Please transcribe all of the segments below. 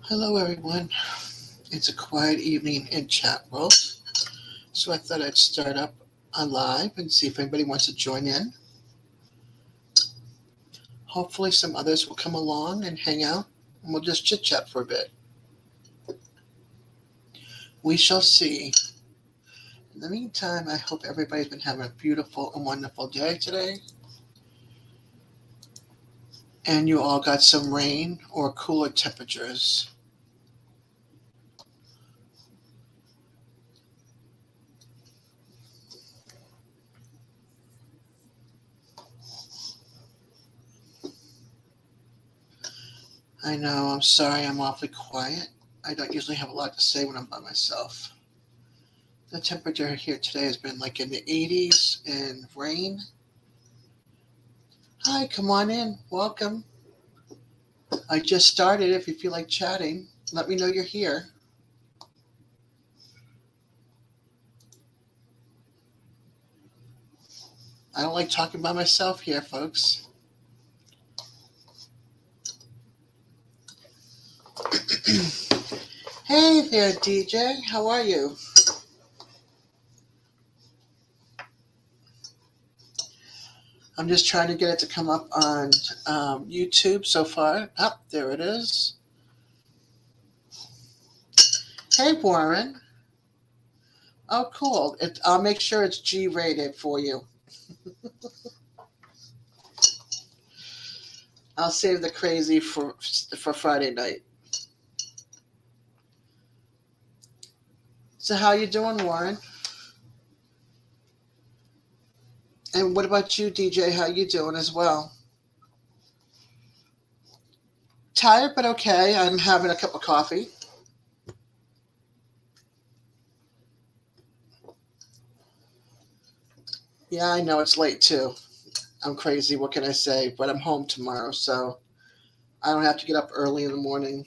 Hello, everyone. It's a quiet evening in chat world, so I thought I'd start up a live and see if anybody wants to join in. Hopefully, some others will come along and hang out, and we'll just chit chat for a bit. We shall see. In the meantime, I hope everybody's been having a beautiful and wonderful day today, and you all got some rain or cooler temperatures. I know, I'm sorry I'm awfully quiet. I don't usually have a lot to say when I'm by myself. The temperature here today has been like in the 80s and rain. Hi, come on in. Welcome. I just started. If you feel like chatting, let me know you're here. I don't like talking by myself here, folks. Hey there, DJ. How are you? I'm just trying to get it to come up on YouTube so far. Oh, there it is. Hey, Warren. Oh, cool. I'll make sure it's G-rated for you. I'll save the crazy for Friday night. So how you doing, Warren? And what about you, DJ? How you doing as well? Tired, but okay. I'm having a cup of coffee. Yeah, I know it's late too. I'm crazy. What can I say? But I'm home tomorrow, so I don't have to get up early in the morning.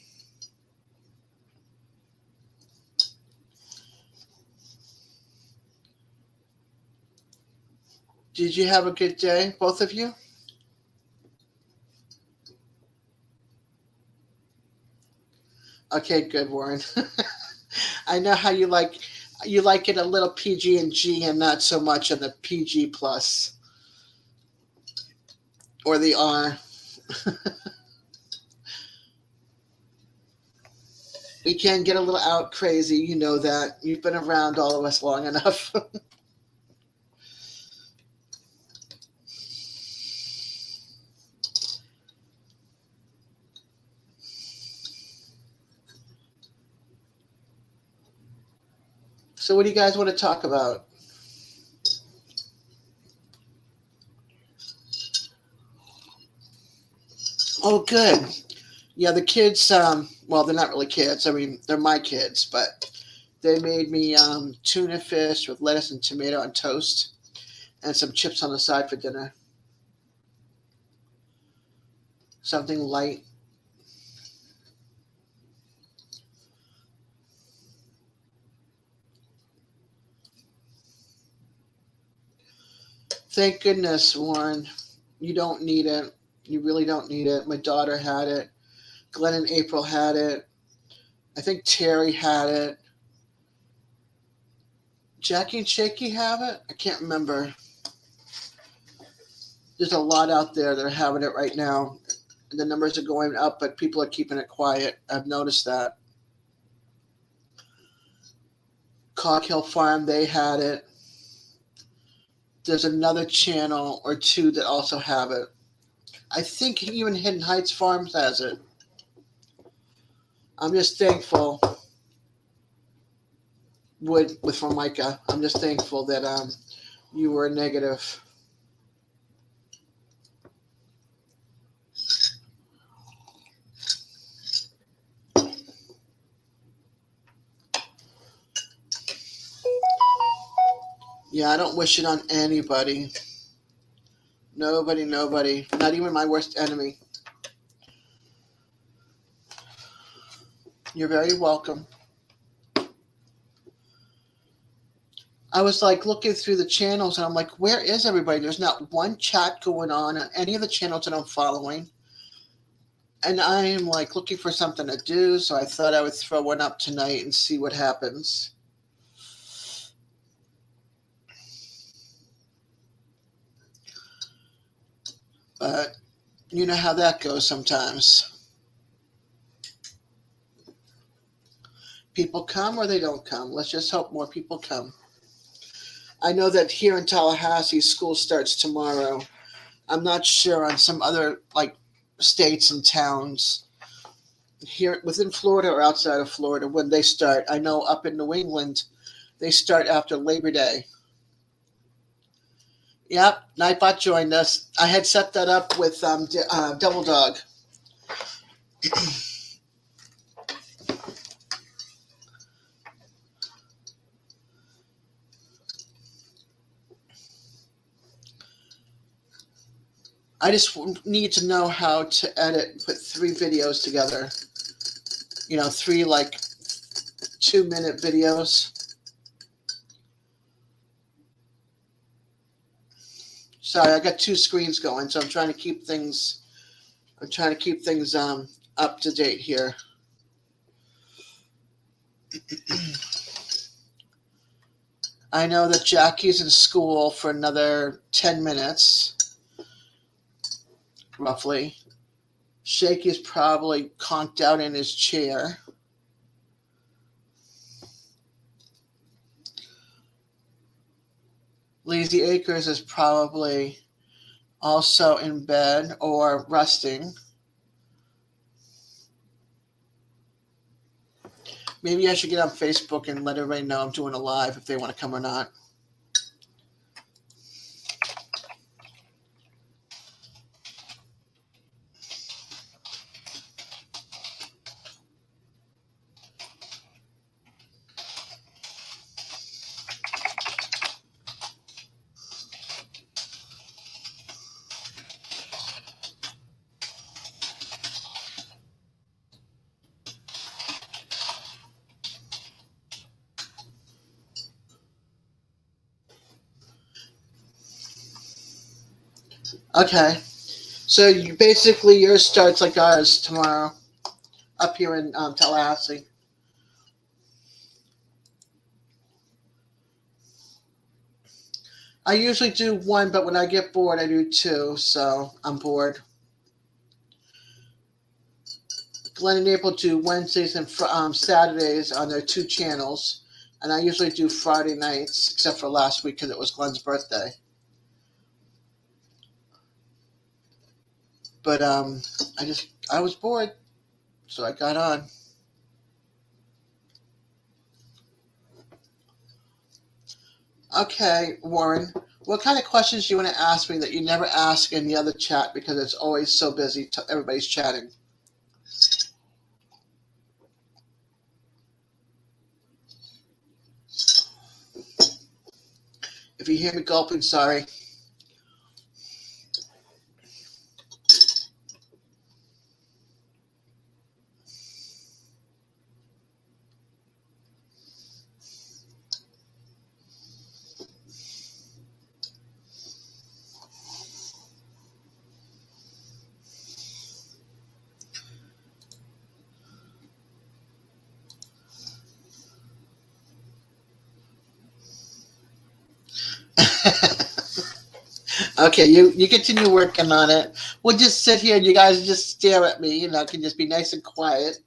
Did you have a good day, both of you? Okay, good, Warren. I know how you like it a little PG and G and not so much on the PG plus or the R. We can get a little out crazy, you know that. You've been around all of us long enough. So what do you guys want to talk about? Oh, good. Yeah, the kids, well, they're not really kids. I mean, they're my kids, but they made me tuna fish with lettuce and tomato on toast and some chips on the side for dinner. Something light. Thank goodness, Warren. You don't need it. You really don't need it. My daughter had it. Glenn and April had it. I think Terry had it. Jackie and Shaky have it? I can't remember. There's a lot out there that are having it right now. The numbers are going up, but people are keeping it quiet. I've noticed that. Cog Hill Farm, they had it. There's another channel or two that also have it. I think even Hidden Heights Farms has it. I'm just thankful with Formica. I'm just thankful that you were negative. Yeah, I don't wish it on anybody. Nobody, nobody. Not even my worst enemy. You're very welcome. I was like looking through the channels and I'm like, where is everybody? There's not one chat going on any of the channels that I'm following. And I am like looking for something to do, so I thought I would throw one up tonight and see what happens. But you know how that goes sometimes. People come or they don't come. Let's just hope more people come. I know that here in Tallahassee, school starts tomorrow. I'm not sure on some other like states and towns here within Florida or outside of Florida when they start. I know up in New England, they start after Labor Day. Yep, Nightbot joined us. I had set that up with Double Dog. I just need to know how to edit, put 3 videos together. You know, 3 like 2-minute videos. Sorry, I got 2 screens going, so I'm trying to keep things. I'm trying to keep things up to date here. I know that Jackie's in school for another 10 minutes, roughly. Shaky's probably conked out in his chair. Lazy Acres is probably also in bed or resting. Maybe I should get on Facebook and let everybody know I'm doing a live if they want to come or not. Okay. So you basically yours starts like ours tomorrow, up here in Tallahassee. I usually do 1, but when I get bored, I do 2. So I'm bored. Glenn and April do Wednesdays and Saturdays on their 2 channels, and I usually do Friday nights, except for last week because it was Glenn's birthday. But I was bored, so I got on. Okay, Warren, what kind of questions do you want to ask me that you never ask in the other chat because it's always so busy? Everybody's chatting. If you hear me gulping, sorry. Okay, you continue working on it. We'll just sit here and you guys just stare at me. You know, can just be nice and quiet.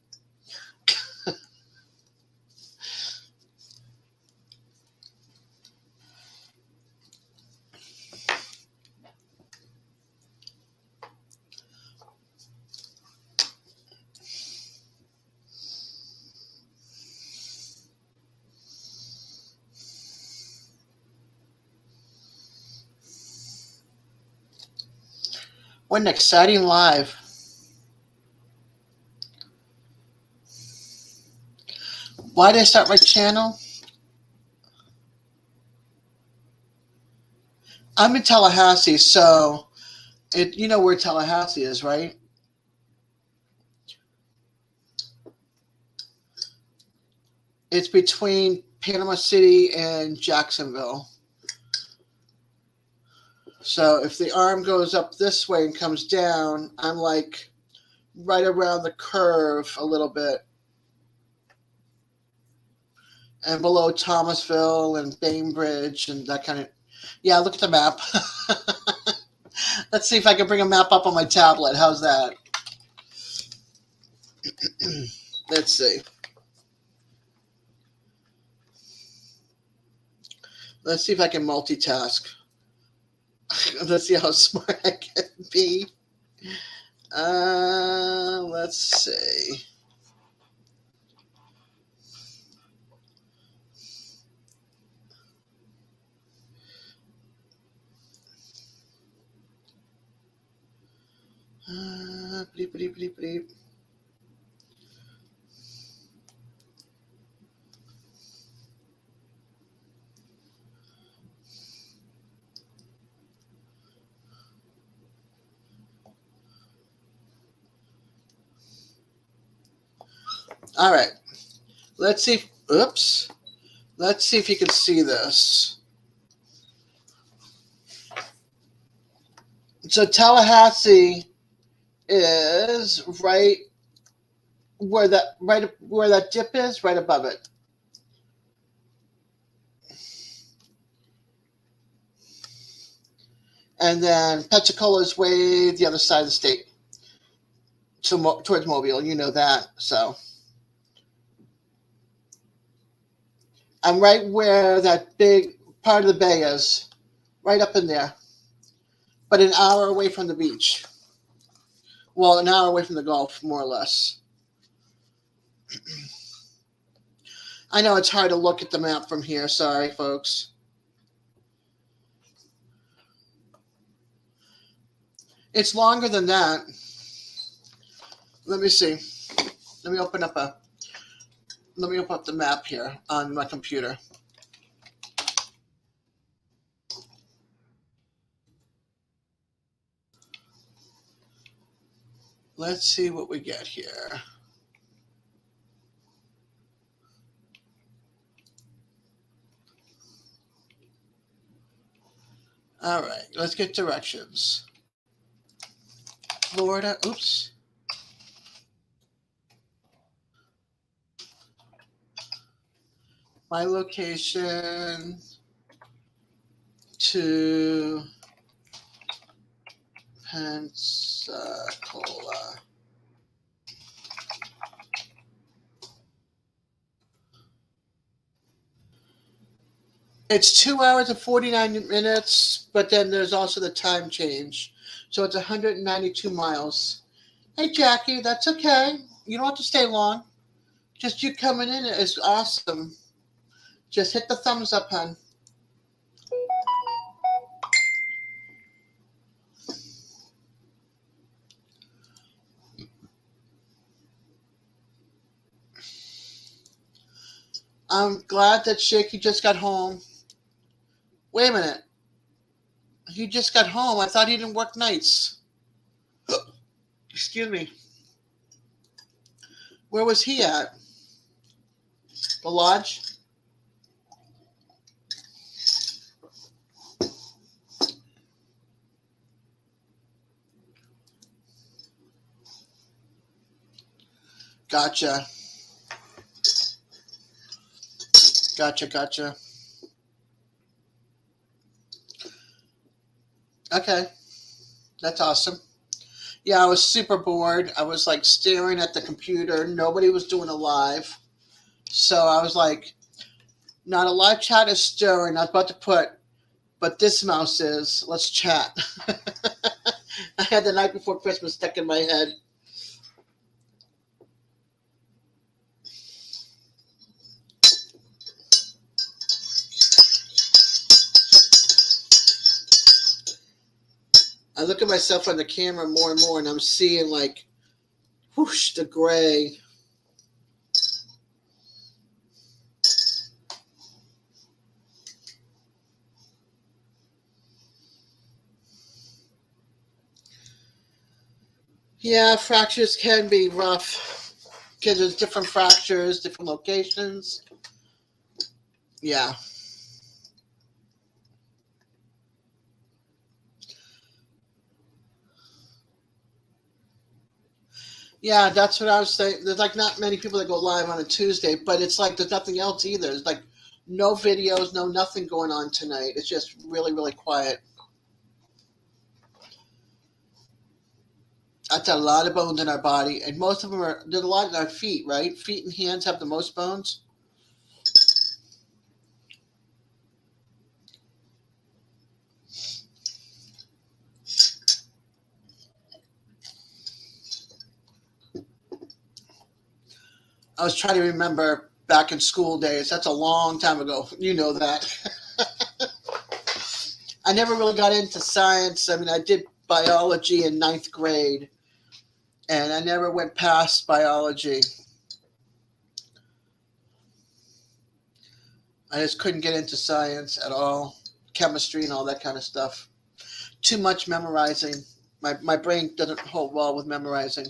What an exciting live. Why did I start my channel? I'm in Tallahassee, so you know where Tallahassee is, right? It's between Panama City and Jacksonville. So if the arm goes up this way and comes down, I'm like right around the curve a little bit. And below Thomasville and Bainbridge and that kind of. Yeah, look at the map. Let's see if I can bring a map up on my tablet. How's that? Let's see. Let's see if I can multitask. Let's see how smart I can be. Let's see. Bleep, bleep, bleep, bleep. All right. Let's see. Oops. Let's see if you can see this. So Tallahassee is right where that dip is, right above it. And then Pensacola is way the other side of the state, towards Mobile. You know that. So I'm right where that big part of the bay is, right up in there, but an hour away from the beach. Well, an hour away from the Gulf, more or less. I know it's hard to look at the map from here. Sorry, folks. It's longer than that. Let me see. Let me open up the map here on my computer. Let's see what we get here. All right, let's get directions. Florida, oops. My location to Pensacola. It's 2 hours and 49 minutes, but then there's also the time change. So it's 192 miles. Hey, Jackie, that's okay. You don't have to stay long. Just you coming in is awesome. Just hit the thumbs up, hon. I'm glad that Shaky just got home. Wait a minute. He just got home. I thought he didn't work nights. Excuse me. Where was he at? The lodge? Gotcha. Gotcha. Okay. That's awesome. Yeah, I was super bored. I was like staring at the computer. Nobody was doing a live. So I was like, not a live chat is stirring. I was about to put, but this mouse is. Let's chat. I had the night before Christmas stuck in my head. I look at myself on the camera more and more, and I'm seeing like, whoosh, the gray. Yeah, fractures can be rough because there's different fractures, different locations. Yeah. Yeah, that's what I was saying. There's like not many people that go live on a Tuesday, but it's like there's nothing else either. There's like no videos, no nothing going on tonight. It's just really, really quiet. That's a lot of bones in our body, and most of them are. There's a lot in our feet, right? Feet and hands have the most bones. I was trying to remember back in school days. That's a long time ago. You know that. I never really got into science. I mean, I did biology in ninth grade, and I never went past biology. I just couldn't get into science at all, chemistry and all that kind of stuff. Too much memorizing. My brain doesn't hold well with memorizing.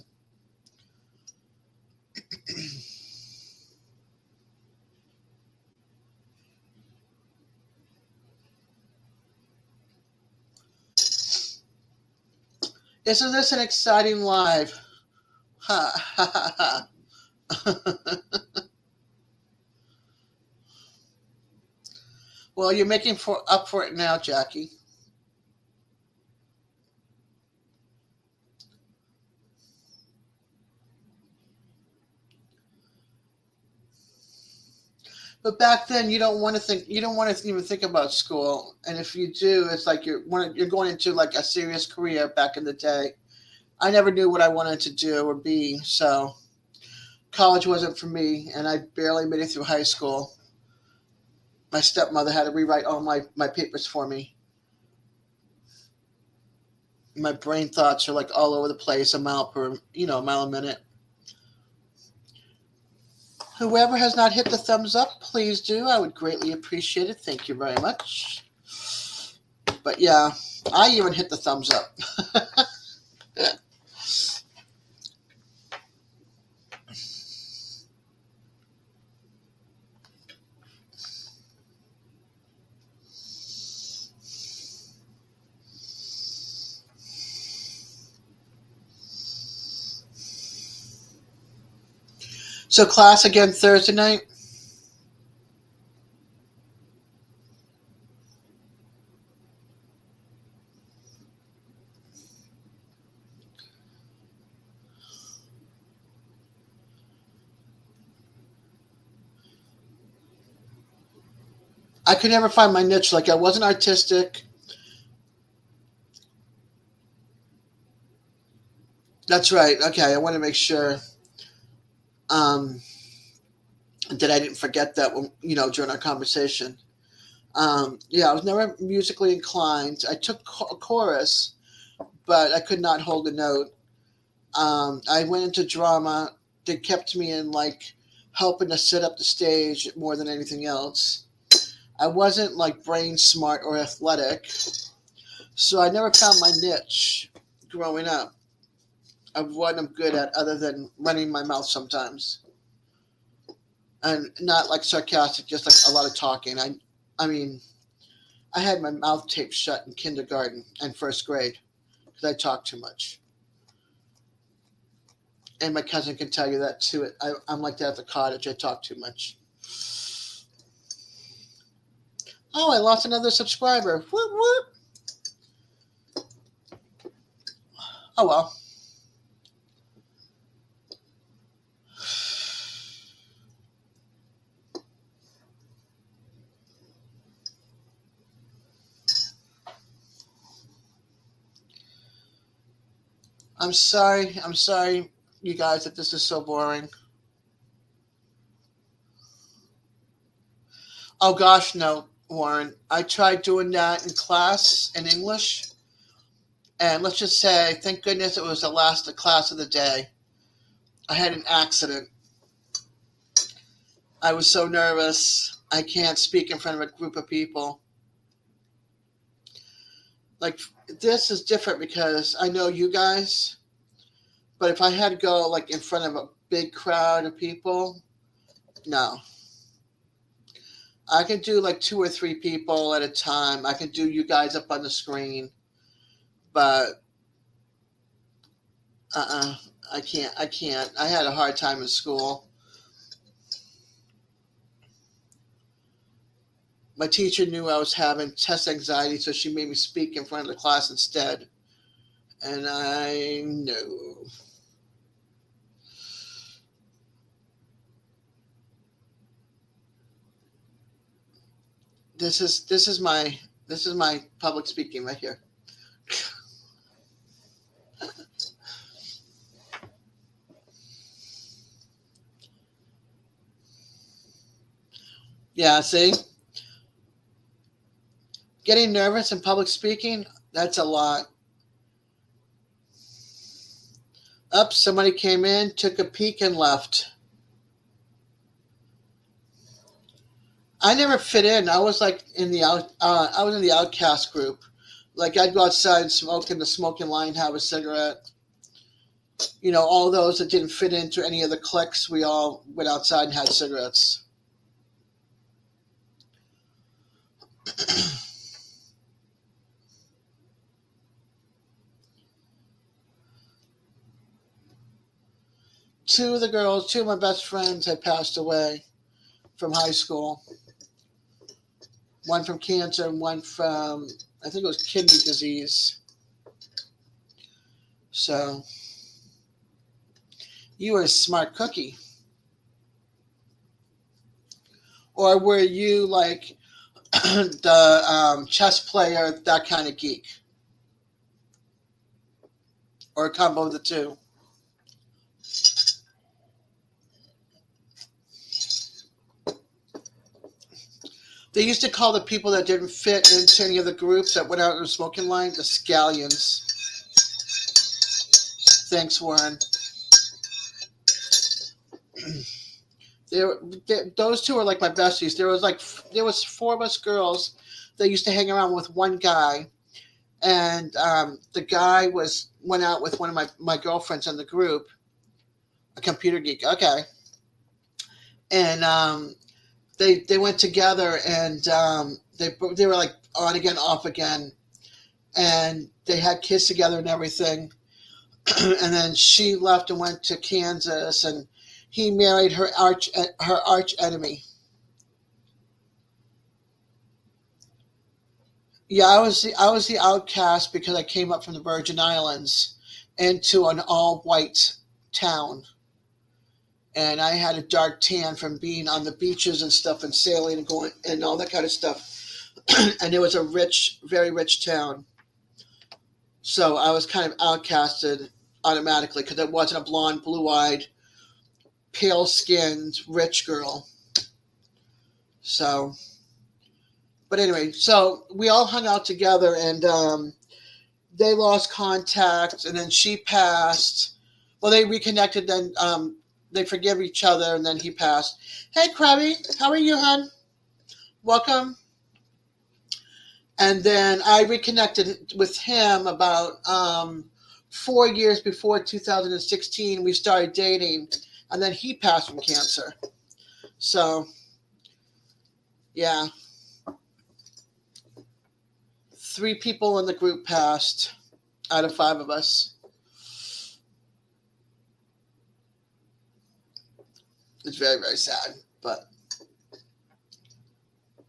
Isn't this an exciting live? Ha ha ha ha. Well, you're making for up for it now, Jackie. But back then, you don't want to think. You don't want to even think about school. And if you do, it's like you're going into like a serious career. Back in the day, I never knew what I wanted to do or be. So college wasn't for me, and I barely made it through high school. My stepmother had to rewrite all my papers for me. My brain thoughts are like all over the place, a mile per, a mile a minute. Whoever has not hit the thumbs up, please do. I would greatly appreciate it. Thank you very much. But yeah, I even hit the thumbs up. So class again Thursday night. I could never find my niche. Like I wasn't artistic. That's right. Okay, I want to make sure um, that I didn't forget that when during our conversation. Yeah, I was never musically inclined. I took a chorus, but I could not hold a note. I went into drama. They kept me in like helping to set up the stage more than anything else. I wasn't like brain smart or athletic, so I never found my niche growing up of what I'm good at other than running my mouth sometimes. And not like sarcastic, just like a lot of talking. I mean, I had my mouth taped shut in kindergarten and first grade because I talked too much. And my cousin can tell you that too. I'm like that at the cottage. I talk too much. Oh, I lost another subscriber. Whoop, whoop. Oh well. I'm sorry. I'm sorry, you guys, that this is so boring. Oh gosh, no, Warren. I tried doing that in class in English, and let's just say, thank goodness it was the last class of the day. I had an accident. I was so nervous. I can't speak in front of a group of people. Like this is different because I know you guys, but if I had to go like in front of a big crowd of people, no. I can do like two or three people at a time. I can do you guys up on the screen, but Uh-uh. I can't. I had a hard time in school. My teacher knew I was having test anxiety, so she made me speak in front of the class instead. And I know. This is my public speaking right here. Yeah, see? Getting nervous in public speaking, that's a lot. Up, somebody came in, took a peek, and left. I never fit in. I was like in the I was in the outcast group. Like I'd go outside and smoke in the smoking line, have a cigarette. You know, all those that didn't fit into any of the cliques, we all went outside and had cigarettes. Two of my best friends had passed away from high school. One from cancer and one from, I think it was kidney disease. So you were a smart cookie. Or were you like the chess player, that kind of geek? Or a combo of the two? They used to call the people that didn't fit into any of the groups that went out in the smoking line the scallions. Thanks, Warren. Those two are like my besties. There was four of us girls that used to hang around with one guy, and the guy went out with one of my girlfriends in the group, a computer geek. Okay, and they went together, and they were like on again, off again, and they had kids together and everything. And then she left and went to Kansas, and he married her arch enemy. Yeah, I was the outcast because I came up from the Virgin Islands into an all white town, and I had a dark tan from being on the beaches and stuff and sailing and going and all that kind of stuff. And it was a rich, very rich town, so I was kind of outcasted automatically because it wasn't a blonde, blue-eyed, pale-skinned rich girl. So, but anyway, so we all hung out together, and they lost contact, and then she passed. Well, they reconnected, then they forgive each other, and then he passed. Hey, Krabby, how are you, hon? Welcome. And then I reconnected with him about 4 years before 2016. We started dating, and then he passed from cancer. So, yeah, three people in the group passed out of five of us. It's very, very sad, but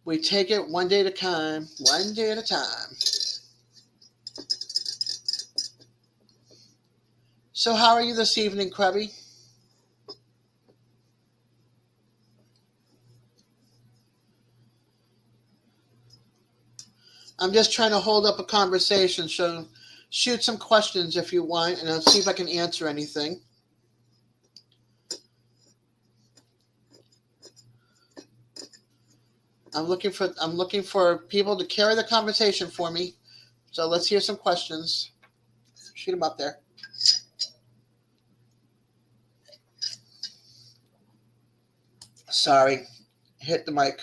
we take it one day at a time, one day at a time. So how are you this evening, Krabby? I'm just trying to hold up a conversation, so shoot some questions if you want, and I'll see if I can answer anything. I'm looking for people to carry the conversation for me. So let's hear some questions. Shoot them up there. Sorry, hit the mic.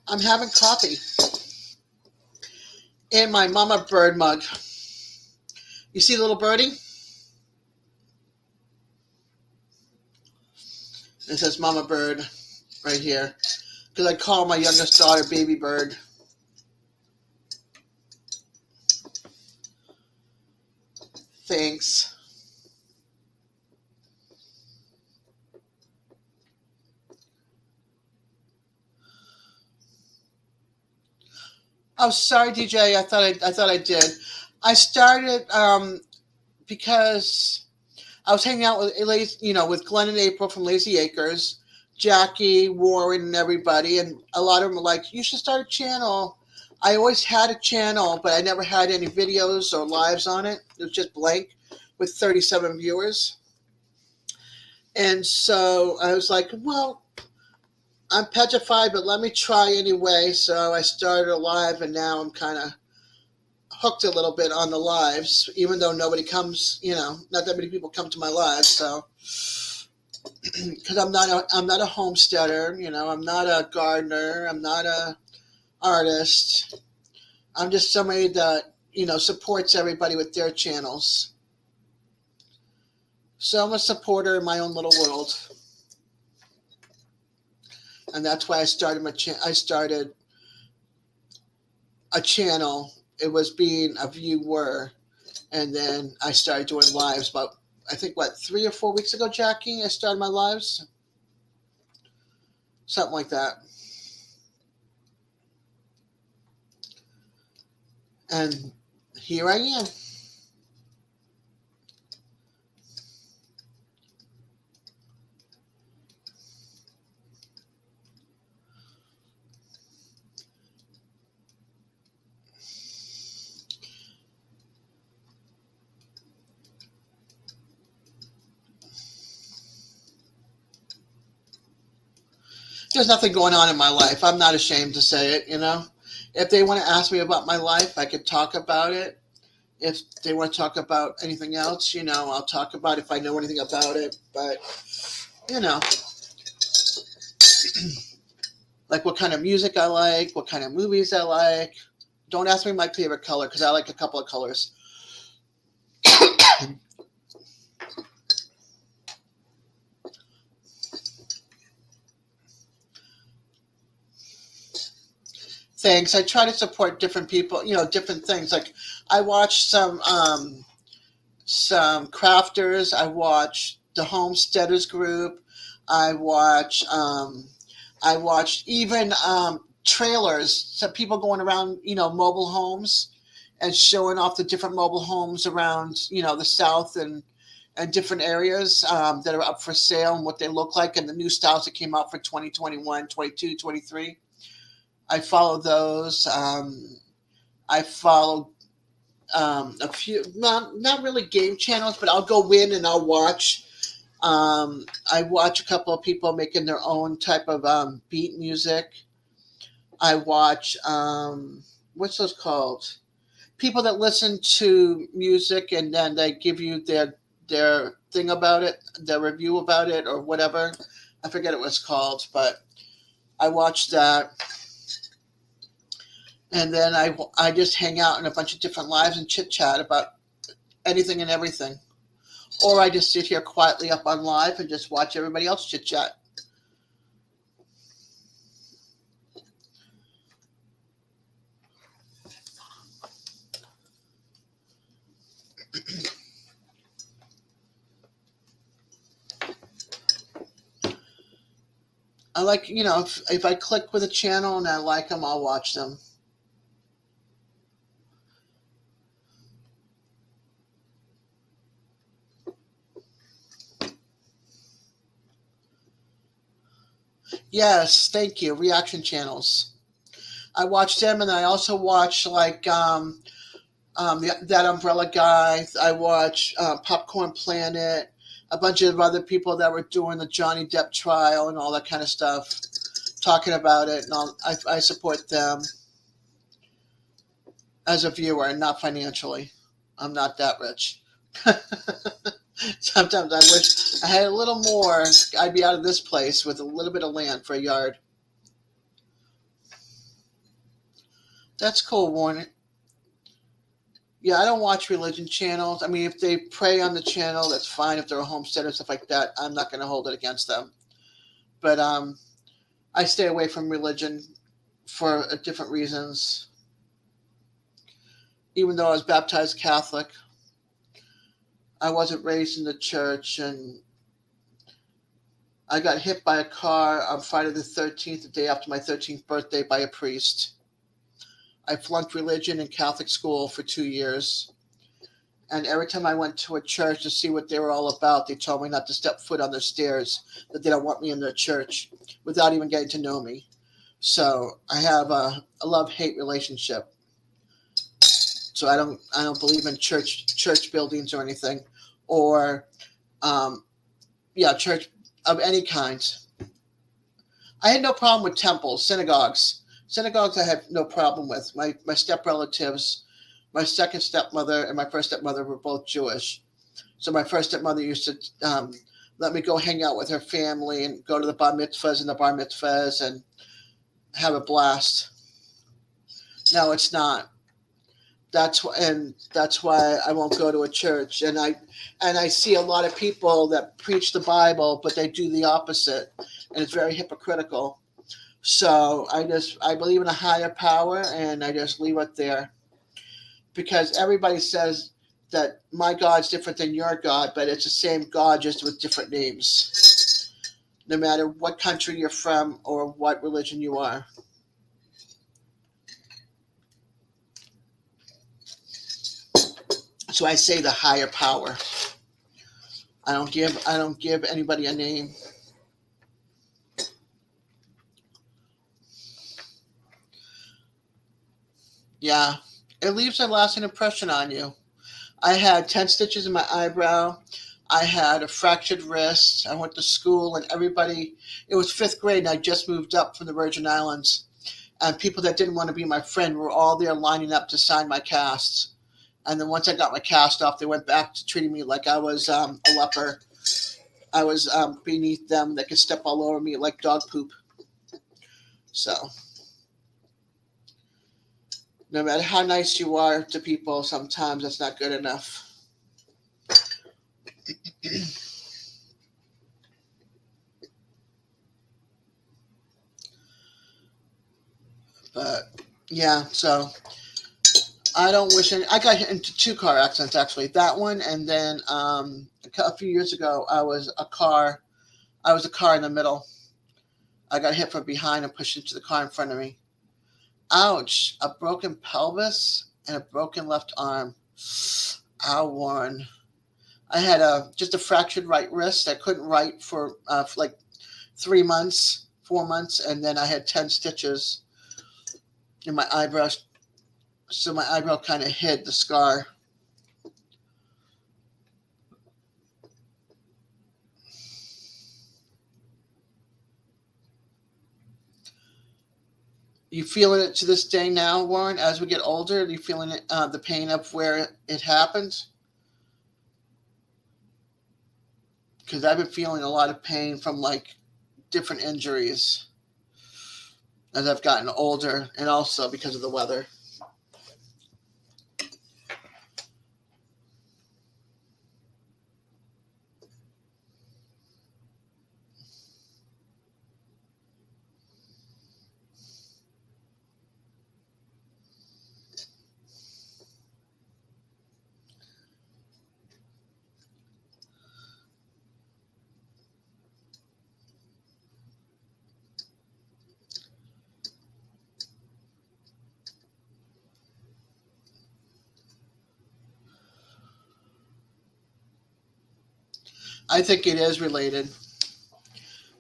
I'm having coffee in my mama bird mug. You see the little birdie? It says Mama Bird right here. Because I call my youngest daughter Baby Bird. Thanks. Oh, sorry, DJ. I thought I did. I started because I was hanging out with with Glenn and April from Lazy Acres, Jackie, Warren, and everybody, and a lot of them were like, "You should start a channel." I always had a channel, but I never had any videos or lives on it. It was just blank with 37 viewers. And so I was like, well, I'm petrified, but let me try anyway. So I started a live, and now I'm kind of hooked a little bit on the lives, even though nobody comes, not that many people come to my lives. So, because I'm not a homesteader, I'm not a gardener, I'm not a artist. I'm just somebody that supports everybody with their channels. So I'm a supporter in my own little world, and that's why I started a channel. It was being a viewer, and then I started doing lives about, I think, 3 or 4 weeks ago, Jackie, I started my lives, something like that. And here I am. There's nothing going on in my life. I'm not ashamed to say it. If they want to ask me about my life, I could talk about it. If they want to talk about anything else, I'll talk about it if I know anything about it. But, you know, like what kind of music I like, what kind of movies I like. Don't ask me my favorite color because I like a couple of colors. Things. I try to support different people, different things. Like I watch some crafters. I watch the Homesteaders group. I watch I watched even trailers, some people going around, mobile homes and showing off the different mobile homes around, the South and different areas that are up for sale and what they look like and the new styles that came out for 2021, 22, 23. I follow those. I follow a few, not really game channels, but I'll go in and I'll watch. I watch a couple of people making their own type of beat music. I watch, what's those called? People that listen to music and then they give you their thing about it, their review about it, or whatever. I forget what it's called, but I watch that. And then I just hang out in a bunch of different lives and chit chat about anything and everything. Or I just sit here quietly up on live and just watch everybody else chit chat. I like, if I click with a channel and I like them, I'll watch them. Yes, thank you. Reaction channels. I watch them, and I also watch like that Umbrella Guy. I watch Popcorn Planet. A bunch of other people that were doing the Johnny Depp trial and all that kind of stuff, talking about it, and I support them as a viewer and not financially. I'm not that rich. Sometimes I wish I had a little more. I'd be out of this place with a little bit of land for a yard. That's cool, Warren. Yeah, I don't watch religion channels. I mean, if they pray on the channel, that's fine. If they're a homesteader and stuff like that, I'm not going to hold it against them. But I stay away from religion for different reasons. Even though I was baptized Catholic, I wasn't raised in the church, and I got hit by a car on Friday the 13th, the day after my 13th birthday, by a priest. I flunked religion in Catholic school for 2 years. And every time I went to a church to see what they were all about, they told me not to step foot on their stairs, that they don't want me in their church, without even getting to know me. So I have a love-hate relationship. So I don't believe in church buildings or anything, or um, church of any kind. I had no problem with temples, synagogues. Synagogues I had no problem with. My step relatives, my second stepmother and my first stepmother were both Jewish. So my first stepmother used to let me go hang out with her family and go to the bar mitzvahs and the bar mitzvahs and have a blast. No, it's not. That's why I won't go to a church. And I see a lot of people that preach the Bible, but they do the opposite, and it's very hypocritical. So I believe in a higher power, and I just leave it there, because everybody says that my God's different than your God, but it's the same God, just with different names. No matter what country you're from or what religion you are. So I say the higher power. I don't give anybody a name. Yeah. It leaves a lasting impression on you. I had 10 stitches in my eyebrow. I had a fractured wrist. I went to school, and everybody, it was fifth grade, and I just moved up from the Virgin Islands. And people that didn't want to be my friend were all there lining up to sign my cast. And then once I got my cast off, they went back to treating me like I was a leper. I was beneath them. They could step all over me like dog poop. So no matter how nice you are to people, sometimes that's not good enough. But yeah, so I don't wish any. I got hit into two car accidents, actually. That one, and then a few years ago, I was a car in the middle. I got hit from behind and pushed into the car in front of me. Ouch! A broken pelvis and a broken left arm. Ow, Warren. I had just a fractured right wrist. I couldn't write for like 3 months, 4 months, and then I had 10 stitches in my eyebrow. So my eyebrow kind of hid the scar. You feeling it to this day now, Warren? As we get older, are you feeling it, the pain of where it happened? Because I've been feeling a lot of pain from like different injuries as I've gotten older, and also because of the weather. I think it is related.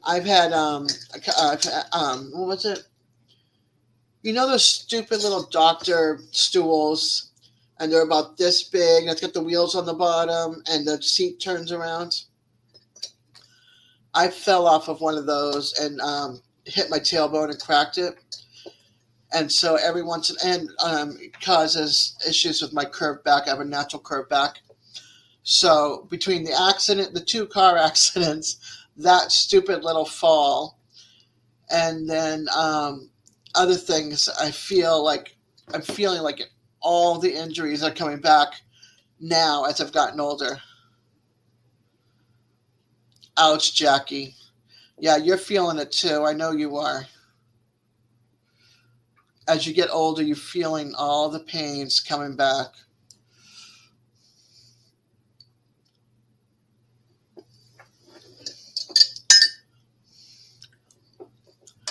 I've had what was it? You know those stupid little doctor stools, and they're about this big, and it's got the wheels on the bottom, and the seat turns around. I fell off of one of those and hit my tailbone and cracked it, and so every once and it causes issues with my curved back. I have a natural curved back. So between the accident, the two car accidents, that stupid little fall, and then other things, I'm feeling like all the injuries are coming back now as I've gotten older. Ouch, Jackie. Yeah, you're feeling it too. I know you are. As you get older, you're feeling all the pains coming back.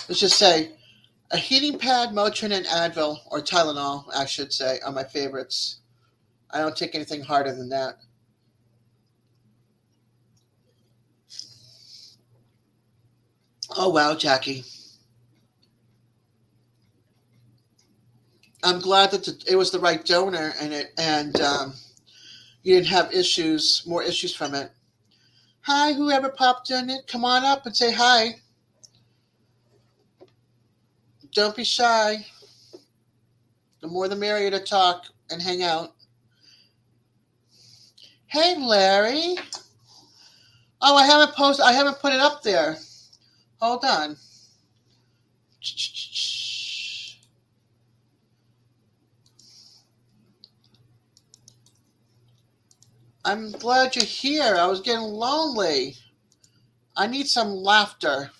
Let's just say a heating pad, Motrin, and Advil, or Tylenol, I should say, are my favorites. I don't take anything harder than that. Oh wow, Jackie. I'm glad that it was the right donor and you didn't have more issues from it. Hi, whoever popped in it, come on up and say hi. Don't be shy. The more the merrier to talk and hang out. Hey, Larry. Oh, I haven't put it up there. Hold on. I'm glad you're here. I was getting lonely. I need some laughter.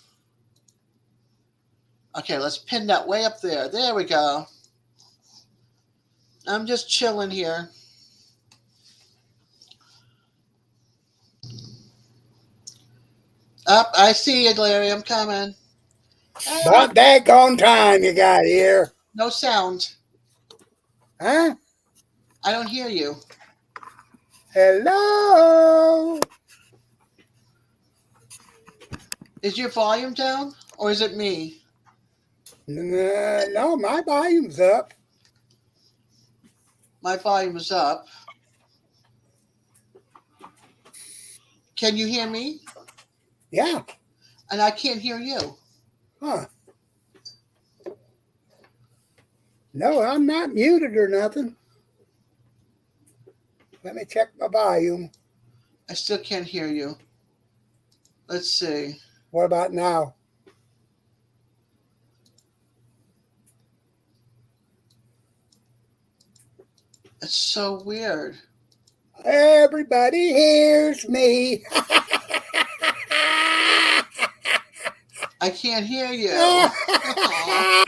Okay, let's pin that way up there. There we go. I'm just chilling here. Up, I see you, Larry. I'm coming. About daggone time you got here. No sound. Huh? I don't hear you. Hello? Is your volume down or is it me? No, my volume's up. My volume is up. Can you hear me? Yeah. And I can't hear you. Huh. No, I'm not muted or nothing. Let me check my volume. I still can't hear you. Let's see. What about now? It's so weird. Everybody hears me. I can't hear you. Aw.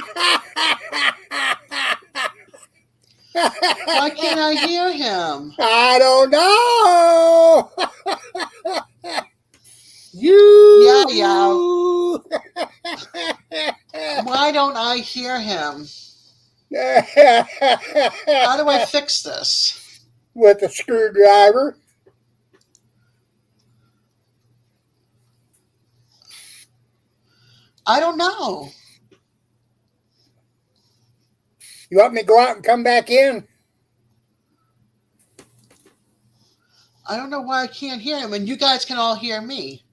Why can't I hear him? I don't know. Yeah, yeah. You. Why don't I hear him? How do I fix this? With a screwdriver. I don't know. You want me to go out and come back in? I don't know why I can't hear him, and you guys can all hear me.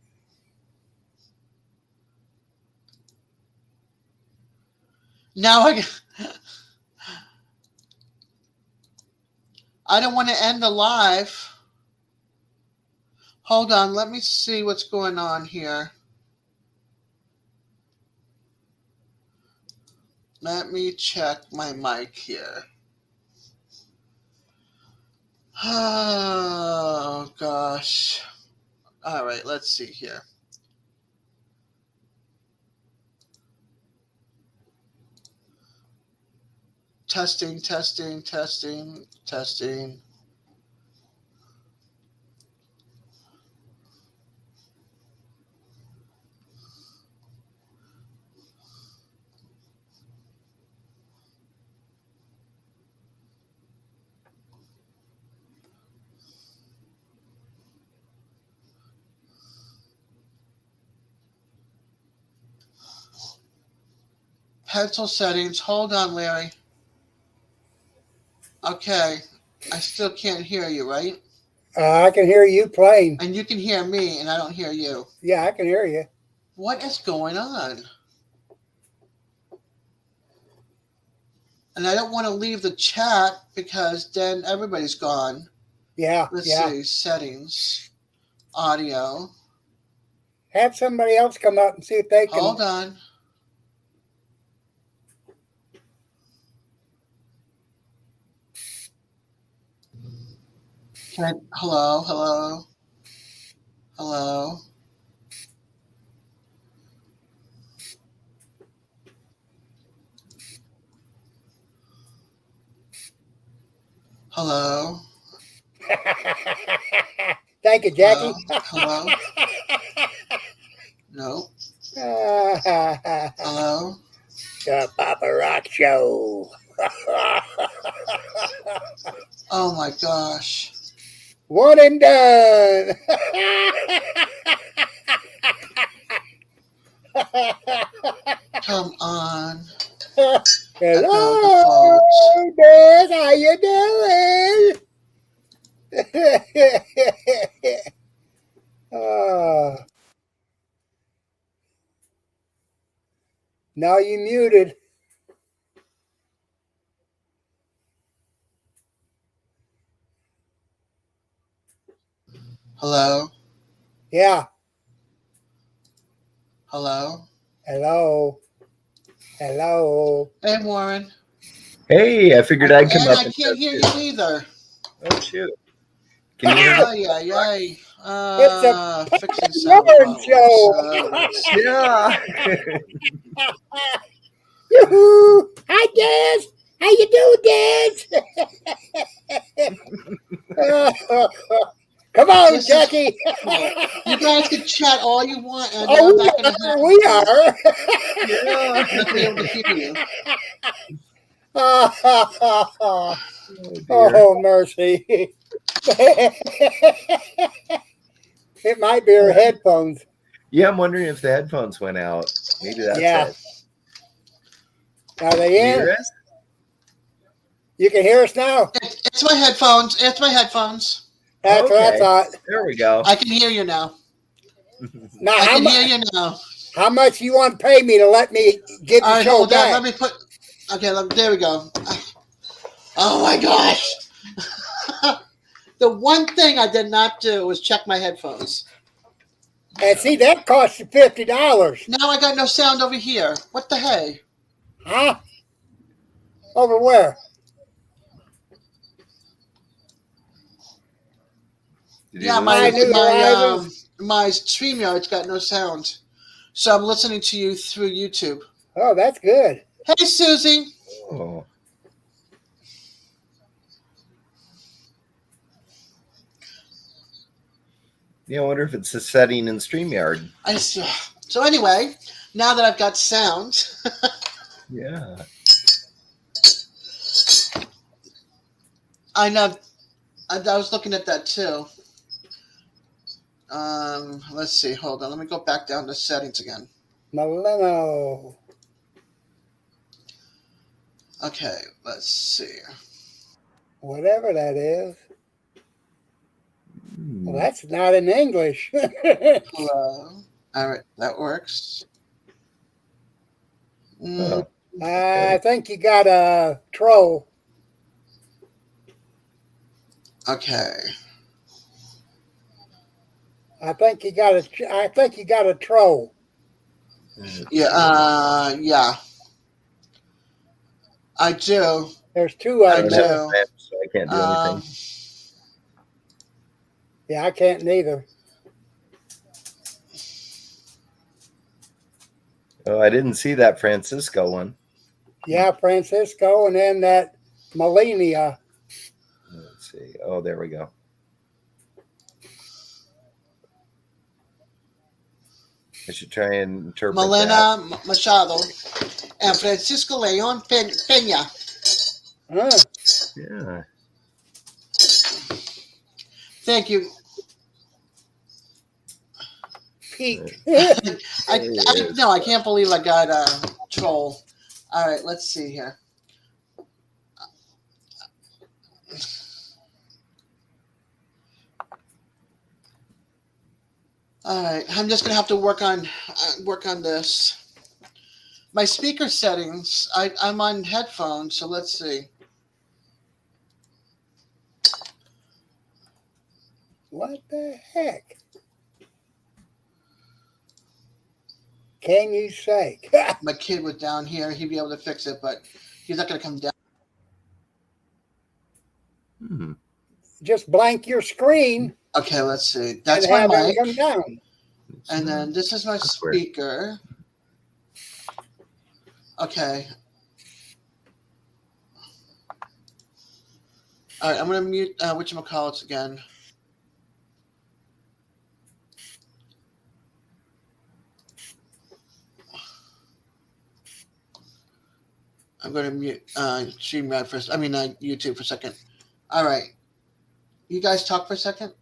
Now I don't want to end the live. Hold on, let me see what's going on here. Let me check my mic here. Oh, gosh. All right, let's see here. Testing, testing, testing, testing. Pencil settings. Hold on, Larry. Okay. I still can't hear you, right? I can hear you playing. And you can hear me, and I don't hear you. Yeah, I can hear you. What is going on? And I don't want to leave the chat because then everybody's gone. Yeah, Let's yeah. see. Settings. Audio. Have somebody else come up and see if they can. Hold on. Hello, hello, hello. Hello? Thank you, Hello? Jackie. Hello? No. Hello? The Papa Rock Show. Oh my gosh. One and done. Come on. Echo Hello, default. Dad. How you doing? uh, now you muted. Hello? Yeah. Hello? Hello. Hello. Hey, Warren. Hey, I figured I'd come And up I and can't hear test you it. either. Oh shoot! Can you hear me? Ay, ay, ay. It's a Fixing sound Warren problems. Show. Let's see. Yeah. Yoo-hoo. Hi, Daz. How you doing, Daz? Come on, This is Jackie. horrible. You guys can chat all you want, and Oh, I'm not going to have we to. are. Yeah. I'm not going to be able to hear you. Oh dear. Oh, mercy. It might be her headphones. Yeah, I'm wondering if the headphones went out. Maybe that's Yeah. it. Are they Can you in? hear us? You can hear us now? It's my headphones. It's my headphones. That's what I Okay. thought. There we go. I can hear you now. Now, I can hear you now. how much you want to pay me to let me give All the right, show hold on. Let back? me put. Okay, there we go. Oh my gosh. The one thing I did not do was check my headphones. And see, that cost you $50. Now I got no sound over here. What the hey? Huh? Over where? Did you Yeah, lose My us? new horizons. my StreamYard's got no sound, so I'm listening to you through YouTube. Oh, that's good. Hey, Susie. Oh. Yeah, I wonder if it's a setting in StreamYard. So anyway, now that I've got sound, Yeah. I know. I was looking at that too. Let's see. Hold on. Let me go back down to settings again. Mileno. Okay. Let's see. Whatever that is. Well, Hmm. that's not in English. Hello. All right, that works. Oh, I think you got a troll. Okay. I think you got a. I think you got a troll. Yeah. Yeah. I do. There's two I of I them don't have there. do. a so I can't do anything. Um. Yeah, I can't neither. Oh, I didn't see that Francisco one. Yeah, Francisco, and then that Melania. Let's see. Oh, there we go. I should try and interpret that. Malena Machado and Francisco Leon Peña. Huh? Yeah. Thank you. Pete. No, I can't believe I got a troll. All right, let's see here. All right, I'm just gonna have to work on this. My speaker settings. I'm on headphones, so let's see. What the heck? Can you say? My kid was down here. He'd be able to fix it, but he's not gonna come down. Hmm. Just blank your screen Okay, let's see. and That's my have him mic, come down. and then this is my That's weird. speaker. Okay. All right, I'm gonna mute whatchamacallits again. I'm gonna mute StreamYard YouTube for a second. All right, you guys talk for a second.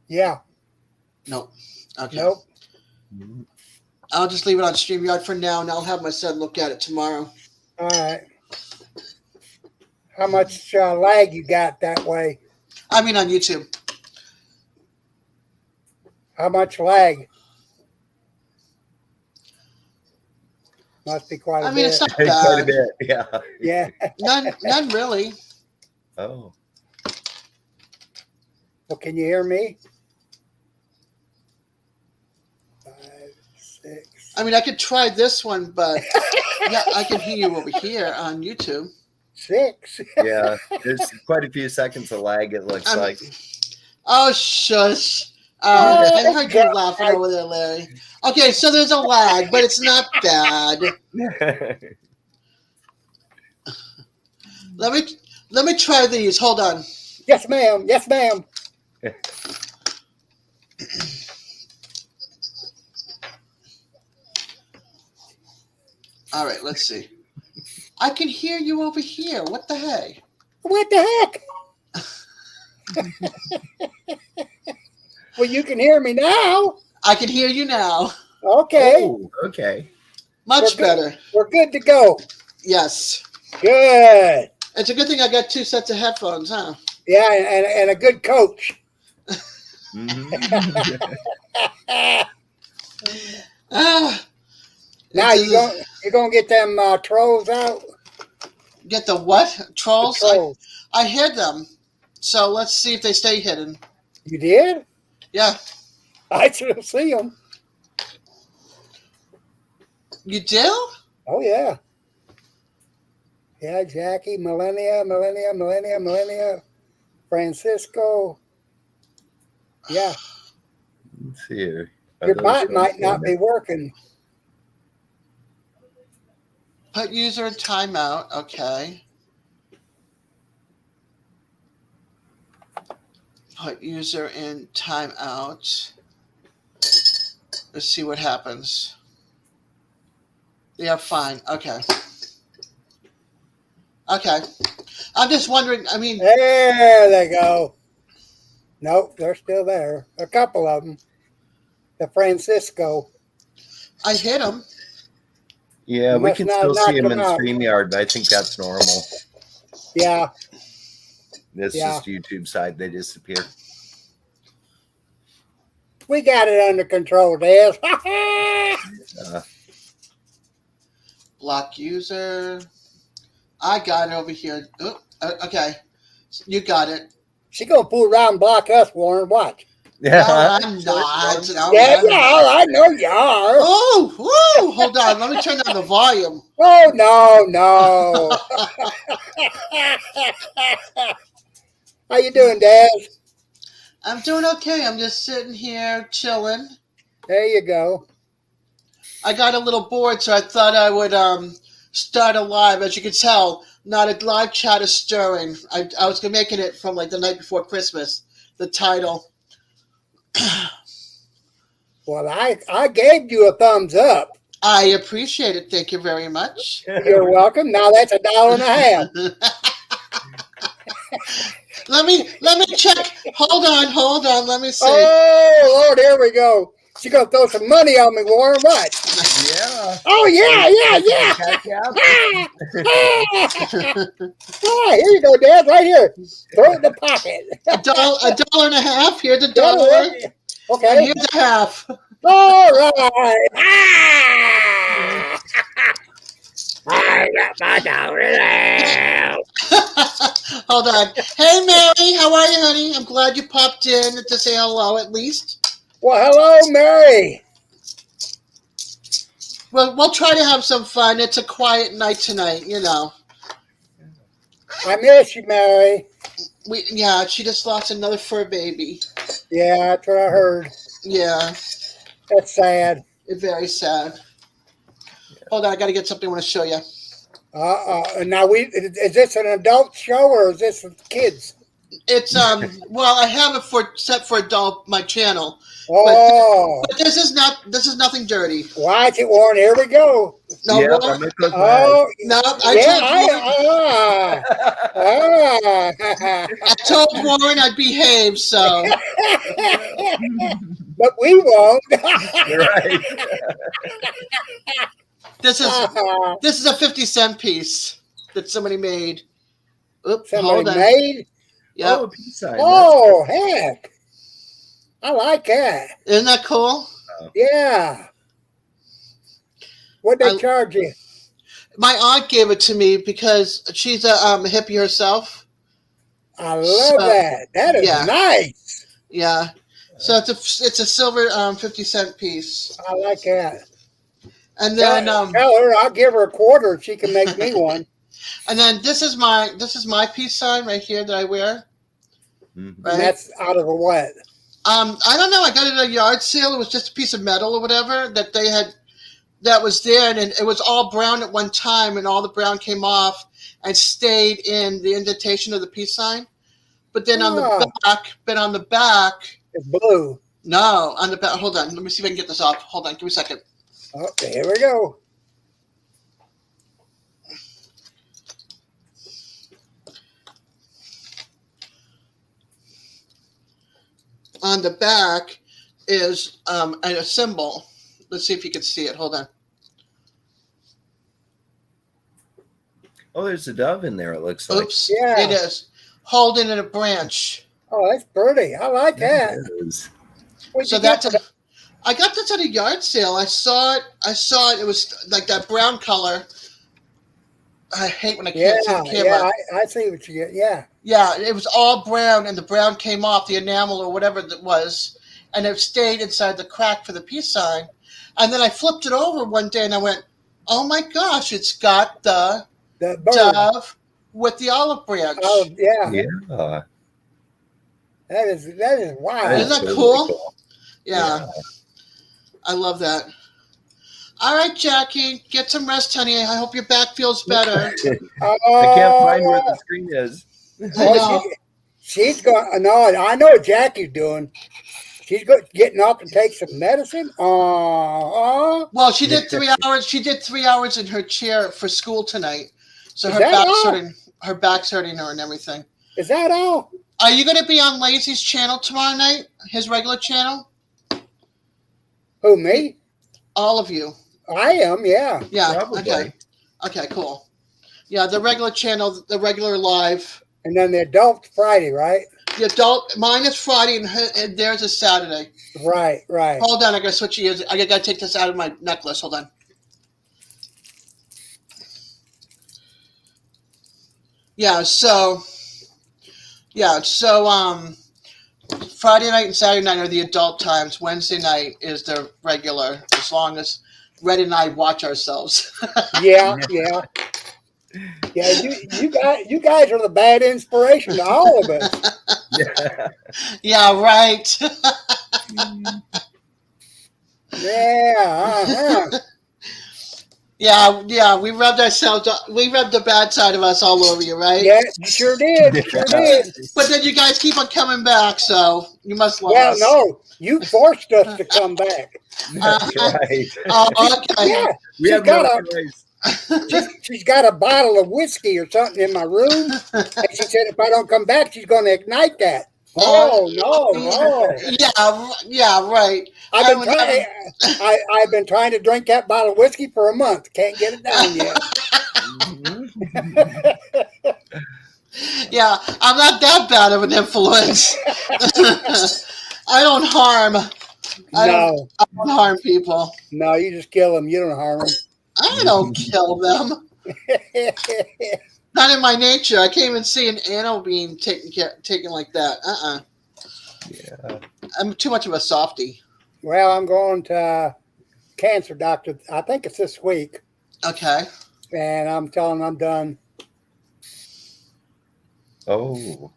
Yeah. Nope. Okay. Nope. I'll just leave it on StreamYard for now, and I'll have my son look at it tomorrow. All right. How much lag you got that way? I mean, on YouTube. How much lag? Must be quite a bit. I mean, it's not Quite a bad. bit. Yeah. Yeah. None really. Oh. Well, can you hear me? 5, 6. I mean, I could try this one, but yeah, I can hear you over here on YouTube. 6. Yeah. There's quite a few seconds of lag, it looks like. Oh, shush. Oh, I heard you God. laughing over there, Larry. Okay, so there's a lag, but it's not bad. Let me try these. Hold on. Yes, ma'am. Yes, ma'am. All right, let's see. I can hear you over here. What the heck? What the heck? Well, you can hear me now. I can hear you now. Okay. Oh, okay. Much We're good. better. We're good to go. Yes. Good. It's a good thing I got 2 sets of headphones, huh? Yeah, and a good coach. Mhm. Now you're gonna get them trolls out. Get the what? Trolls? The trolls. I hid them. So let's see if they stay hidden. You did? Yeah. I should see them. You do? Oh yeah. Yeah, Jackie, Millennia, Francisco. Yeah. Let's see here. Your bot might not be working. Put user in timeout. Okay. Put user in timeout. Let's see what happens. Yeah, fine. Okay. Okay. I'm just wondering, I mean... There they go. Nope, they're still there. A couple of them. The Francisco. I hit them. Yeah, You we must can not still knock see them them in out. StreamYard, but I think that's normal. Yeah. This Yeah. is YouTube side. They disappear. We got it under control, Dez. Block user. I got it over here. Oh, okay. You got it. She gonna pull around and block us, Warren. Watch. No, I'm not. No, Yeah, I'm yeah, not. I know you are. Oh, woo! Hold on. Let me turn down the volume. Oh no. How you doing, Dez? I'm doing okay. I'm just sitting here chilling. There you go. I got a little bored, so I thought I would start a live. As you can tell, not a live chat is stirring. I was making it from like the night before Christmas. The title. Well, I gave you a thumbs up. I appreciate it. Thank you very much. You're welcome. Now that's $1.50. Let me check. Hold on. Let me see. Oh Lord, here we go. She gonna throw some money on me, Warren. What? Yeah. Oh yeah. Ah, here you go, Dad. Right here. Throw it in the pocket. $1.50. Here's $1. That'll work. And Okay. here's a half. All right. Ah! I got my dollar now. Hold on. Hey, Mary. How are you, honey? I'm glad you popped in to say hello, at least. Well, hello, Mary. Well, we'll try to have some fun. It's a quiet night tonight, you know. I miss you, Mary. Yeah, she just lost another fur baby. Yeah, that's what I heard. Yeah, That's sad. it's very sad. Hold on, I got to get something I want to show you. Now, is this an adult show or is this for kids? It's well, I have it set for adult my channel, Oh, but this is nothing dirty. watch it, Warren. Here we go. No Yep, Warren. I'm close my eyes. Oh, No, I yeah. I told Warren I'd behave. So But we won't. You're right. this is a 50-cent piece that somebody made. Oops, Somebody hold on. made. Yep. Oh, a peace sign. Oh, heck. I like that. Isn't that cool? Yeah. What'd they charge you? My aunt gave it to me because she's a hippie herself. I love that. That is nice. Yeah. So it's a silver 50-cent piece. I like that. And then tell her I'll give her a quarter if she can make me one. And then this is my peace sign right here that I wear. Mm-hmm. Right? And that's out of a what? I don't know. I got it at a yard sale. It was just a piece of metal or whatever that they had that was there, and it was all brown at one time, and all the brown came off and stayed in the indentation of the peace sign. But then on the back, it's blue. No, on the back. Hold on. Let me see if I can get this off. Hold on. Give me a second. Oh, here we go. On the back is a symbol. Let's see if you can see it. Hold on. Oh, there's a dove in there, it looks like. Oops. Yeah. It is. Holding in a branch. Oh, that's pretty. I like that. It is. So that's I got this at a yard sale. I saw it. It was like that brown color. I hate when I can't see the camera. Yeah, I see what you get. Yeah. Yeah, it was all brown, and the brown came off, the enamel or whatever it was, and it stayed inside the crack for the peace sign. And then I flipped it over one day, and I went, oh my gosh, it's got the dove with the olive branch. Oh, yeah. Yeah. That is wow. Isn't that really cool? Yeah. I love that. All right, Jackie, get some rest, honey. I hope your back feels better. I can't find where the screen is. She's going. No, I know what Jackie's doing. She's getting up and take some medicine. Well, she did 3 hours. She did 3 hours in her chair for school tonight, so her back's hurting her and everything. Is that all? Are you going to be on Lazy's channel tomorrow night? His regular channel? Who, me? All of you. I am, yeah. Yeah. Probably. Okay, cool. Yeah, the regular channel, the regular live. And then the adult Friday, right? The adult, mine is Friday and theirs is Saturday. Right. Hold on, I gotta switch ears. I gotta take this out of my necklace. Hold on. So Friday night and Saturday night are the adult times. Wednesday night is the regular, as long as Red and I watch ourselves. Yeah. You guys are the bad inspiration to all of us. Yeah, right. Yeah. Yeah, we rubbed the bad side of us all over you, right? Yeah, you sure did. But then you guys keep on coming back, so you must love us. No, you forced us to come back. That's right. Oh, okay. Yeah, We have no choice. she's got a bottle of whiskey or something in my room, and she said if I don't come back, she's going to ignite that. Oh no! Yeah, right. I've been trying to drink that bottle of whiskey for a month. Can't get it down yet. Yeah, I'm not that bad of an influence. I don't harm. I don't harm people. No, you just kill them. You don't harm them. I don't kill them. Not in my nature. I can't even see an animal being taken like that. Yeah. I'm too much of a softie. Well, I'm going to cancer doctor. I think it's this week. Okay. And I'm telling them I'm done. Oh.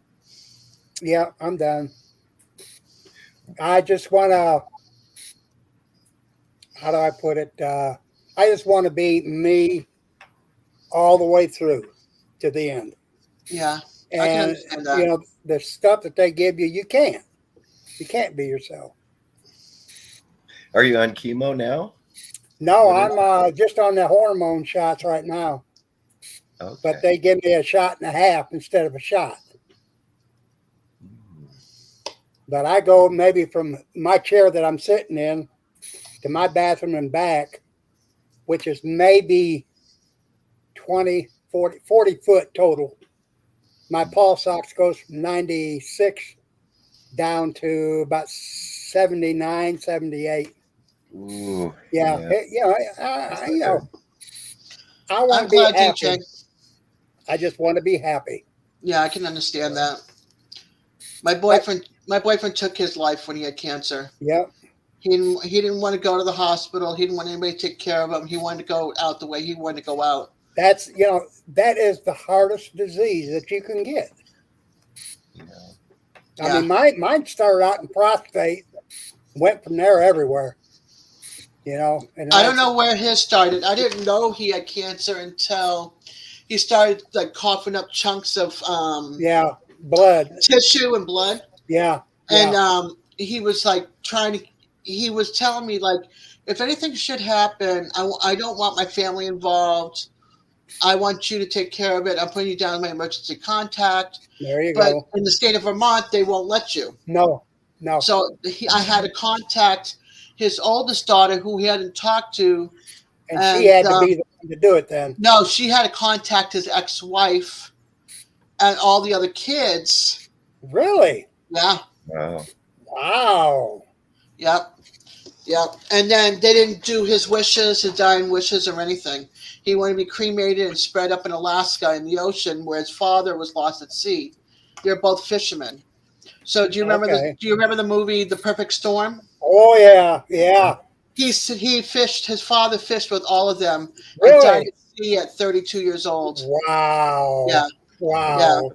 Yeah, I'm done. I just want to, how do I put it? I just want to be me all the way through to the end. Yeah. And, I can understand that. the stuff that they give you, you can't. You can't be yourself. Are you on chemo now? No, What is I'm just on the hormone shots right now. Okay. But they give me a shot and a half instead of a shot. Mm. But I go maybe from my chair that I'm sitting in to my bathroom and back, which is maybe 20, 40 foot total. My pulse ox goes from 96 down to about 79, 78. Ooh, Yeah, yeah. you know, I want I'm to be glad, DJ. happy. I just want to be happy. Yeah, I can understand that. I, My boyfriend took his life when he had cancer. yeah, He didn't want to go to the hospital. He didn't want anybody to take care of him. He wanted to go out the way he wanted to go out. that's, that is the hardest disease that you can get. Yeah. I Yeah. mean, mine started out in prostate, went from there everywhere. And I don't know where his started. I didn't know he had cancer until he started like coughing up chunks of yeah, blood, tissue and blood. yeah, And yeah, he was like he was telling me like, if anything should happen, I don't want my family involved. I want you to take care of it. I'm putting you down as my emergency contact. there you But go. in the state of Vermont, they won't let you. No, So I had to contact his oldest daughter, who he hadn't talked to, and she and had to be the one to do it then. no, she had to contact his ex-wife and all the other kids. Really? Yeah, Wow. Wow. yep. Yep. And then they didn't do his wishes, his dying wishes, or anything. He wanted to be cremated and spread up in Alaska in the ocean, where his father was lost at sea. They're both fishermen. So do you remember Okay. the movie The Perfect Storm? Oh yeah, yeah. He fished. His father fished with all of them and died Really? at sea at 32 years old. Wow. Yeah, yeah. Wow.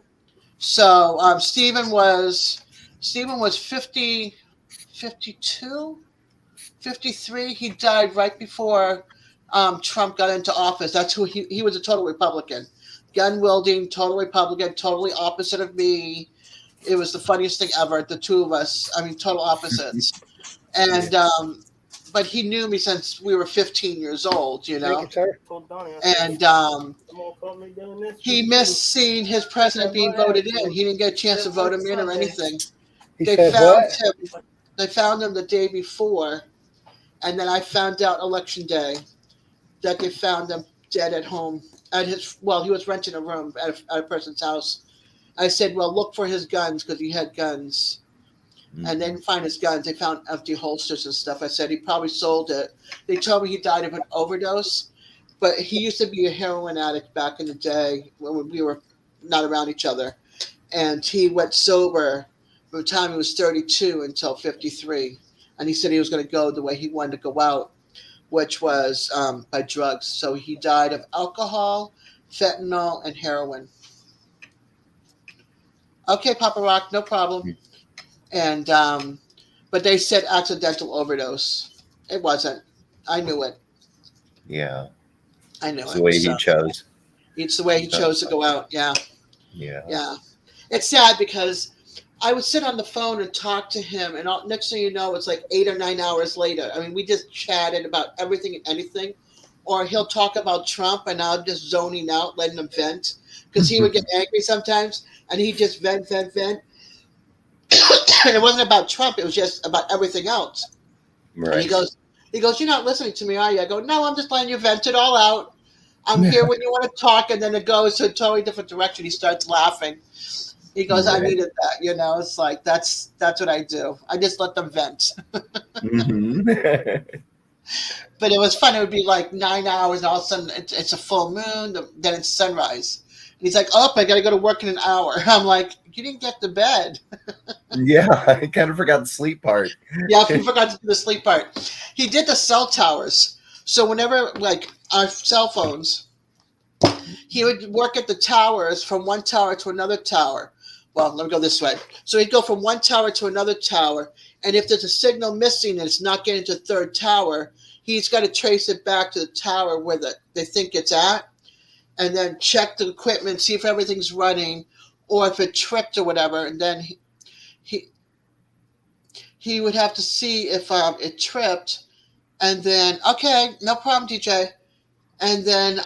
So Stephen was 50, 52. 53. He died right before Trump got into office. That's who he was, a total Republican. Gun wielding, total Republican, totally opposite of me. It was the funniest thing ever. The two of us, I mean, total opposites. And but he knew me since we were 15 years old, Thank you, sir. And he missed seeing his president being voted in. He didn't get a chance to vote him in or anything. He They said found what? him. They found him the day before, and then I found out election day that they found him dead at home at his. Well, he was renting a room at a person's house. I said, "Well, look for his guns because he had guns." And they didn't find his guns. They found empty holsters and stuff. I said he probably sold it. They told me he died of an overdose, but he used to be a heroin addict back in the day when we were not around each other. And he went sober from the time he was 32 until 53. And he said he was going to go the way he wanted to go out, which was by drugs. So he died of alcohol, fentanyl, and heroin. Okay, Papa Rock, no problem. And but they said accidental overdose. It wasn't. I knew it. Yeah. I knew It's it. the way So he chose. it's the way he chose to go out. Yeah, Yeah. yeah. It's sad because I would sit on the phone and talk to him, and next thing you know, it's like 8 or 9 hours later. I mean, we just chatted about everything and anything. Or he'll talk about Trump, and I'll just zoning out, letting him vent, because he would get angry sometimes, and he'd just vent. And it wasn't about Trump; it was just about everything else. And Right. he goes, "You're not listening to me, are you?" I go, "No, I'm just letting you vent it all out. I'm here when you want to talk," and then it goes to a totally different direction. He starts laughing. He goes, "I Right. needed that." It's like that's what I do. I just let them vent. Mm-hmm. But it was fun. It would be like 9 hours, and all of a sudden it's a full moon. Then it's sunrise. And he's like, "Oh, I got to go to work in an hour." I'm like, "You didn't get to bed." Yeah, I kind of forgot the sleep part. Yeah, he forgot to do the sleep part. He did the cell towers. So whenever, like, our cell phones, he would work at the towers from one tower to another tower. Well, let me go this way. So he'd go from one tower to another tower, and if there's a signal missing and it's not getting to the third tower, he's got to trace it back to the tower where they think it's at, and then check the equipment, see if everything's running, or if it tripped or whatever, and then he, he would have to see if it tripped, and then okay, no problem, DJ, and then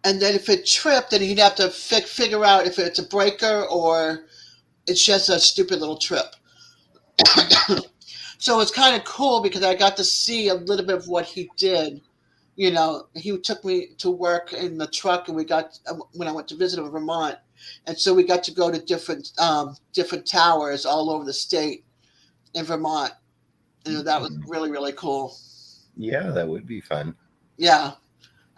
if it tripped, then he'd have to figure out if it's a breaker or it's just a stupid little trip. So it's kind of cool because I got to see a little bit of what he did. You know, he took me to work in the truck, and we got when I went to visit him in Vermont, and so we got to go to different towers all over the state in Vermont. And that was really, really cool. Yeah, that would be fun. Yeah.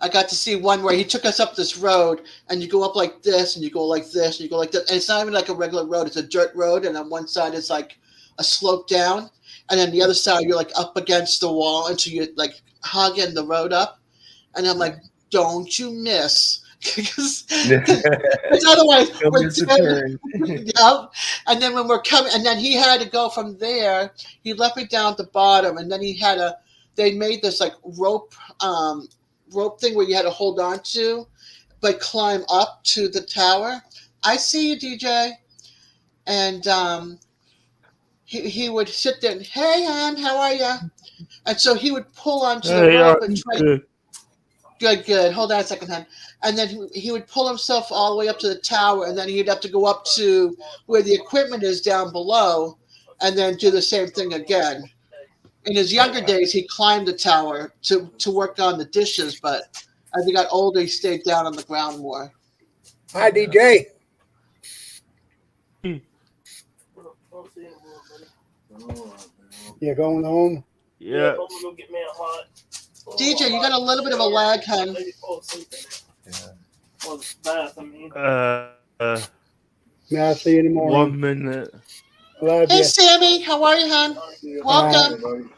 I got to see one where he took us up this road, and you go up like this, and you go like this, and you go like that. And it's not even like a regular road. It's a dirt road, and on one side it's like a slope down, and then the other side you're like up against the wall, and so you're like hugging the road up. And I'm like, don't you miss. Because otherwise we're turn. Yeah. And then when we're coming, and then he had to go from there. He left me down at the bottom, and then they made this like rope thing where you had to hold on to, but climb up to the tower. I see you, DJ. And he would sit there and, hey, hon, how are you? And so he would pull onto the rope and try. Good. Hold on a second, hon. And then he would pull himself all the way up to the tower, and then he'd have to go up to where the equipment is down below, and then do the same thing again. In his younger days, he climbed the tower to work on the dishes, but as he got older, he stayed down on the ground more. Hi, DJ. You going home? Yeah. DJ, you got a little bit of a lag, hon. May I see you in the morning? 1 minute. Love Hey, you. Sammy, how are you, hon? Welcome.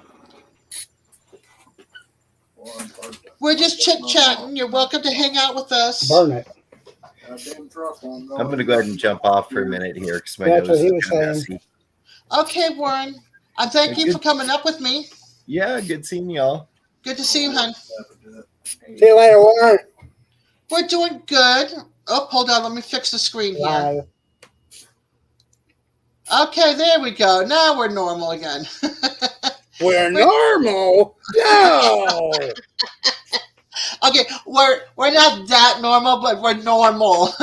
We're just chit-chatting. You're welcome to hang out with us. Burn it. I'm going to go ahead and jump off for a minute here because my That's nose what he is was kind of saying. messy. Okay, Warren. And thank you for coming up with me. Yeah, good seeing y'all. Good to see you, hon. See you later, Warren. We're doing good. Oh, hold on. Let me fix the screen here. Live. Okay, there we go. Now we're normal again. We're normal? No. Okay, we're not that normal, but we're normal.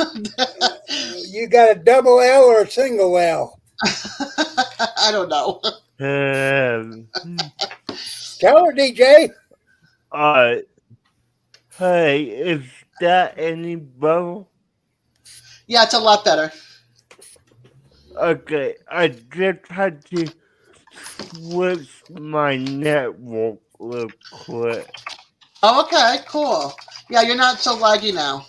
You got a double L or a single L? I don't know. Tell her, DJ. Hey, is that any better? Yeah, it's a lot better. Okay, I just had to switch my network real quick. Oh, okay, cool. Yeah, you're not so laggy now.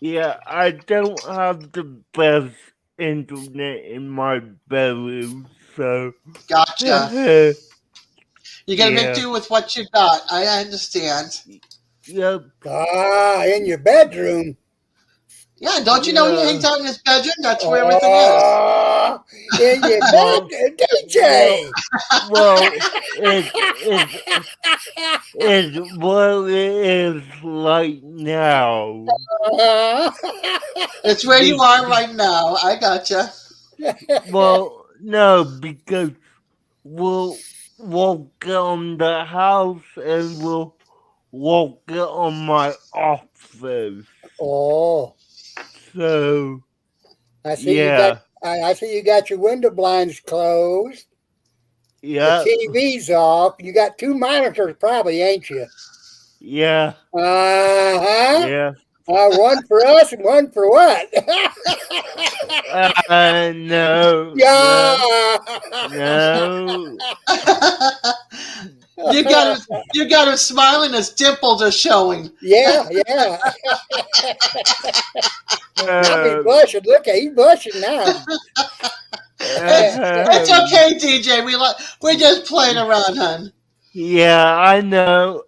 Yeah, I don't have the best internet in my bedroom, so. Gotcha. You gotta make Yeah. do with what you got. I understand. Yep. In your bedroom. Yeah, don't you know he Yeah. hangs out in his bedroom? That's where everything is. In your bedroom, DJ. Well, it's what it is right now. It's where you are right now. I gotcha. Well, no, because we'll get on the house and we'll get on my office. Oh, So I see yeah, I see you got your window blinds closed. yeah, The TV's off. You got two monitors, probably, ain't you? yeah, Uh-huh. yeah. One for us and one for what? No, Yeah. no. You got him smiling. His dimples are showing. Yeah. Now he's blushing. Look, he's blushing now. It's okay, DJ. We're just playing around, hon. Yeah, I know.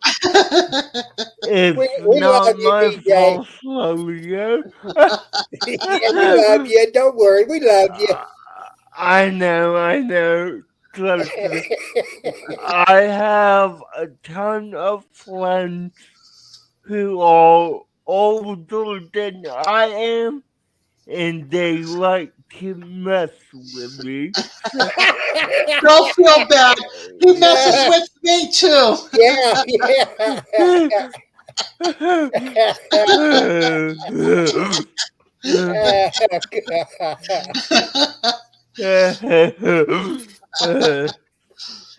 It's We not love you, my DJ. fault, Julio. Yeah, we love you. Don't worry, we love you. I know. Trust me. I have a ton of friends who are older than I am, and they like to mess with me. Don't feel bad. He messes with me too. Yeah.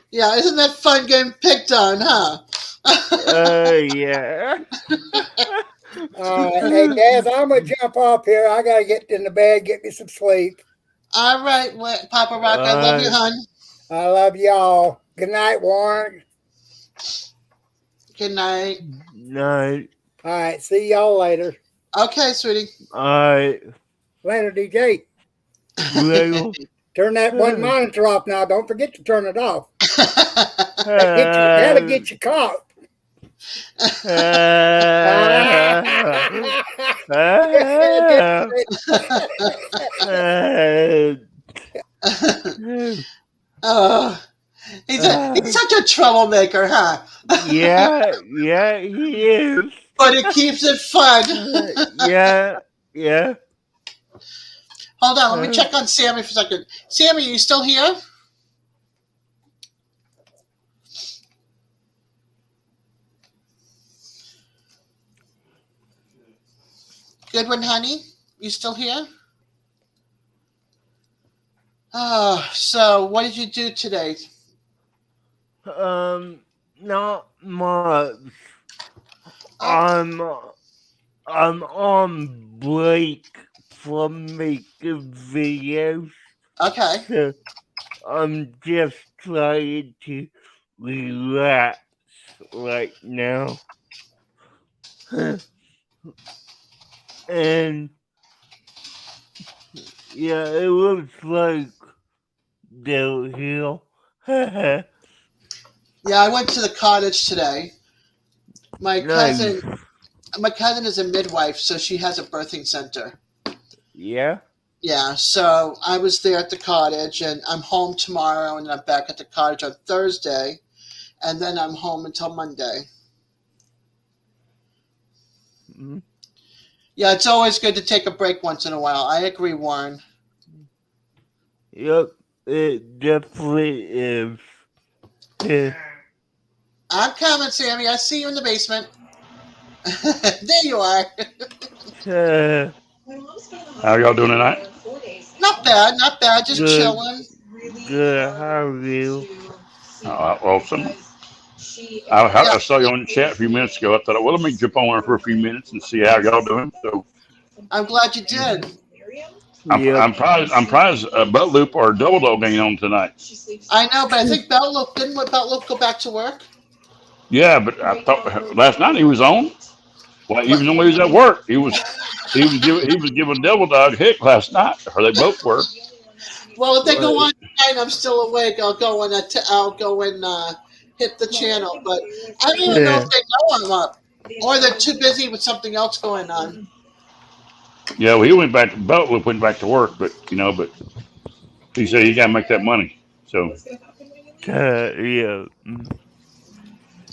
Yeah, isn't that fun getting picked on, huh? Yeah. Hey, Daz, I'm gonna jump off here. I gotta get in the bed, get me some sleep. All right, Papa Rock, I love you, hon. I love y'all. Good night, Warren. Good night. Night. All right, see y'all later. Okay, sweetie. Alright. Later, DJ. Well, Turn that one monitor off now. Don't forget to turn it off. That'll get you caught. Oh, he's such a troublemaker, huh? yeah, he is. But it keeps it fun. Yeah. Hold on, let me check on Sammy for a second. Sammy, are you still here? Goodwin, honey, you still here? So what did you do today? Not much. Oh. I'm on break from making videos. Okay. So I'm just trying to relax right now. And yeah, it looks like they're here. Yeah, I went to the cottage today. My Nice. cousin is a midwife, so she has a birthing center. Yeah? Yeah, so I was there at the cottage, and I'm home tomorrow, and I'm back at the cottage on Thursday, and then I'm home until Monday. Mm-hmm. Yeah, it's always good to take a break once in a while. I agree, Warren. Yep, it definitely is. Yeah. I'm coming, Sammy. I see you in the basement. There you are. How y'all doing tonight? Not bad, not bad. Just Good. chilling. Good. How are you? Awesome. I saw you on the chat a few minutes ago. I thought, well, let me jump on there for a few minutes and see how y'all doing. So I'm glad you did. I'm surprised Butt Loop or Double Dog ain't on tonight. I know, but I think Beltloop didn't Beltloop go back to work? Yeah, but I thought last night he was on. Well, even though he was at work, he was giving Double Dog heck last night, or they both were. Well, if they go on tonight and I'm still awake, I'll go and hit the channel. But I don't even know if they know I'm up, or they're too busy with something else going on. Yeah, well, he Butt Loop went back to work, but he said you gotta make that money. So Yeah.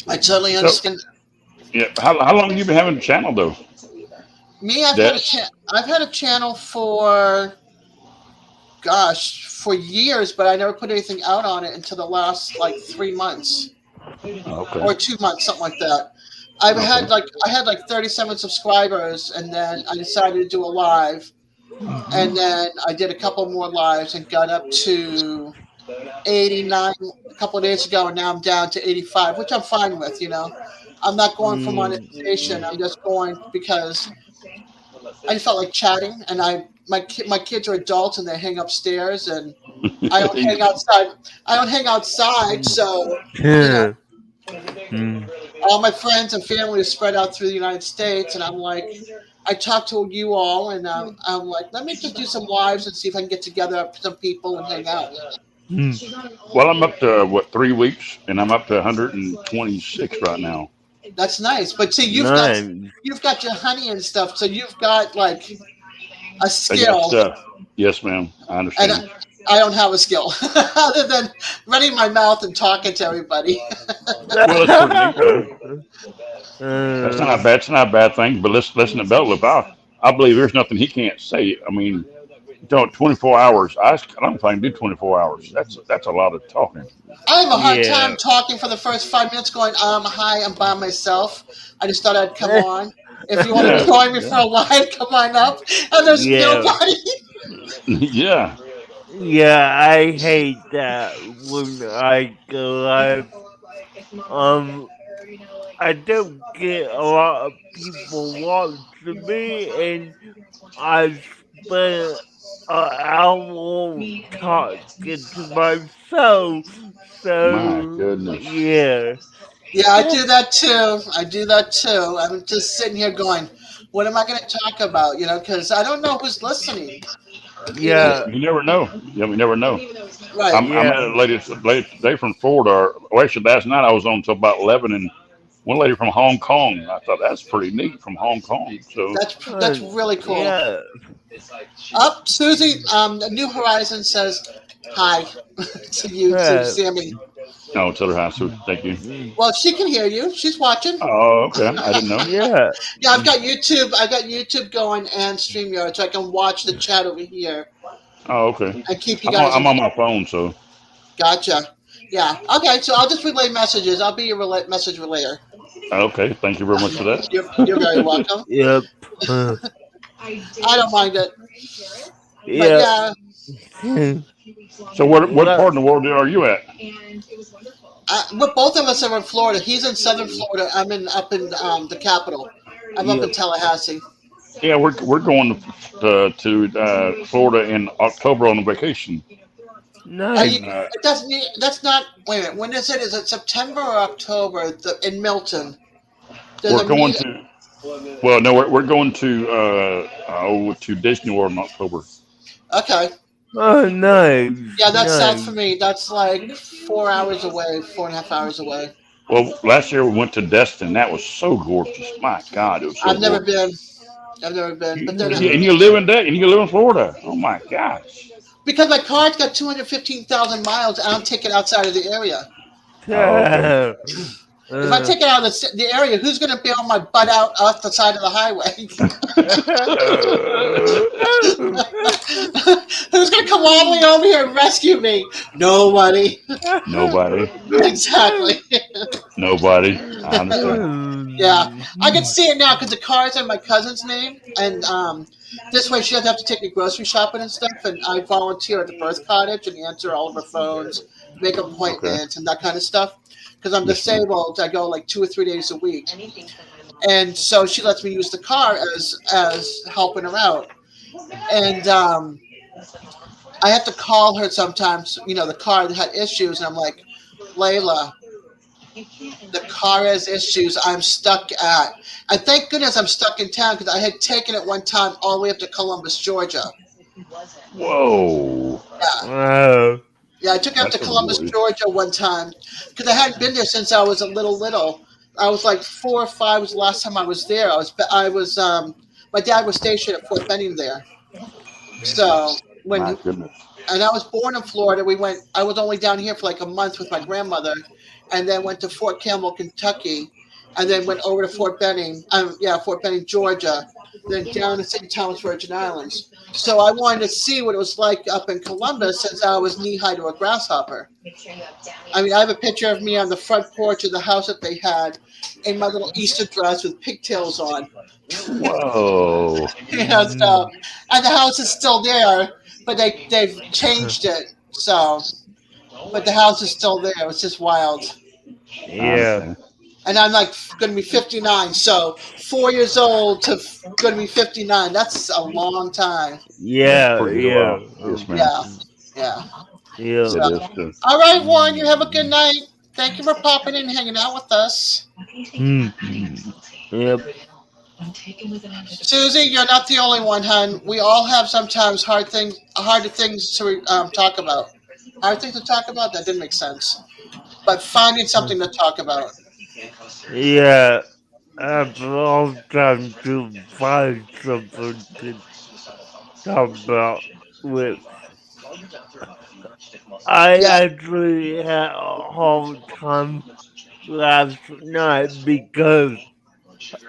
I totally understand. Yeah, how long have you been having a channel though? Me, I've had a channel for years, but I never put anything out on it until the last 3 months. Okay. Or 2 months, something like that. I had 37 subscribers, and then I decided to do a live, and then I did a couple more lives and got up to 89 a couple of days ago, and now I'm down to 85, which I'm fine with. I'm not going for monetization. I'm just going because I just felt like chatting, and my kids are adults and they hang upstairs, and I don't hang outside. So all my friends and family are spread out through the United States, and I'm like, I talked to you all, and I'm like, let me just do some lives and see if I can get together with some people and hang out. Well, I'm up to 3 weeks, and I'm up to 126 right now. That's nice, but see, you've got your honey and stuff, so you've got a skill. Yes, ma'am. I understand. And I don't have a skill other than running my mouth and talking to everybody. Well, that's pretty neat, though. That's not a bad. It's not a bad thing. But listen to Bella. I believe there's nothing he can't say. I mean, don't 24 hours. I don't think I can do 24 hours. That's a lot of talking. I have a hard time yeah. talking for the first 5 minutes going, hi, I'm by myself. I just thought I'd come on. If you want to join me for a live, come on up. And there's Yeah. nobody. Yeah. Yeah, I hate that when I go live. Um, I don't get a lot of people watching me, and I spend an hour talking to myself. My So goodness. yeah, Yeah, I do that too. I do that too. I'm just sitting here going, what am I going to talk about? Because I don't know who's listening. You know, yeah, You never know. Yeah, we never know. right. I met yeah. a lady today from Florida. Well, actually, last night I was on until about 11, and one lady from Hong Kong. I thought that's pretty neat from Hong Kong. So, That's really cool. Yeah. Up, Susie. New Horizon says hi to you too, Uh, Sammy. no, tell her hi, Sue. Thank you. mm, Well, she can hear you. She's watching. Oh, okay. I didn't know. yeah. Yeah, I've got YouTube. I got YouTube going and StreamYard, so I can watch the chat over here Oh, okay. and keep you guys I'm on my informed. phone, so Gotcha. Yeah. Okay. So I'll just relay messages. I'll be your message relayer. okay. Thank you very much for You're very that. welcome. Yep. Uh, I don't mind it, but yeah. yeah. So, what Well, part of the world are you at? But both of us are in Florida. He's in Southern Florida. I'm in up in the capital. I'm up yep. in Tallahassee. Yeah, we're going to Florida in October on a vacation. Nice. It doesn't. That's not. Wait a minute. When is it? Is it September or October? In Milton. There's We're a going meet. to. Well, no, we're going to Disney World in October. Okay. Oh, nice. Yeah, that's south Nice. for me. That's like 4 hours away, 4.5 hours away. Well, last year we went to Destin. That was so gorgeous. My God, it was so I've never gorgeous. been. I've never been. But then And you live in that, and you live in Florida. Oh my gosh. because my car's got 215,000 miles, I don't take it outside of the area. Oh, okay. If I take it out of the area, who's going to bail my butt out off the side of the highway? Who's going to come all the way over here and rescue me? Nobody. Nobody. Exactly. Nobody. I understand. Yeah, I can see it now because the car's in my cousin's name, and this way she doesn't have to take me grocery shopping and stuff. And I volunteer at the birth cottage and answer all of her phones, make Okay. appointments, and that kind of stuff. Because I'm Yes, ma'am. disabled, I go like 2 or 3 days a week, and so she lets me use the car as helping her out. And I have to call her sometimes. The car that had issues, and I'm like, Layla, the car has issues. I'm stuck at. And thank goodness I'm stuck in town because I had taken it one time all the way up to Columbus, Georgia. Whoa. Yeah, Oh, yeah, I took it up to That's a Columbus, worry. Georgia one time because I hadn't been there since I was a little. I was like 4 or 5 was the last time I was there. My dad was stationed at Fort Benning there. So when My goodness. and I was born in Florida. I was only down here for like a month with my grandmother, and then went to Fort Campbell, Kentucky, and then went over to Fort Benning. Fort Benning, Georgia, then down to St. Thomas Virgin Islands. So I wanted to see what it was like up in Columbus since I was knee high to a grasshopper. I mean, I have a picture of me on the front porch of the house that they had in my little Easter dress with pigtails on. Whoa. Yeah, so, and the house is still there, but they've changed it. So, but the house is still there. It's just wild. I yeah. understand. And I'm like going to be 59. So 4 years old to going to be 59. That's a long time. That's Yeah, pretty yeah. wild. Yes, ma'am. Yeah, yeah. Yeah. So, It is too. all right, Warren, you have a good night. Thank you for popping in and hanging out with us. Hmm. Yep. Susie, you're not the only one, hon. We all have sometimes harder things to talk about. Hard things to talk about? That didn't make sense. But finding something to talk about. Yeah. After all time to find something to talk about with. I Yeah, actually had a hard time last night because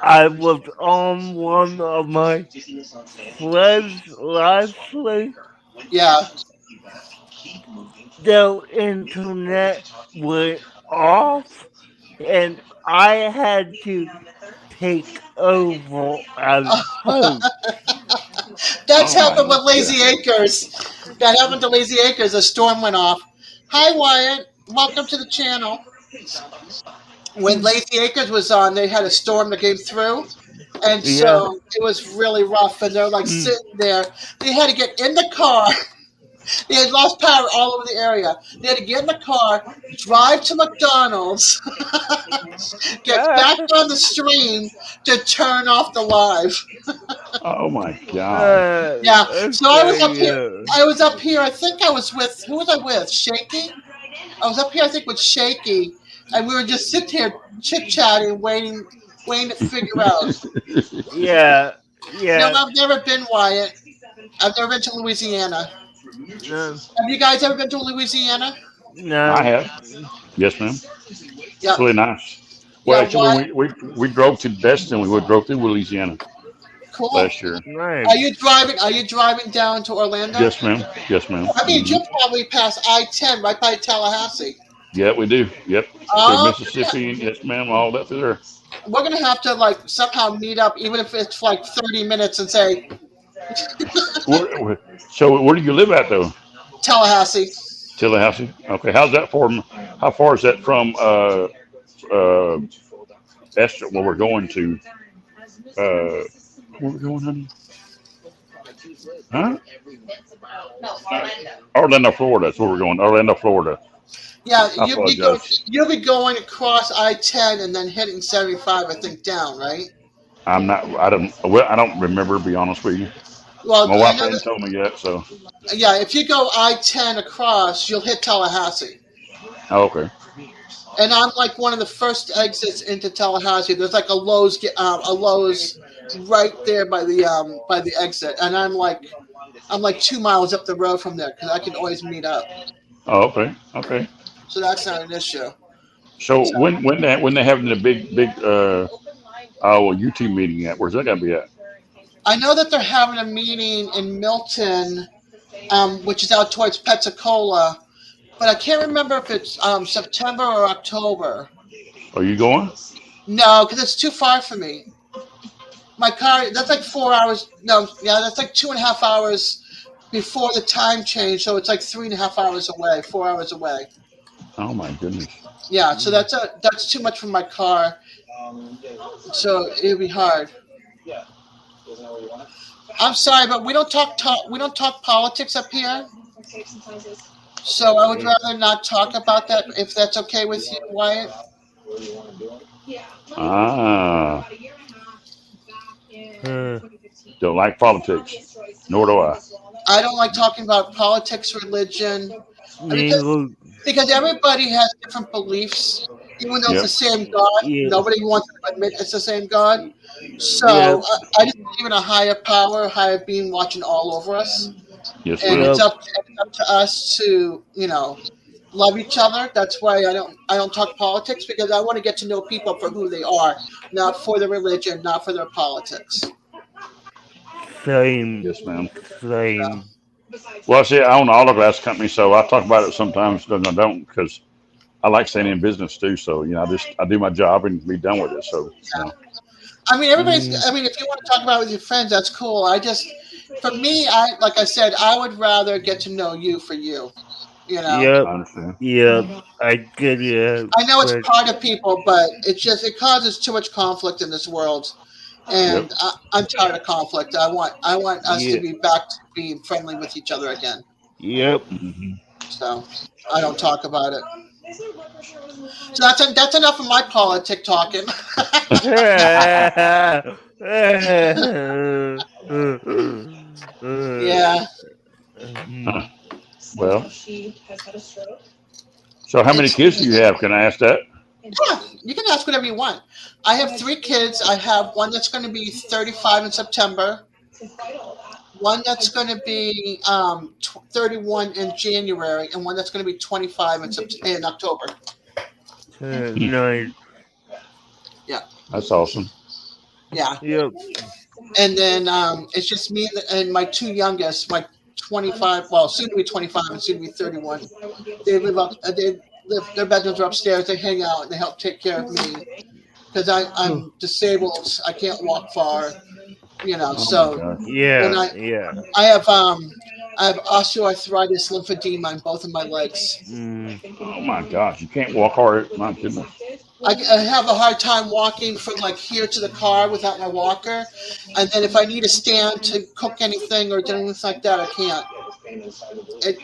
I was on one of my friends last week. Yeah. The internet went off, and I had to take over as host. That's Oh my happened with Lazy god. Acres. That happened to Lazy Acres. A storm went off. Hi, Wyatt. Welcome to the channel. When Lazy Acres was on, they had a storm that came through. And Yeah. so it was really rough. And they're like Mm. sitting there. They had to get in the car. They had lost power all over the area. They had to get in the car, drive to McDonald's, get back on the stream to turn off the live. Oh my god. Yeah. So I was Okay, up here. yeah. I was up here. I think I was with, who was I with? Shaky? I was up here, I think, with Shaky, and we were just sitting here chit chatting, waiting to figure out. Yeah. No, Yeah. I've never been, Wyatt. I've never been to Louisiana. No. Have you guys ever been to Louisiana? I No. have. Yes, ma'am. Yeah. It's really nice. Well, Yeah. actually, Why? we drove to Destin. We drove through Louisiana Cool. last year. Nice. Are you driving? Are you driving down to Orlando? Yes, ma'am. Yes, ma'am. I mean, you'll probably pass I-10 right by Tallahassee. Yeah, we do. Yep. Through Oh, Mississippi and yes, ma'am, all that through there. we're gonna have to like somehow meet up, even if it's like 30 minutes, and say So where do you live at though? Tallahassee. Tallahassee. Okay. How's that from? How far is that from uh Esther? Where we're going to? Where we going, honey? Huh? Orlando, Florida. That's where we're going. Orlando, Florida. Yeah, I apologize. you'll be going across I-10 and then hitting 75, I think, down, right? I'm not. I don't. Well, I don't remember. To be honest with you. Well, My I wife know hadn't that. told me yet. So. Yeah, if you go I-10 across, you'll hit Tallahassee. Oh, okay. And I'm like one of the first exits into Tallahassee. There's like a Lowe's right there by the exit, and I'm like 2 miles up the road from there because I can always meet up. Oh, okay. Okay. So that's not an issue. So So when they having the big UT meeting at? Where's that gonna be at? I know that they're having a meeting in Milton, which is out towards Pensacola, but I can't remember if it's September or October. Are you going? No, because it's too far for me. My car, that's like 4 hours. No, yeah, that's like 2.5 hours before the time change. So it's like 3.5 hours away, 4 hours away. Oh my goodness. Yeah, so that's too much for my car. So it'd be hard. I'm sorry, but we don't talk politics up here. So I would rather not talk about that if that's okay with you, Wyatt. Ah, Uh, don't like politics. Nor do I. I don't like talking about politics, religion, because neither. because everybody has different beliefs, even though it's the Yep. same God. Yeah. Nobody wants to admit it's the same God. Yeah. So I just believe in a higher power, higher being watching all over us, Yes, and ma'am. Yep. it's up to us to love each other. That's why I don't talk politics because I want to get to know people for who they are, not for their religion, not for their politics. Same. Yes, ma'am. So, Same. Well, see, I own an auto glass company, so I talk about it sometimes. Then I don't because I like staying in business too. So I do my job and be done with it. So I mean, Mm, I mean, if you want to talk about it with your friends, that's cool. For me, like I said, I would rather get to know you for you. You know, yep. I understand. Yep. I get it. I know it's But part of people, but it causes too much conflict in this world, Yep. and I'm tired of conflict. I want us to yeah. be back to being friendly with each other again. Yep. Hmm. So I don't talk about it. So that's enough of my politic talking. Yeah. Huh. Well, so how many It's kids do you have? Can I ask that? Yeah, you can ask whatever you want. I have 3 kids. I have one that's going to be 35 in September, one that's going to be 31 in January, and one that's going to be 25 in October. Hmm. Nice. Yeah. That's awesome. Yeah. Yep. And then it's just me and my two youngest, my 25, well, soon to be 25 and soon to be 31. They live up. They live. Their bedrooms are upstairs. They hang out and they help take care of me because I'm disabled. I can't walk far. You know, Oh my so God. when Yeah. Yeah. I have osteoarthritis, lymphedema in both of my legs. Mm. Oh my gosh. You can't walk hard. My goodness. I have a hard time walking from like here to the car without my walker, and then if I need a stand to cook anything or do anything like that, I can't.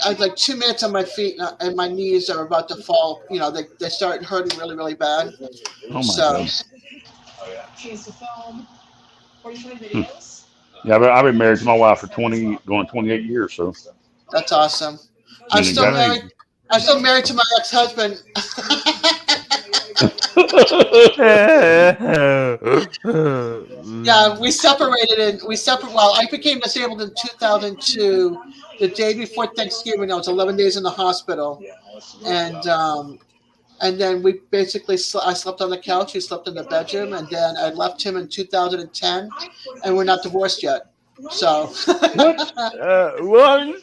I like 2 minutes on my feet and my knees are about to fall. You know, they start hurting really, really bad. Oh my So God. Hmm. Yeah, I've been married to my wife for 20, going 28 years. So, that's awesome. I'm and it still got. married. Nice. I'm still married to my ex-husband. Yeah, we separated and we separate. Well, I became disabled in 2002. The day before Thanksgiving, I was 11 days in the hospital, and and then we basically I slept on the couch. He slept in the bedroom, and then I left him in 2010, and we're not divorced yet. So What? What?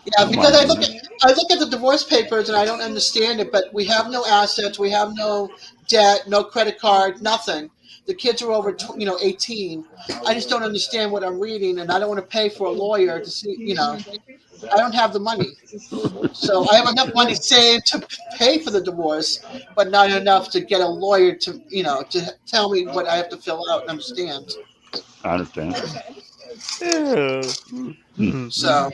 yeah, Oh my because goodness. I look at the divorce papers and I don't understand it. But we have no assets, we have no debt, no credit card, nothing. The kids are over, 18. I just don't understand what I'm reading, and I don't want to pay for a lawyer to see. I don't have the money, so I have enough money saved to pay for the divorce, but not enough to get a lawyer to, to tell me what I have to fill out and understand. I understand. Yeah. Hmm. So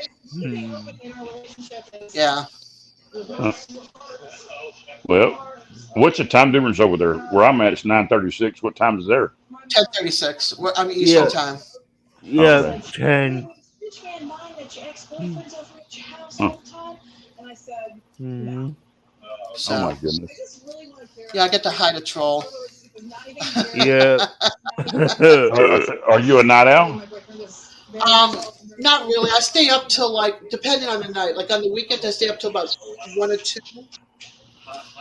yeah, Huh. Well, what's the time difference over there? Where I'm at, it's 9:36. What time is there? 10:36. I'm Eastern Yeah. time. Yeah. Okay. 10. Huh. Mm. Oh my So goodness. yeah, I get to hide a troll. Yeah. Are you a night owl? Um, Not really. I stay up till like, depending on the night. Like on the weekend, I stay up till about 1 or 2,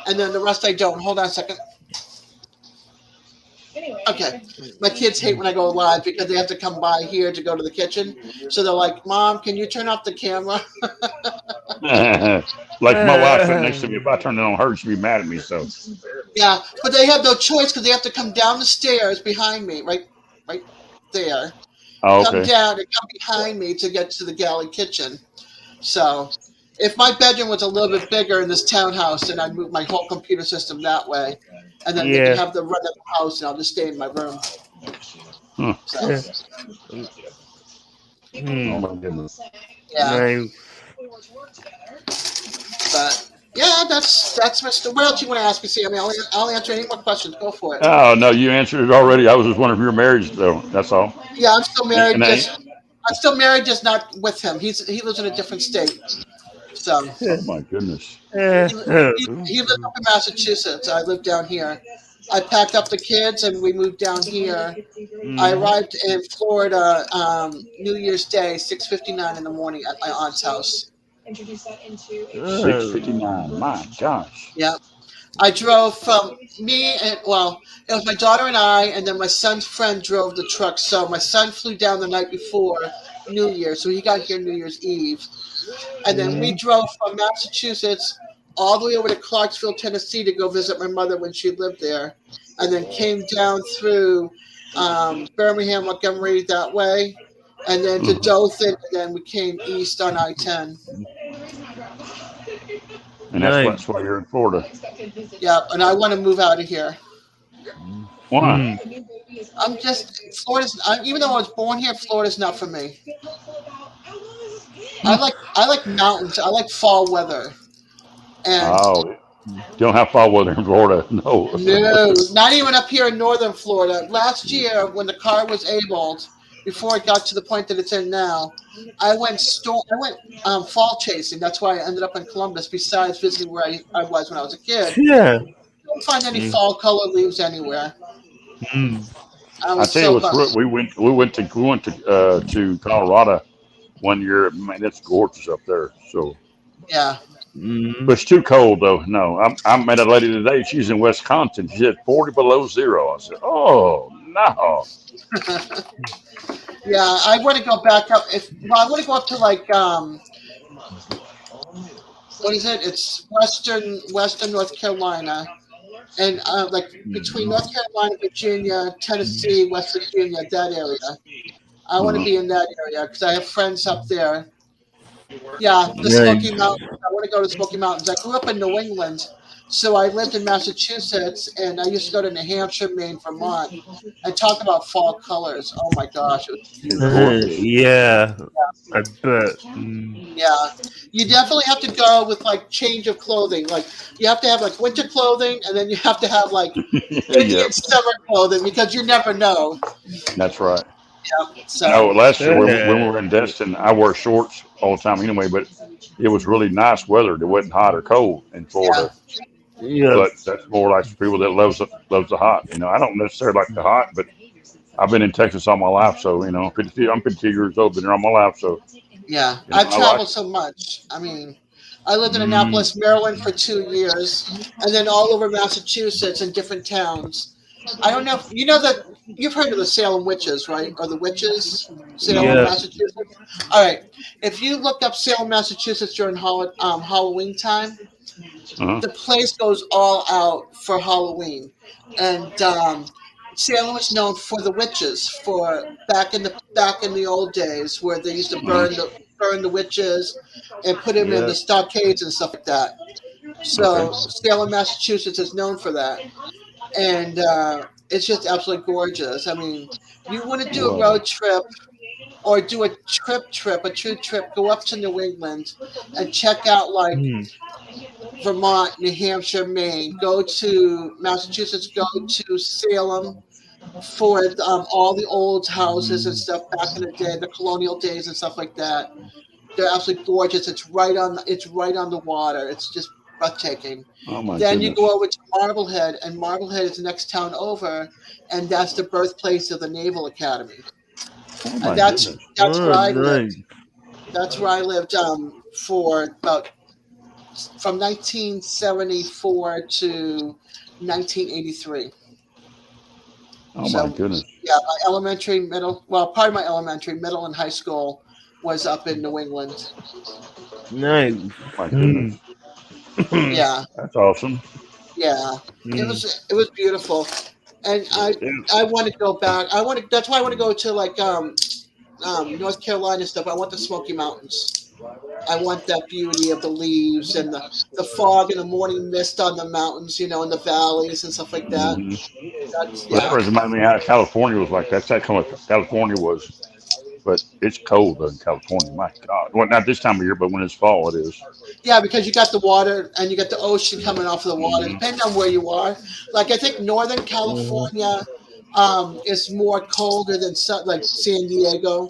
and then the rest I don't. Hold on a second. Okay. My kids hate when I go live because they have to come by here to go to the kitchen. So they're like, "Mom, can you turn off the camera?" Like my wife sitting next to me. If I turn it on her, she'd be mad at me. So, Yeah, but they have no choice because they have to come down the stairs behind me, right there. oh, Come okay. down and come behind me to get to the galley kitchen. So if my bedroom was a little bit bigger in this townhouse, then I'd move my whole computer system that way, and then they can Yeah. have the run of the house, and I'll just stay in my room. Huh. So Oh Hmm. my goodness. yeah, Nice. but yeah, that's Mr. What else you want to ask me? See, I mean, I'll answer any more questions. Go for it. Oh no, you answered it already. I was just wondering if you're married though. That's all. Yeah, I'm still And, married. and I, I'm still married, just not with him. He lives in a different state. So oh my goodness. he lived up in Massachusetts. I live down here. I packed up the kids and we moved down here. I Mm. arrived in Florida New Year's Day, 6:59 in the morning at my aunt's house. 6:59. My gosh. Yeah, I drove from me and well, it was my daughter and I, and then my son's friend drove the truck. So my son flew down the night before New Year, so he got here New Year's Eve, and then we Mm. drove from Massachusetts all the way over to Clarksville, Tennessee, to go visit my mother when she lived there, and then came down through Birmingham, Montgomery that way, and then to Mhm. Dothan, and then we came east on I-10. And that's Nice. why you're in Florida. Yeah, and I want to move out of here. Why? Mm. I'm just even though I was born here, Florida's not for me. Hmm. I like mountains. I like fall weather, and Oh, you don't have fall weather in Florida. No. no, not even up here in northern Florida. Last year, when the car was abled, before it got to the point that it's in now, I went fall chasing. That's why I ended up in Columbus. Besides visiting where I was when I was a kid, Yeah. couldn't find any Mm. fall color leaves anywhere. Mm. I I was tell you so what's bummed. we went to Colorado one year. Man, it's gorgeous up there. So Yeah, But it's too cold though. No, I met a lady today. She's in Wisconsin. She said 40 below zero. I said, oh no. Yeah, I want to go back up. I want to go up to like what is it? It's Western North Carolina, and like between Mhm. North Carolina, Virginia, Tennessee, West Virginia, that area. I want to Uh-huh. be in that area because I have friends up there. Yeah, the Smoky Nice. Mountains. I want to go to the Smoky Mountains. I grew up in New England, so I lived in Massachusetts, and I used to go to New Hampshire, Maine, Vermont, and talk about fall colors. Oh my gosh, it was It's beautiful. gorgeous. Yeah, I bet. Yeah, you definitely have to go with like change of clothing. Like you have to have like winter clothing, and then you have to have like Indian Yep, summer clothing because you never know. that's right. No, So last year when we Yeah. were in Destin, I wear shorts all the time anyway. But it was really nice weather. It wasn't hot or cold in yeah, Florida. Yep. But that's more like for people that loves the hot. I don't necessarily like the hot, but I've been in Texas all my life, so I'm 52 years old, been here all my life, so yeah. I've I like traveled it. so much. I mean, I lived in Mm, Annapolis, Maryland for 2 years, and then all over Massachusetts in different towns. I don't know if you know that you've heard of the Salem witches, right? Or the witches, Salem, no. Yeah. Massachusetts. All right. If you look up Salem, Massachusetts during Halloween time, Uh-huh. the place goes all out for Halloween, and Salem is known for the witches. For back in the old days, where they used to Uh-huh. burn the witches and put them in the Yep. stockades and stuff like that. Okay. So Salem, Massachusetts, is known for that, and it's just absolutely gorgeous. I mean, you want to do a Well, road trip or do a true trip, go up to New England and check out like Mm. Vermont, New Hampshire, Maine. Go to Massachusetts. Go to Salem for all the old houses and stuff back in the day, the colonial days and stuff like that. They're absolutely gorgeous. It's right on the water. It's just breathtaking. oh my Then you goodness. go over to Marblehead, and Marblehead is the next town over, and that's the birthplace of the Naval Academy. Oh And my that's goodness. that's Oh, where I lived. nice. That's where I lived for about from 1974 to 1983. Oh my So, goodness. yeah, my part of my elementary, middle, and high school was up in New England. Nice. Oh my goodness. Mm. Mm. Yeah, That's awesome. yeah, it was beautiful, and I want to go back. That's why I want to go to like North Carolina stuff. I want the Smoky Mountains. I want that beauty of the leaves and the fog and the morning mist on the mountains, in the valleys and stuff like that. Hmm. That's Well, that yeah, reminded me how California was like. That's how come California was. But it's cold though in California. My God. Well, not this time of year, but when it's fall, it is. yeah, because you got the water and you got the ocean coming off of the water. Mm-hmm. Depending on where you are, like I think Northern Mhm. California is more colder than like San Diego.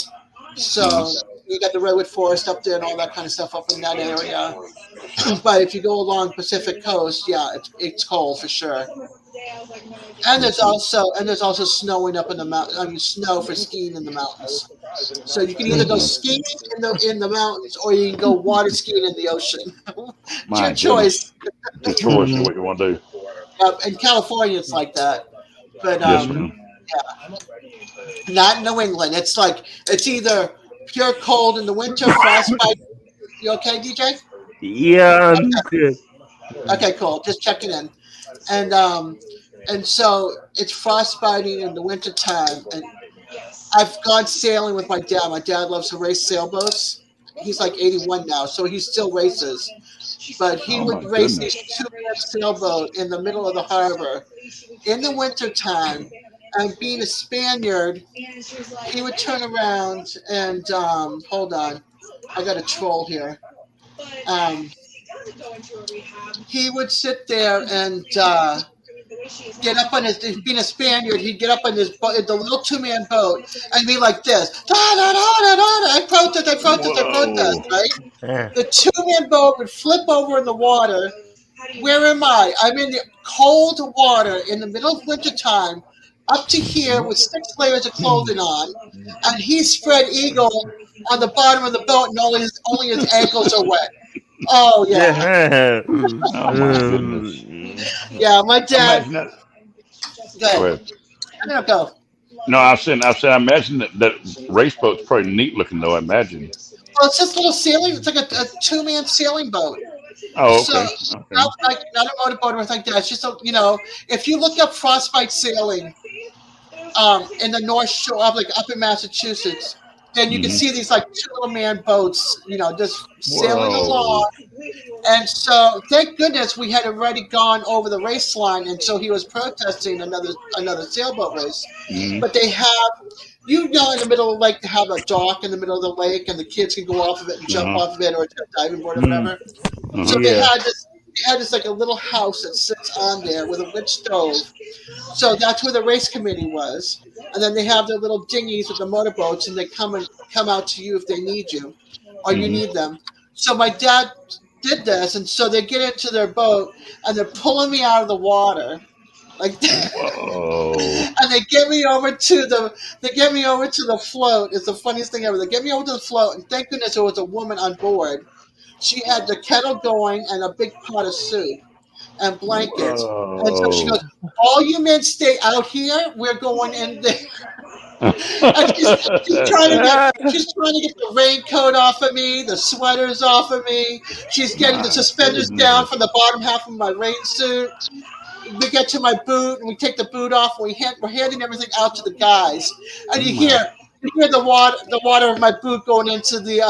So Uh-huh. you got the redwood forest up there and all that kind of stuff up in that area. But if you go along Pacific coast, yeah, it's cold for sure. And there's Okay. also and there's also snowing up in the mountain. I mean, snow for skiing in the mountains. So you can either go Uh-huh. skiing in the mountains or you can go water skiing in the ocean. It's your My goodness. choice. It's a choice of what you want to do. In California, it's like that, but Yes, Mhm. ma'am. not in New England. It's like it's either pure cold in the winter, frostbite. You okay, DJ? Yeah, I'm good. Okay, cool. Just checking in. And so it's frostbiting in the wintertime. And I've gone sailing with my dad. My dad loves to race sailboats. He's like 81 now, so he still races. But he Oh would my race goodness. these two-man sailboat in the middle of the harbor in the wintertime. And being a Spaniard, he would turn around and hold on. I got a troll here. Um, he would sit there and get up on his, being a Spaniard, he'd get up on his boat, the little two-man boat, and be like this, da da da da da, I protest, I protest, I protest, Whoa. right? Eh. The two-man boat would flip over in the water. Where am I? I'm in the cold water in the middle of winter time, up to here with 6 layers of clothing on, and he's spread eagle on the bottom of the boat, and only his ankles are wet. Oh yeah, Yeah. Oh my goodness. yeah. My dad. Imagine that. Go Good. ahead. No, go. No, I imagine that race boat's probably neat looking though. I imagine. Well, it's this little sailing. It's like a two-man sailing boat. Oh, So okay, okay. not a motorboat or anything like that. It's just if you look up frostbite sailing, in the North Shore, like up in Massachusetts, then you can Hmm. see these like two little man boats, just sailing Whoa. along. And so, thank goodness we had already gone over the race line, and so he was protesting another sailboat race. Hmm. But they have, in the middle of the lake, they have a dock in the middle of the lake, and the kids can go off of it and jump Uh-huh. off of it, or a diving board or Mm, whatever. So Uh-huh. yeah. they had this like a little house that sits on there with a wood stove. So that's where the race committee was. And then they have their little dinghies with the motorboats, and they come out to you if they need you, or you Hmm. need them. So my dad did this, and so they get into their boat, and they're pulling me out of the water, like, Whoa. and they get me over to the float. It's the funniest thing ever. They get me over to the float, and thank goodness there was a woman on board. She had the kettle going and a big pot of soup and blankets. And so she Whoa. goes, all you men stay out here. We're going in there. And she's trying to get the raincoat off of me, the sweaters off of me. She's getting the My suspenders down from goodness. the bottom half of my rain suit. We get to my boot and we take the boot off and we're handing everything out to the guys. And My. you hear the water of my boot going into the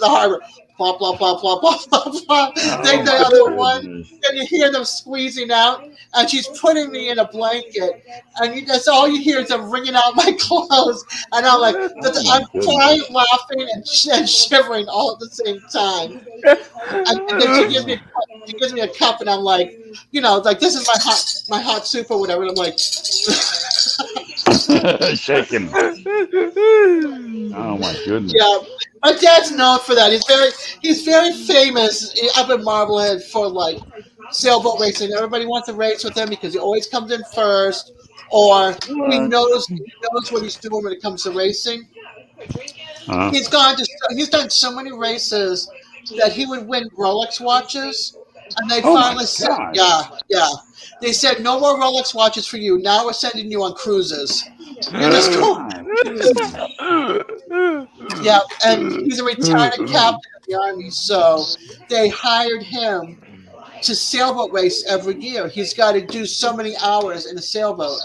harbor. Blah blah blah blah blah blah blah. Oh The my other one, goodness. and you hear them squeezing out, and she's putting me in a blanket, and that's all you hear is them wringing out my clothes, and Oh my I'm crying, goodness. laughing, and shivering all at the same time. And then she gives me a cup, and I'm like, like this is my hot soup or whatever. And I'm like, Shaking. Oh my goodness. yeah. My dad's known for that. He's very famous up in Marblehead for like sailboat racing. Everybody wants to race with him because he always comes in first, or What? he knows what he's doing when it comes to racing. Uh-huh. He's done so many races that he would win Rolex watches, and they Oh my finally said, gosh. yeah, they said no more Rolex watches for you. Now we're sending you on cruises. You're just going, My goodness. yeah, and he's a retired captain of the army, so they hired him to sailboat race every year. He's got to do so many hours in a sailboat.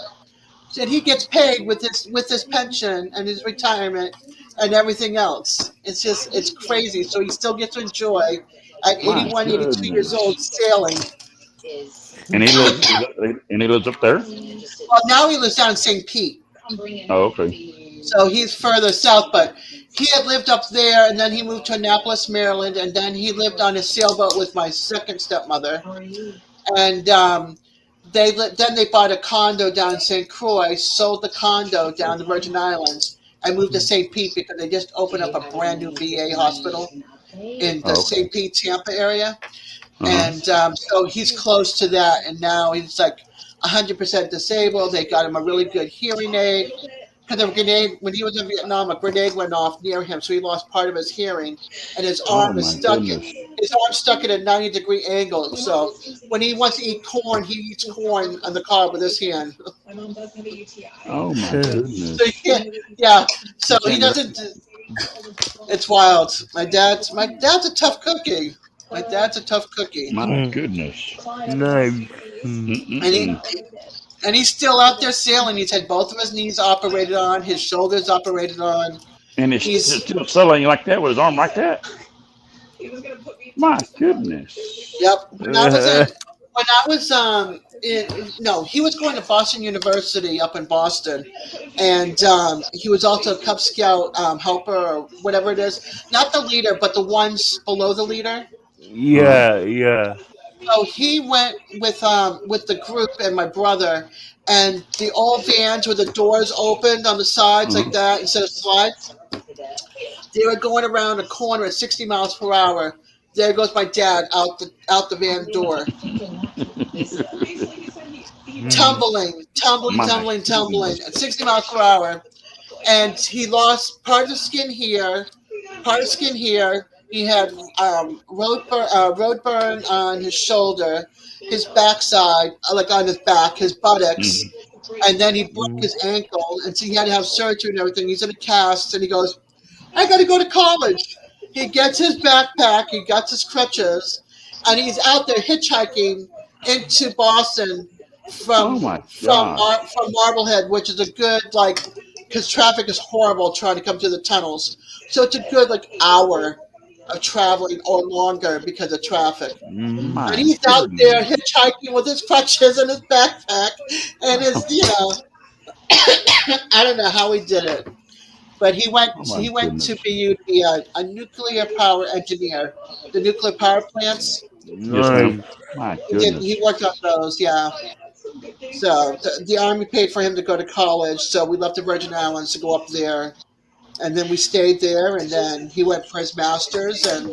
And he gets paid with his pension and his retirement and everything else. It's crazy. So he still gets to enjoy at My 81, 82 years old goodness. sailing. And he lives up there? Well, now he lives down in St. Pete, Oh, okay. so he's further south. But he had lived up there, and then he moved to Annapolis, Maryland, and then he lived on a sailboat with my second stepmother. And then they bought a condo down in St. Croix, sold the condo down the Virgin Islands, and moved to St. Pete because they just opened up a brand new VA hospital in the Oh, okay. St. Pete, Tampa area. Uh-huh. And so he's close to that, and now he's like 100% disabled. They got him a really good hearing aid. Because when he was in Vietnam, a grenade went off near him, so he lost part of his hearing, and his Oh arm is my stuck. goodness. His arm's stuck at a 90-degree angle. So when he wants to eat corn, he eats corn on the cob with his hand. Oh my So goodness. yeah. So You he can't doesn't. It's wild. My dad's a tough cookie. My dad's a tough cookie, My goodness. Nice. and he Mm-mm-mm. and he's still out there sailing. He's had both of his knees operated on, his shoulders operated on. And it's He's still selling like that with his arm like that. My goodness. Yep. When I was no, he was going to Boston University up in Boston, and he was also a Cub Scout helper or whatever it is. Not the leader, but the ones below the leader. Uh-huh. Yeah, yeah. So he went with the group and my brother, and the old vans with the doors opened on the sides like Uh-huh. that instead of slides. They were going around a corner at 60 miles per hour. There goes my dad out the van door, Mm. My tumbling goodness. at 60 miles per hour. And he lost part of the skin here, part of the skin here, He had road burn on his shoulder, his backside, like on his back, his buttocks, Mhm. and then he broke Mm. his ankle, and so he had to have surgery and everything. He's in a cast, and he goes, "I got to go to college." He gets his backpack, he got his crutches, and he's out there hitchhiking into Boston Oh from my gosh. from Marblehead, which is a good like because traffic is horrible trying to come to the tunnels. So it's a good like hour of traveling or longer because of traffic. Mm. And My he's out there goodness. hitchhiking with his crutches and his backpack and his, I don't know how he did it, but Oh my he went to goodness. BU to be a nuclear power engineer, the nuclear power plants. Yes, ma'am. Nice. My He goodness. worked on those, yeah. So the Army paid for him to go to college. So we left the Virgin Islands to go up there, and then we stayed there. And then he went for his master's, and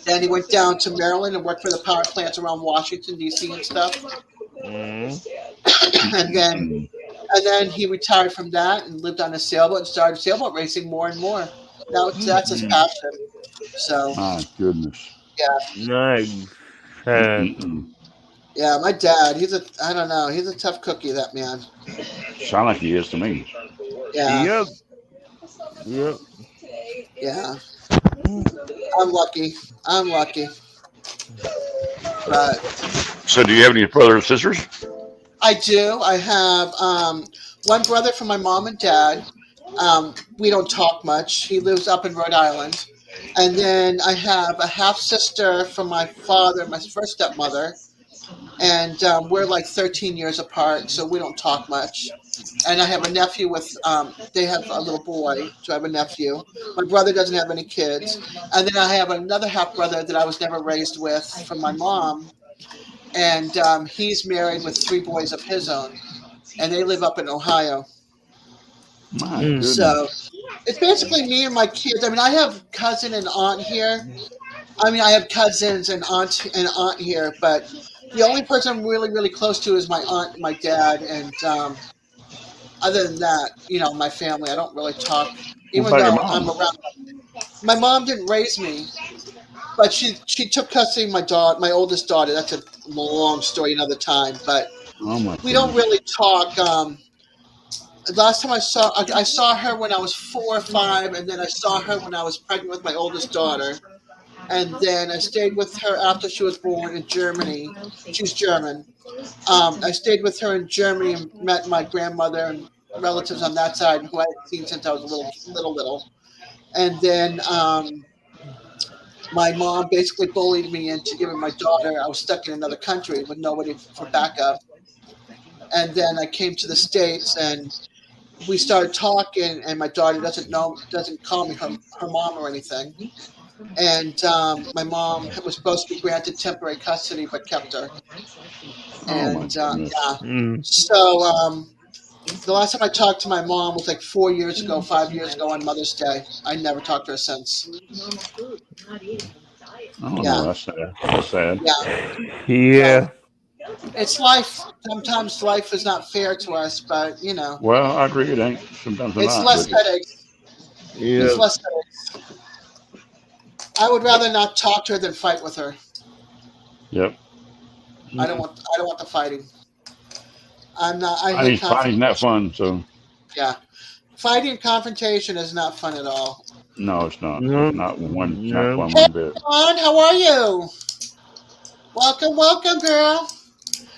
then he went down to Maryland and worked for the power plants around Washington D.C. and stuff. Mm. and then Mm-mm-mm. and then he retired from that and lived on a sailboat and started sailboat racing more and more. Now that's his Mm. passion. So My goodness. yeah, Nice. Mm-mm-mm. yeah. My dad, I don't know, he's a tough cookie. That man. Sound like he is to me. Yeah, Yep. Yep. yeah. I'm lucky. I'm lucky. But So, do you have any brothers or sisters? I do. I have one brother from my mom and dad. We don't talk much. He lives up in Rhode Island. And then I have a half sister from my father, my first stepmother. And we're like 13 years apart, so we don't talk much. And I have a nephew they have a little boy, so I have a nephew. My brother doesn't have any kids. And then I have another half brother that I was never raised with from my mom. And he's married with three boys of his own, and they live up in Ohio. My Mm. So goodness. it's basically me and my kids. I mean, I have cousin and aunt here. I mean, I have cousins and aunt here, but the only person I'm really really close to is my aunt and my dad. And other than that, my family, I don't really talk. What Even about your though I'm mom? around, my mom didn't raise me, but she took custody of my oldest daughter. That's a long story, another time. But Oh my we don't goodness. really talk. Last time I saw her when I was 4 or 5, and then I saw her when I was pregnant with my oldest daughter, and then I stayed with her after she was born in Germany. She's German. I stayed with her in Germany and met my grandmother and relatives on that side who I hadn't seen since I was a little. And then my mom basically bullied me into giving my daughter. I was stuck in another country with nobody for backup. And then I came to the States and we started talking, and my daughter doesn't call me her mom or anything. And my mom was supposed to be granted temporary custody, but kept her. Oh my And goodness. yeah, Mm. so the last time I talked to my mom was like 4 years ago, 5 years ago on Mother's Day. I never talked to her since. Oh no, Yeah, that's sad. That's sad. yeah. So Yeah. it's life. Sometimes life is not fair to us, but Well, I agree. It ain't. Sometimes they're it's not, less but headaches. It's Yep. less headaches. I would rather not talk to her than fight with her. yep. Mm. I don't want the fighting. I'm not. I hate Fighting's not confrontation. fun. So Yeah, fighting and confrontation is not fun at all. no, it's not. It's No. not one. It's not No. fun Hey, one bit. Dawn, how are you? Welcome, welcome, girl.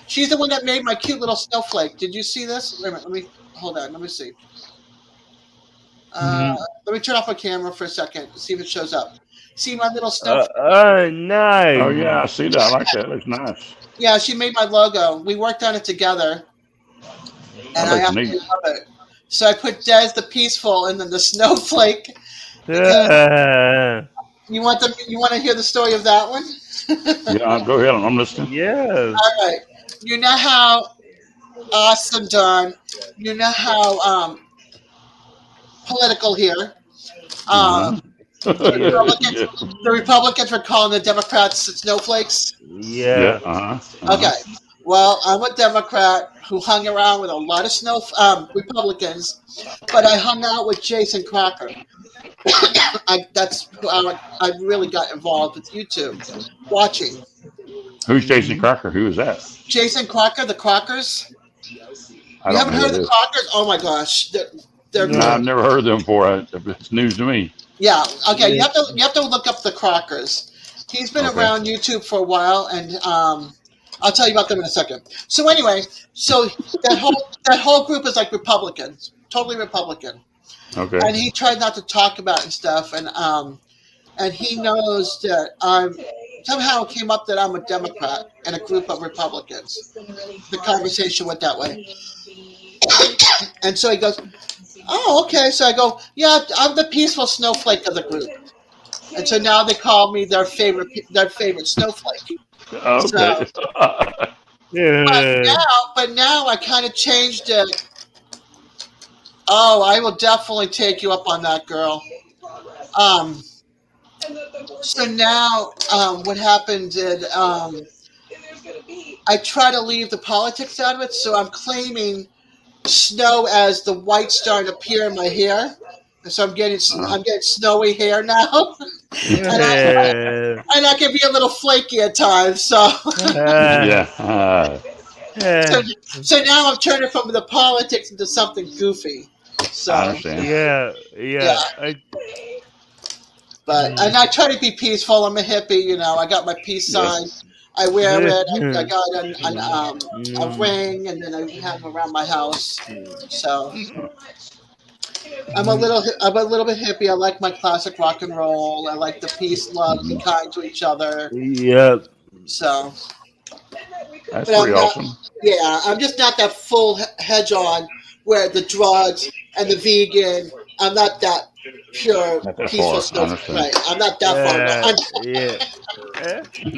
She's the one that made my cute little snowflake. Did you see this? Wait a minute. Let me hold on. Let me see. Uh, Mm. let me turn off my camera for a second. See if it shows up. See my little snowflake? Oh Nice. yeah, I see that. I like that. Looks nice. Yeah, she made my logo. We worked on it together, That and I looks absolutely neat. love it. So I put Des the peaceful and then the snowflake because Uh, you want to hear the story of that one? Yeah, go ahead. I'm listening. yes. All right. You know how awesome, Don. You know how political here. Uh Um, huh. the Yep. Republicans, yeah. the Republicans were calling the Democrats snowflakes. Yeah. Yeah. Uh huh. Uh huh. Okay. Well, I'm a Democrat who hung around with a lot of Republicans, but I hung out with Jason Crocker. That's how I really got involved with YouTube, watching Who's Jason Crocker? Who is that? Jason Crocker, the Crockers. I You don't haven't know heard who of it the is. Crockers? Oh my gosh, they're No, I've good. never heard of them before. It's news to me. Yeah. Okay. Yeah. You have to look up the Crockers. He's been Okay. around YouTube for a while, and I'll tell you about them in a second. So anyway, so that whole group is like Republicans, totally Republican, Okay. and he tried not to talk about it and stuff, and he knows that I'm somehow came up that I'm a Democrat and a group of Republicans. The conversation went that way, and so he goes, "Oh, okay." So I go, "Yeah, I'm the peaceful snowflake of the group." And so now they call me their favorite snowflake. Okay. So, but Yeah. now I kind of changed it. Oh, I will definitely take you up on that, girl. Um, so now, what happened is, I try to leave the politics out of it. So I'm claiming snow as the white starting to appear in my hair. And so I'm getting snowy hair now, Yeah. and I can be a little flaky at times. So. Yeah. So, so now I'm turning from the politics into something goofy. So I understand. Yeah. but and I try to be peaceful. I'm a hippie, you know. I got my peace sign. I wear it. I got a ring, and then I have them around my house. So I'm a little bit hippie. I like my classic rock and roll. I like the peace, love, be kind to each other. Yep. So. That's But I'm pretty not, awesome. yeah, I'm just not that full hedge on where the drugs and the vegan. I'm not that pure, Not that peaceful far. I stuff. understand. Right, I'm not that far.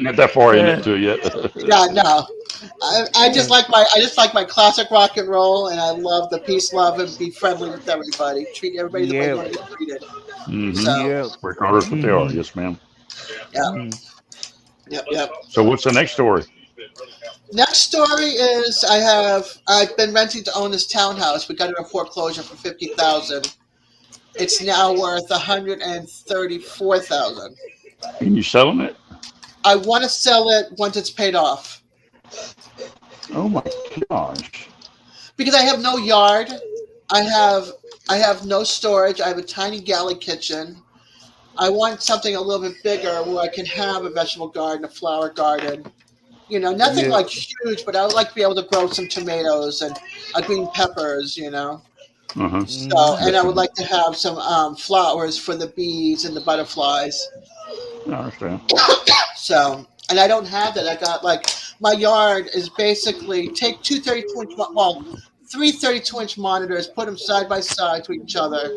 Not that far into it yet. Yeah, no. I just like my classic rock and roll, and I love the peace, love, and be friendly with everybody. Treat everybody the way you want to be treated. Mm-hmm. So, Regardless what they are. Yes, ma'am. Yep. So what's the next story? Next story is I've been renting to own this townhouse. We got it in foreclosure for $50,000. It's now worth $134,000. And you selling it? I want to sell it once it's paid off Oh my gosh. because I have no yard. I have no storage. I have a tiny galley kitchen. I want something a little bit bigger where I can have a vegetable garden, a flower garden. You know, nothing like huge, but I would like to be able to grow some tomatoes and green peppers, you know. Uh-huh. So, and I would like to have some flowers for the bees and the butterflies. I understand. So, and I don't have that. I got my yard is basically take three 32-inch monitors, put them side by side to each other,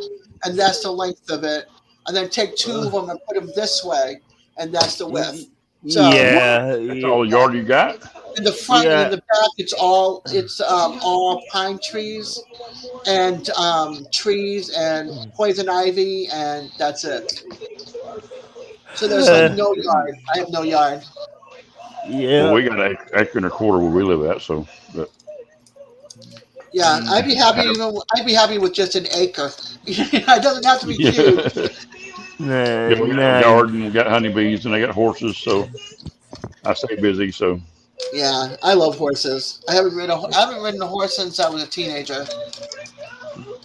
and that's the length of it. And then take two of them and put them this way, and that's the width. So That's all the yard you got? in the front and in the back, it's all pine trees and poison ivy, and that's it. So there's no yard. I have no yard. Well, we got an acre and a quarter where we live at, so. But. Yeah, I'd be happy with just an acre. It doesn't have to be huge. We got a garden, we got honeybees, and I got horses, so I stay busy. So yeah, I love horses. I haven't ridden a horse since I was a teenager.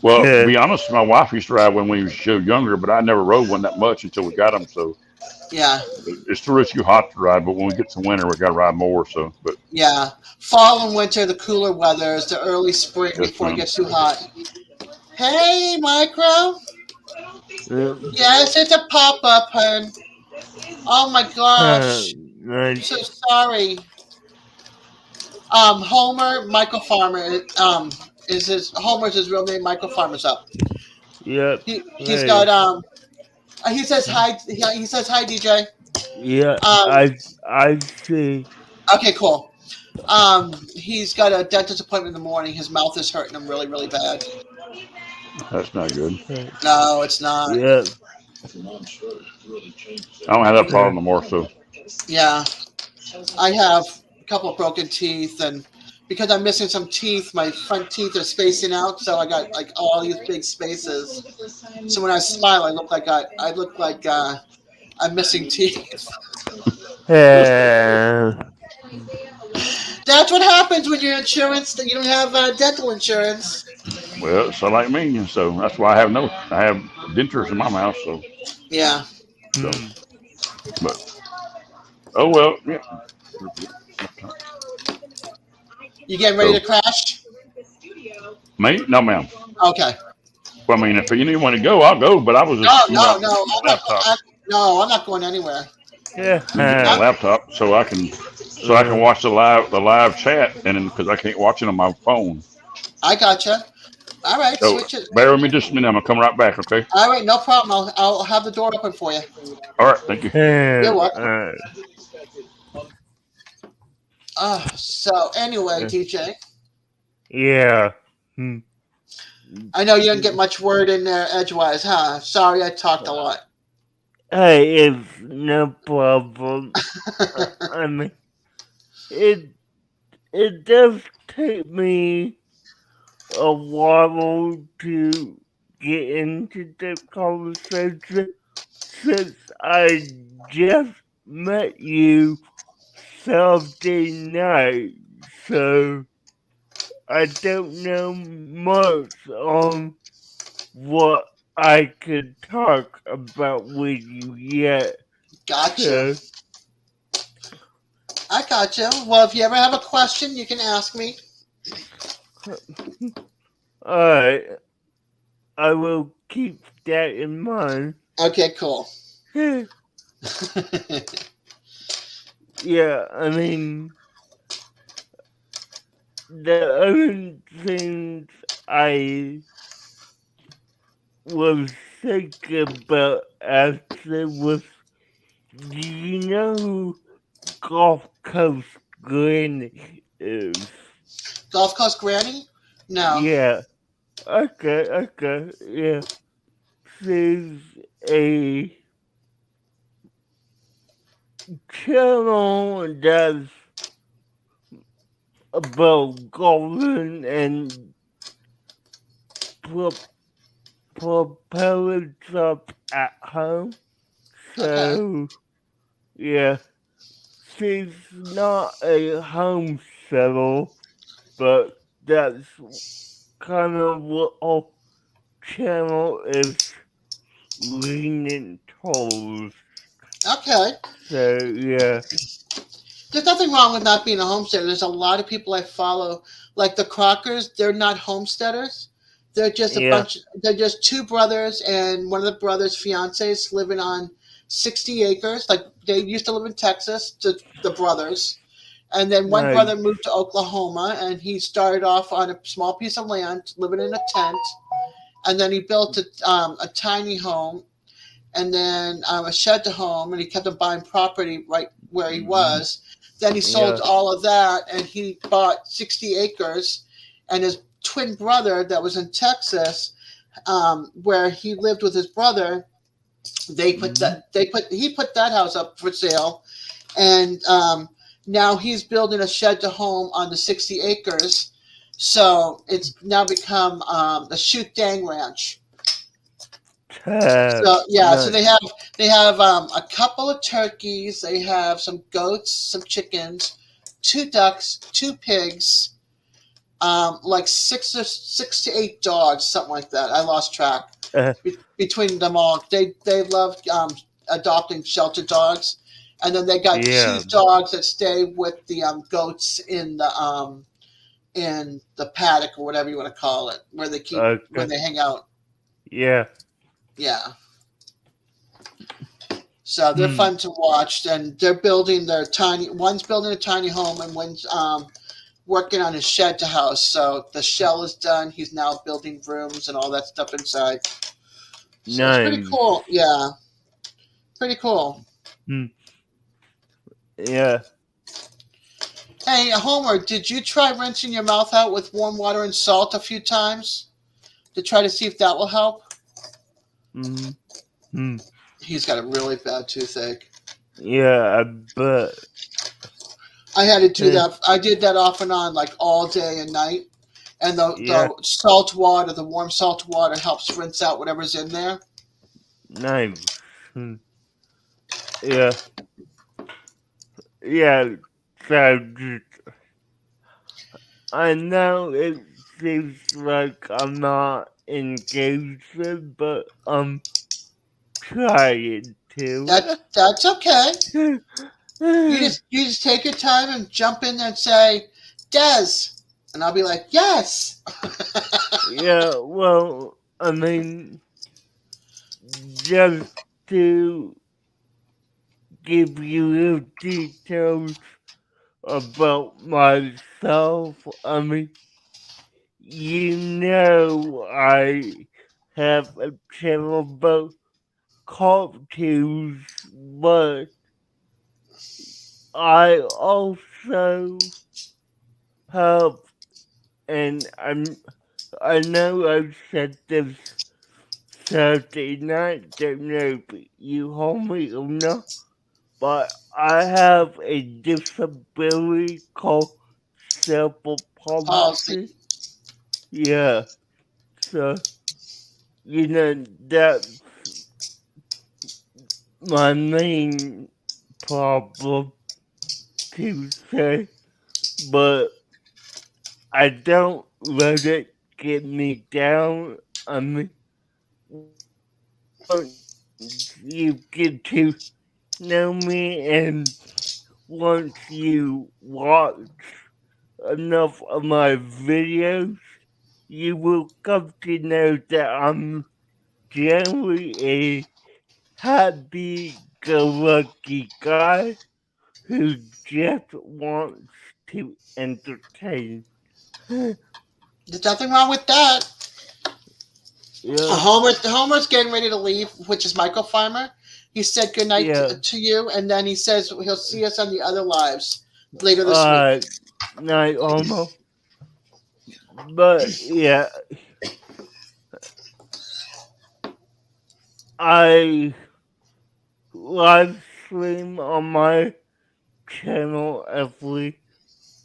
Well, to be honest, my wife used to ride one when we was younger, but I never rode one that much until we got them. So yeah, it's too risky hot to ride. But when we get to winter, we got to ride more. So, but yeah, fall and winter, the cooler weather is the early spring before it gets too hot. Hey, Micro. Yes, it's a pop-up, hun. Oh my gosh, I'm so sorry. Homer, Michael Farmer. Homer's his real name. Michael Farmer's up. Yep. He's got He says hi. He says hi, DJ. Yeah. I see. Okay, cool. He's got a dentist appointment in the morning. His mouth is hurting him really, really bad. that's not good. No, it's not. Yeah. I don't have that problem no more. So Yeah, I have a couple of broken teeth and because I'm missing some teeth. My front teeth are spacing out, so I got like all these big spaces. So when I smile, I look like I'm missing teeth. Uh, That's what happens when your insurance that you don't have dental insurance. Well, so like me, so that's why I have dentures in my mouth. Yeah. So, hmm. but oh well, yeah. You getting ready So, to crash? me, no, ma'am. Okay. Well, I mean, if you want to go, I'll go. But I was No, just, no, no. my laptop, No, I'm not going anywhere. let me get my Yeah. laptop so I can watch the live chat, and then because I can't watch it on my phone. I gotcha. All right, So switch it. bear with me just a minute. I'm gonna come right back. Okay. All right, no problem. I'll have the door open for you. All right. Thank you. You're Yeah. welcome. So anyway, Uh, DJ, yeah. Hmm. I know you didn't get much word in there edgewise, huh? Sorry, I talked a lot. Hey, it's no problem. I mean, it it does take me a while to get into the conversation since I just met you Saturday night, so I don't know much on what I could talk about with you yet. Gotcha. So, I gotcha. Well, if you ever have a question, you can ask me. alright, I will keep that in mind. Okay, cool. Yeah, I mean, the other things I was thinking about actually was, do you know who Gulf Coast Granny is? Golf Course Granny? No. Yeah, okay, yeah. She's a channel that's about golfing and pro- propelling stuff at home. Okay. So, yeah, she's not a homesteader, but that's kind of what our channel is leaning towards. Okay. So, yeah, There's nothing wrong with not being a homesteader. There's a lot of people I follow, like the Crockers. They're not homesteaders. They're just a yeah, bunch. They're just two brothers and one of the brothers' fiancés living on 60 acres. Like they used to live in Texas, the brothers, and then one nice. brother moved to Oklahoma, and he started off on a small piece of land, living in a tent, and then he built a tiny home, and then a shed to home, and he kept on buying property right where he was. Then he sold Yeah, all of that, and he bought 60 acres, and his twin brother that was in Texas, where he lived with his brother, he put that house up for sale, and now he's building a shed to home on the 60 acres. So it's now become a shoot dang ranch. So yeah, so nice. they have a couple of turkeys, they have some goats, some chickens, two ducks, two pigs, like six to eight dogs, something like that. I lost track between them all. They love adopting shelter dogs, and then they got two Yeah, dogs that stay with the goats in the paddock or whatever you want to call it, where okay, they hang out. yeah. Yeah. So they're Hmm. fun to watch, and they're building their tiny. One's building a tiny home, and one's working on his shed to house. So the shell is done. He's now building rooms and all that stuff inside. So it's pretty Nice. cool. Yeah, pretty cool. Hmm. Yeah. Hey, Homer, did you try rinsing your mouth out with warm water and salt a few times to try to see if that will help? Hmm. Hmm. He's got a really bad toothache. Yeah, I bet. I had to do Eh, that. I did that off and on, like all day and night. And yeah, the salt water, the warm salt water, helps rinse out whatever's in there. nice. Hmm. Yeah, yeah. So just, I know it seems like I'm not engaged, but I'm trying to. That's okay. You just take your time and jump in there and say, Des, and I'll be like, yes. Yeah, well, I mean, just to give you the details about myself, I mean, I have a channel about cartoons, but I also have, and I know I've said this Thursday night, don't know if you hold me or not, but I have a disability called cerebral Policy. palsy. Yeah, so, that's my main problem to say, but I don't let it get me down. I mean, once you get to know me and once you watch enough of my videos, you will come to know that I'm generally a happy-go-lucky guy who just wants to entertain. There's nothing wrong with that. Yeah, Homer's getting ready to leave, which is Michael Farmer. He said goodnight yeah. to you, and then he says he'll see us on the other lives later this week. Uh, Night Homo. But yeah, I live stream on my channel every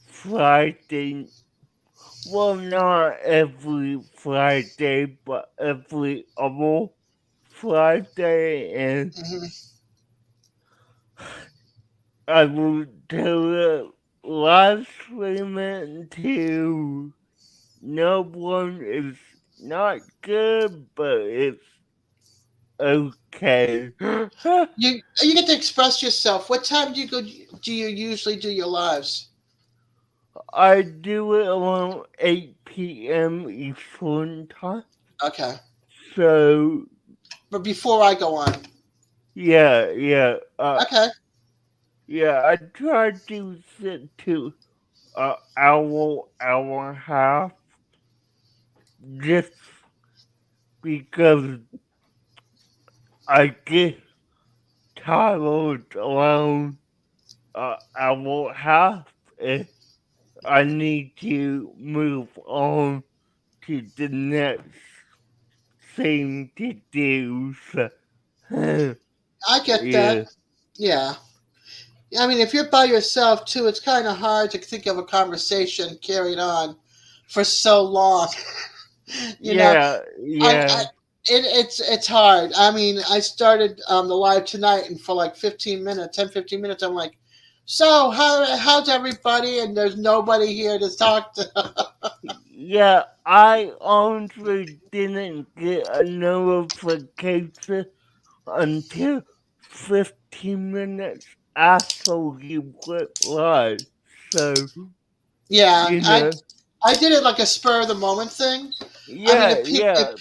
Friday. Well, not every Friday, but every other Friday, and Hmm. I will do it live streaming to no one is not good, but it's okay. You get to express yourself. What time do you go? Do you usually do your lives? I do it around 8 p.m. Eastern time. Okay, So, but before I go on. yeah. Okay. Yeah, I try to sit to hour and a half, just because I get tired around hour and a half. And I need to move on to the next thing to do. So, I get that. yeah, Yeah. I mean, if you're by yourself too, it's kind of hard to think of a conversation carried on for so long. you know, yeah, I yeah, it's hard. I mean, I started the live tonight, and for like 15 minutes, 10, 15 minutes, I'm like, so how's everybody? And there's nobody here to talk to. yeah. I honestly didn't get a notification until 15 minutes after you went live. So, Yeah, you know, I did it like a spur of the moment thing. I mean, yeah, if yeah,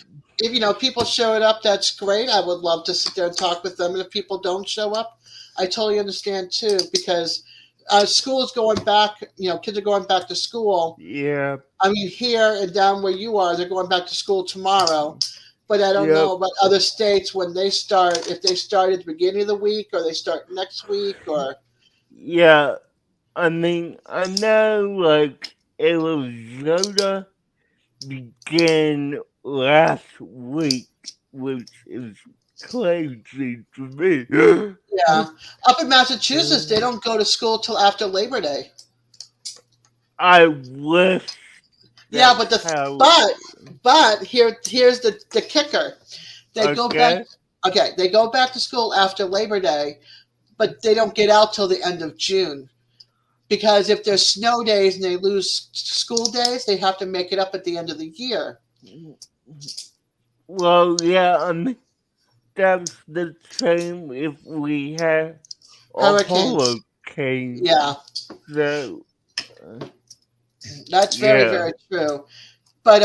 people showed up, that's great. I would love to sit there and talk with them. And if people don't show up, I totally understand too, because school is going back. Kids are going back to school. yeah, I mean, here and down where you are, they're going back to school tomorrow. But I don't yep, know about other states when they start. If they start at the beginning of the week or they start next week, or yeah. I mean, I know like Arizona began last week, which is crazy to me. Yeah. Up in Massachusetts, they don't go to school till after Labor Day. I wish Yeah, that's but how. here's the kicker. They go back. Okay. Okay, they go back to school after Labor Day, but they don't get out till the end of June. Because if there's snow days and they lose school days, they have to make it up at the end of the year. Well, yeah, I mean, that's the same if we had a Hurricanes. hurricane. Yeah, So, uh, that's very, yeah, very true. But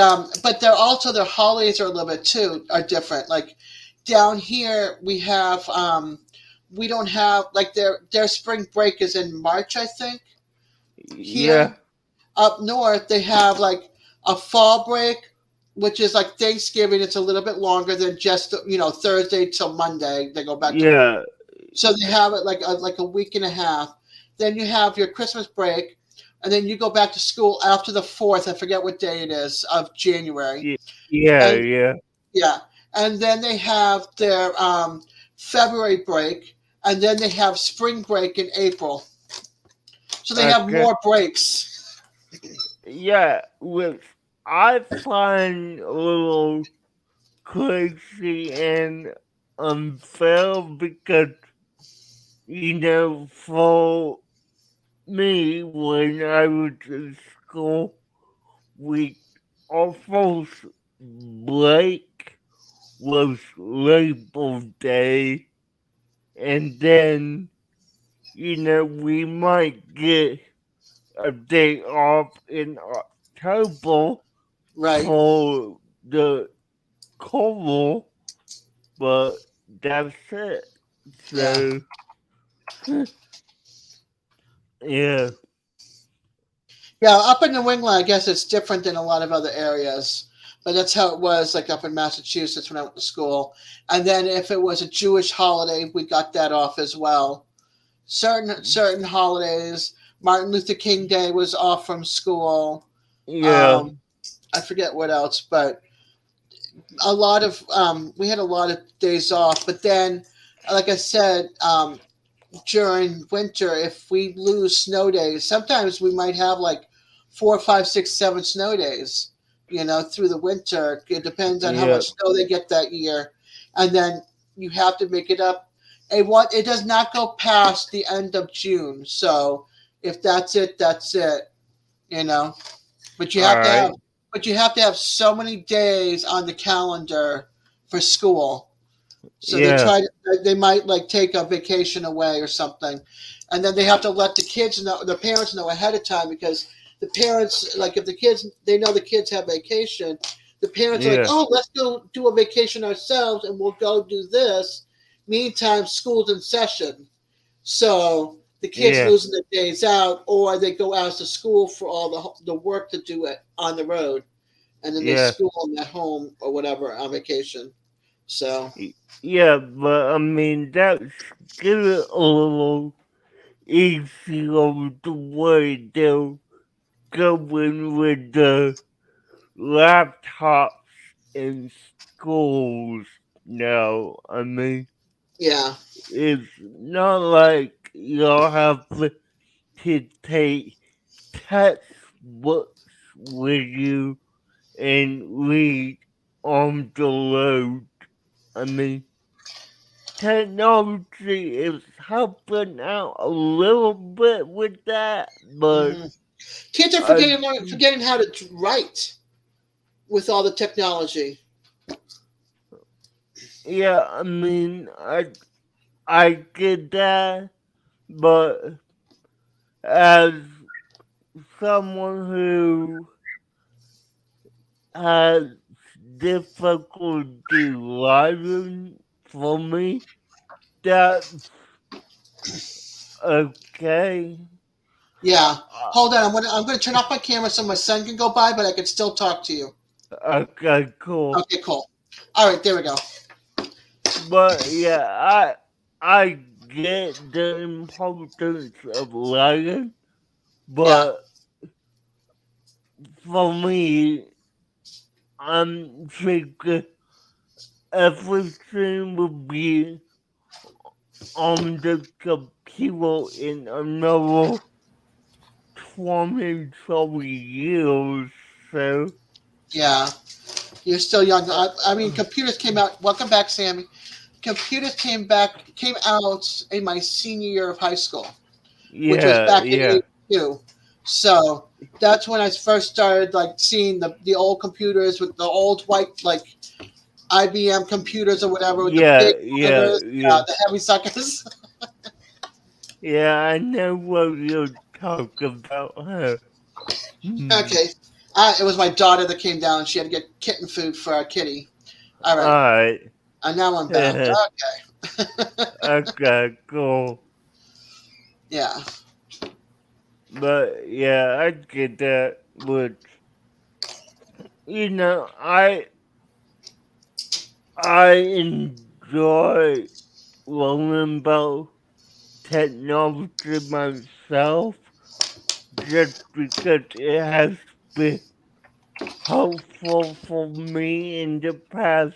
they're also their holidays are a little bit too are different. Like down here, we don't have like their spring break is in March, I think. yeah, Here up north, they have like a fall break, which is like Thanksgiving. It's a little bit longer than just Thursday till Monday. They go back to yeah, so they have it like a week and a half. Then you have your Christmas break, and then you go back to school after the 4th. I forget what day it is of January. yeah, yeah, And yeah. yeah, and then they have their February break, and then they have spring break in April. So they have Okay. more breaks. Yeah, which I find a little crazy and unfair because, for me, when I was in school, we our first break was Labor Day, and then, we might get a day off in October Right. for the coral, but that's it. Yeah. So, yeah, Yeah. Up in New England, I guess it's different than a lot of other areas. But that's how it was, like up in Massachusetts when I went to school. And then if it was a Jewish holiday, we got that off as well. Certain holidays. Martin Luther King Day was off from school. yeah, Um, I forget what else, but we had a lot of days off. But then, like I said, during winter, if we lose snow days, sometimes we might have like 4, 5, 6, 7 snow days. Through the winter, it depends on how yeah, much snow they get that year, and then you have to make it up. It does not go past the end of June. So if that's it, that's it. You know, but you all have to have right, so many days on the calendar for school. So yeah, they might like take a vacation away or something. And then they have to let the parents know ahead of time because the parents, like if the kids, they know the kids have vacation, the parents are like, yeah, oh, let's go do a vacation ourselves and we'll go do this. Meantime, school's in session. So the kids yeah, losing the days out or they go out to school for all the work to do it on the road. And then they yeah, school them at home or whatever on vacation. So yeah, but I mean, that's get it a little easier the way they're going with the laptops in schools now. I mean, yeah. it's not like you'll have to take textbooks with you and read on the road. I mean, technology is helping out a little bit with that, but hmm Kids are I, forgetting how to write with all the technology. yeah, I mean, I get that, but as someone who has difficulty writing, for me, that's okay. Yeah. Hold Uh, on. I'm gonna turn off my camera so my son can go by, but I can still talk to you. okay, cool. Okay. Cool. All right. There we go. But yeah, I get the importance of writing, Yeah. but for me, I'm thinking everything would be on the computer in another 20, 30 years. So, Yeah, you're still young. uh, I mean, computers came out. Welcome back, Sammy. Computers came out in my senior year of high school, which was yeah, back in yeah, '82. So that's when I first started like seeing the old computers with the old white like IBM computers or whatever with the big yeah, monitors, yeah. the heavy suckers. Yeah, I know what you're talking about, huh? Hmm. Okay, it was my daughter that came down. She had to get kitten food for our kitty. All right, Alright. and now I'm back. Okay. Okay, cool. Yeah. But yeah, I get that. But I enjoy learning about technology myself just because it has been helpful for me in the past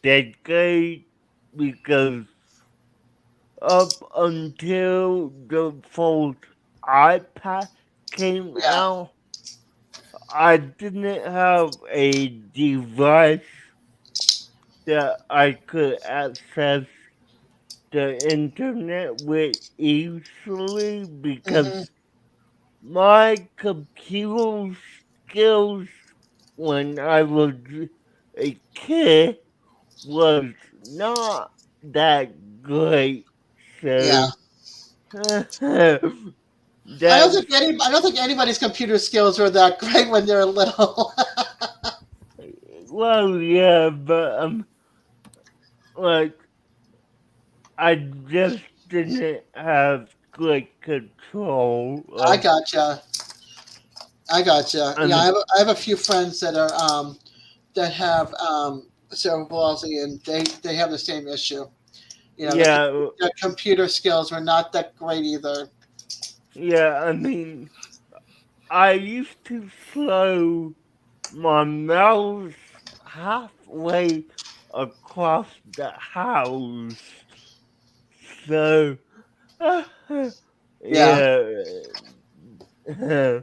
decade. Because up until the first iPad came Yeah. out, I didn't have a device that I could access the internet with easily because Hmm. my computer skills when I was a kid was not that great. Yeah. So that's I don't think anybody's computer skills were that great when they're little. well, yeah, but like I just didn't have good control I of. gotcha. I gotcha. I Yeah, mean, I have a few friends that are that have cerebral palsy, and they have the same issue. You know, yeah, their computer skills were not that great either. yeah. I mean, I used to slow my mouse halfway across the house, so Yeah, yeah.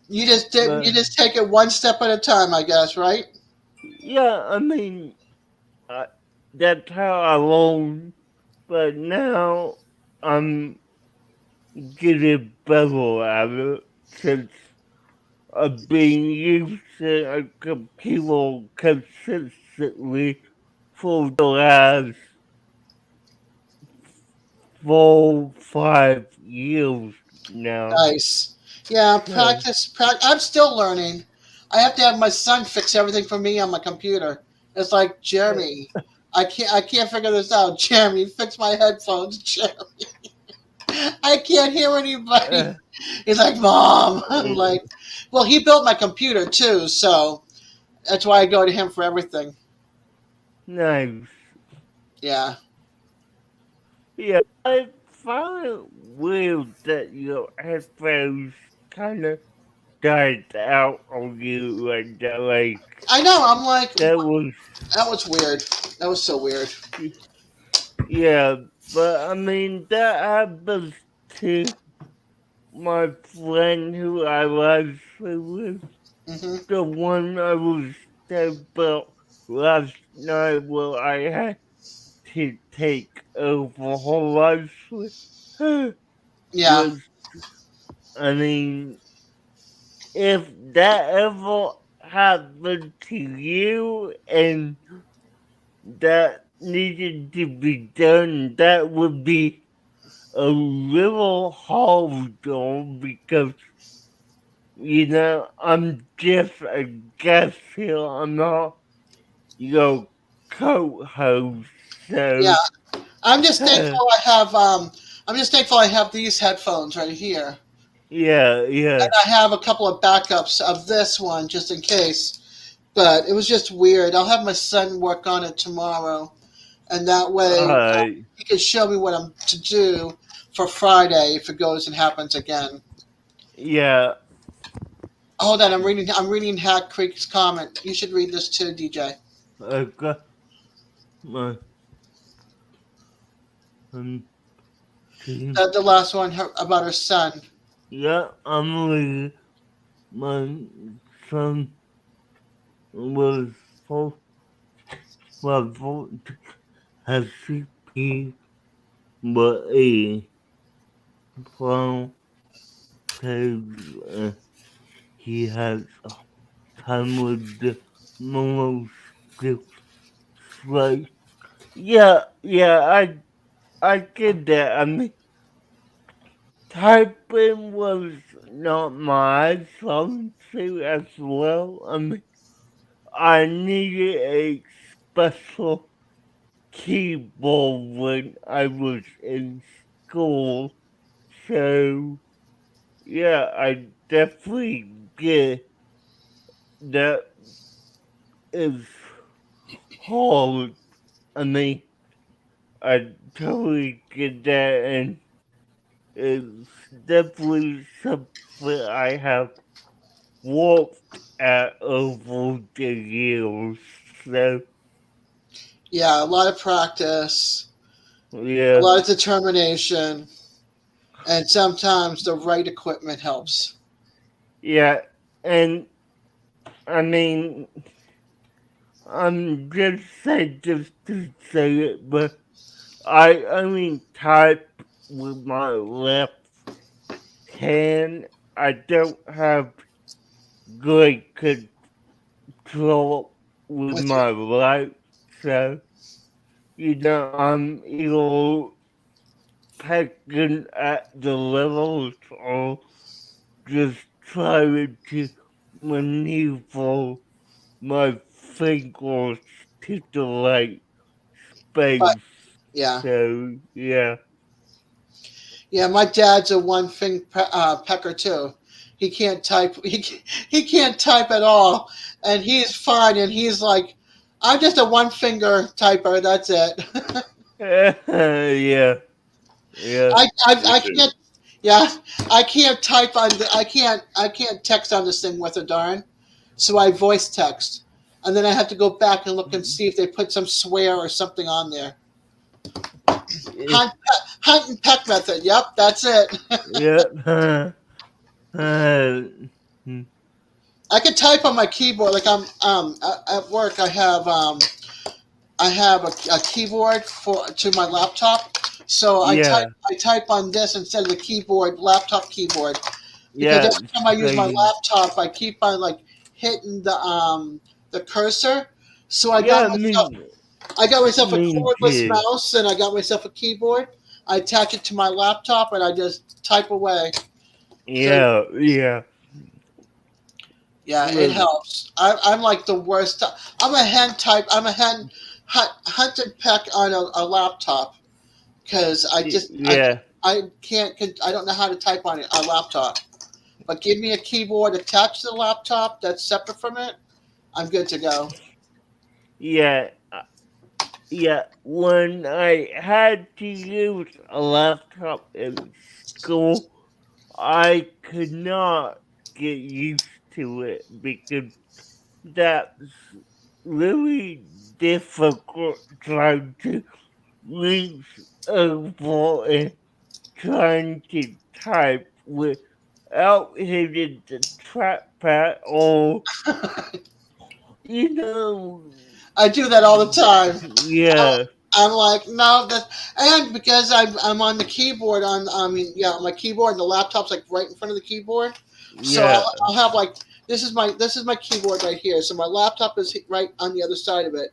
you But just take it one step at a time, I guess, right? yeah, I mean, I, that's how I learned. But now I'm getting better at it since I've been using a computer consistently for the last 4, 5 years now. Nice. Yeah, So, practice. I'm still learning. I have to have my son fix everything for me on my computer. It's like Jeremy. I can't figure this out. Jeremy, fix my headphones. Jeremy, I can't hear anybody. uh, He's like, Mom. I'm uh, like, well, he built my computer too, so that's why I go to him for everything. nice. Yeah. Yeah, I found it weird that your headphones kind of died out on you like that. Like, I know. I'm like, that was, that was weird. That was so weird. yeah, but I mean, that happens to my friend who I was with, Hmm. the one I was talking about last night where I had to take over her life Yeah. was, I mean, if that ever happened to you and that needed to be done, that would be a little hard though because I'm just a guest here. I'm not your co-host, Yeah. so I'm just thankful I have I'm just thankful I have these headphones right here. yeah, yeah, And I have a couple of backups of this one just in case. But it was just weird. I'll have my son work on it tomorrow, and that way uh, he can show me what I'm to do for Friday if it goes and happens again. yeah. Hold on, I'm reading Hat Creek's comment. You should read this too, DJ. Okay. my team. The last one about her son. Yeah, Emily, my son was full has CP, but a from because he has time with the normal skills. Like, I get that. I mean, typing was not my strong suit as well. I mean, I needed a special keyboard when I was in school. So, yeah, I definitely get that is hard. I mean, I totally get that, and it's definitely something I have worked at over the years. So, Yeah, a lot of practice, a yeah, lot of determination, and sometimes the right equipment helps. yeah, and I mean, I'm just saying just to say it, but I only type with my left hand. I don't have good control with With your my right, so I'm either pecking at the levels or just trying to maneuver my fingers to the right but space. yeah, So yeah. yeah. My dad's a pecker too. He can't type. He can't type at all, and he's fine. And he's like, I'm just a one finger typer. That's it. Yeah, yeah, Me I too. can't. Yeah, I can't type on the. I can't text on this thing with a darn. So I voice text, and then I have to go back and look and see if they put some swear or something on there. Hunt and peck method. Yep, that's it. yeah. Hmm. I can type on my keyboard. Like I'm at work. I have a keyboard for to my laptop. So Yeah, I type on this instead of the keyboard, laptop keyboard, because yeah, every time I use my same. laptop, I keep on like hitting the cursor. So Yeah, I got myself a me cordless too. mouse and I got myself a keyboard. I attach it to my laptop and I just type away. So Yeah, yeah. yeah, it Well, helps. I'm like the worst. I'm a hen type. I'm a hunt and peck on a laptop because yeah, I can't I don't know how to type on a laptop. But give me a keyboard attached to the laptop that's separate from it. I'm good to go. yeah, yeah. When I had to use a laptop in school, I could not get used to it because that's really difficult trying to reach over and trying to type without hitting the trackpad or, you know, I do that all the time. yeah, I'm like, no, that, and because I'm on the keyboard on, I mean, yeah, on my keyboard, and the laptop's like right in front of the keyboard, so yeah, I'll have like this is my keyboard right here, so my laptop is right on the other side of it,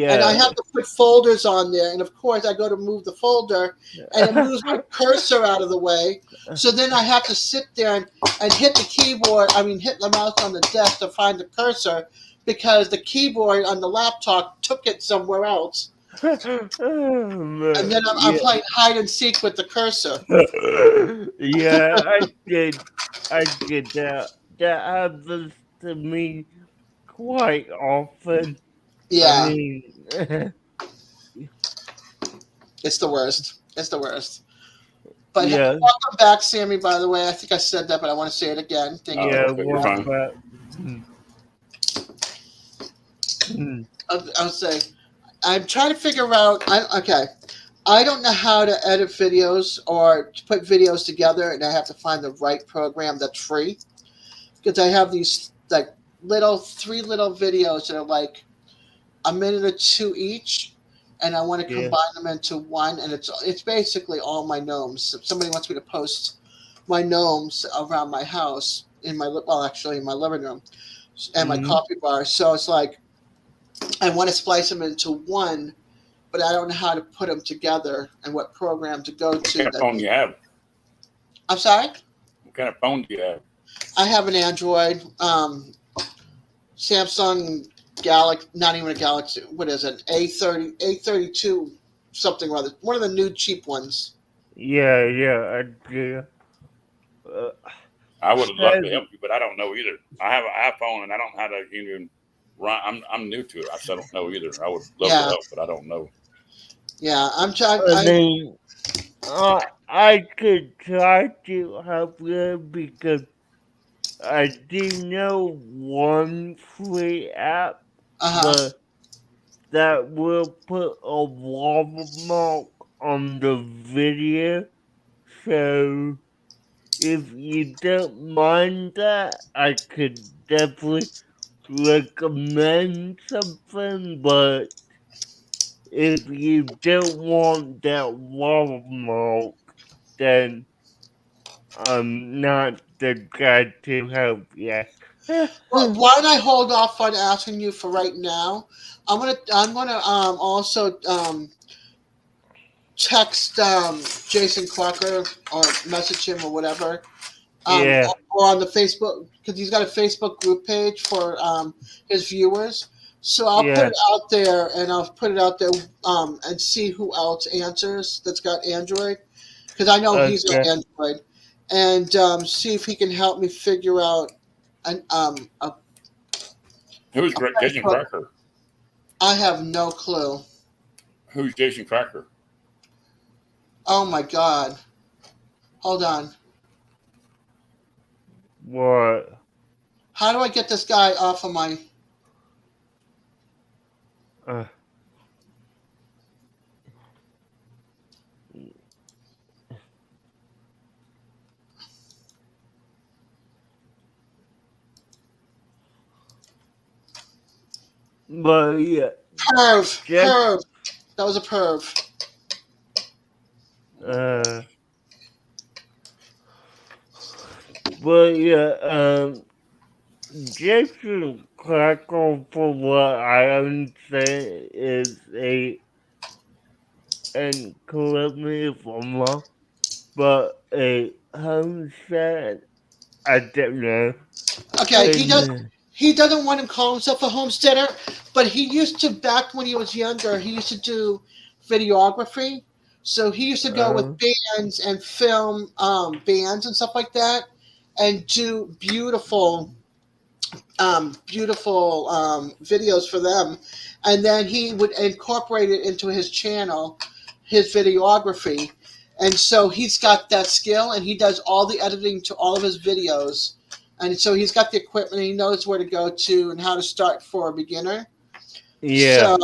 and I yeah. have to put folders on there, and of course I go to move the folder, and it moves my cursor out of the way, so then I have to sit there and hit the keyboard, I mean, hit the mouse on the desk to find the cursor, because the keyboard on the laptop took it somewhere else. And then I'm Yeah, playing hide and seek with the cursor. yeah, I did that. That happens to me quite often. I Yeah, mean, it's the worst. It's the worst. But yeah, welcome back, Sammy, by the way. I think I said that, but I want to say it again. Thank you for yeah, But you're coming one fine. back. back. Hmm, hmm. I'll say, I'm trying to figure out. I don't know how to edit videos or to put videos together, and I have to find the right program that's free because I have these like three little videos that are like a minute or two each, and I want to Yeah. combine them into one, and it's basically all my gnomes. If somebody wants me to post my gnomes around my house actually in my living room and my Mhm. coffee bar, so it's like I want to splice them into one, but I don't know how to put them together and what program to go What to. kind of phone do you have? I'm sorry, What kind of phone do you have? I have an Android, Samsung Galaxy, not even a Galaxy. What is it? A32 something or other. One of the new cheap ones. Yeah, I do. I would love to So, help you, but I don't know either. I have an iPhone and I don't know how to even run. I'm new to it. I still don't know either. I would love to Yeah, help, but I don't know. yeah. I'm trying. I mean, I could try to help you because I do know one free app, Uh huh. but that will put a watermark on the video. So if you don't mind that, I could definitely recommend something, but if you don't want that watermark, then I'm not the guy to help you. Well, why don't I hold off on asking you for right now? I'm gonna also text Jason Crocker or message him or whatever, Yeah, or on the Facebook because he's got a Facebook group page for his viewers. So I'll put yeah, it out there, and I'll put it out there and see who else answers that's got Android because I know he's got okay. Android, and see if he can help me figure out a Who's Jason program. Cracker? I have no clue. Who's Jason Cracker? Oh my God! Hold on. What? How do I get this guy off of my? Uh, but yeah, just Perv. That was a perv. uh, but yeah, Jason Crackle, for what I understand, is and correct me if I'm wrong, but a homestead. I don't know. Okay, And he doesn't want to call himself a homesteader, but he used to back when he was younger. He used to do videography, so he used to go with bands and film bands and stuff like that, and do beautiful videos for them, and then he would incorporate it into his channel, his videography, and so he's got that skill, and he does all the editing to all of his videos, and so he's got the equipment, and he knows where to go to and how to start for a beginner. yeah. So,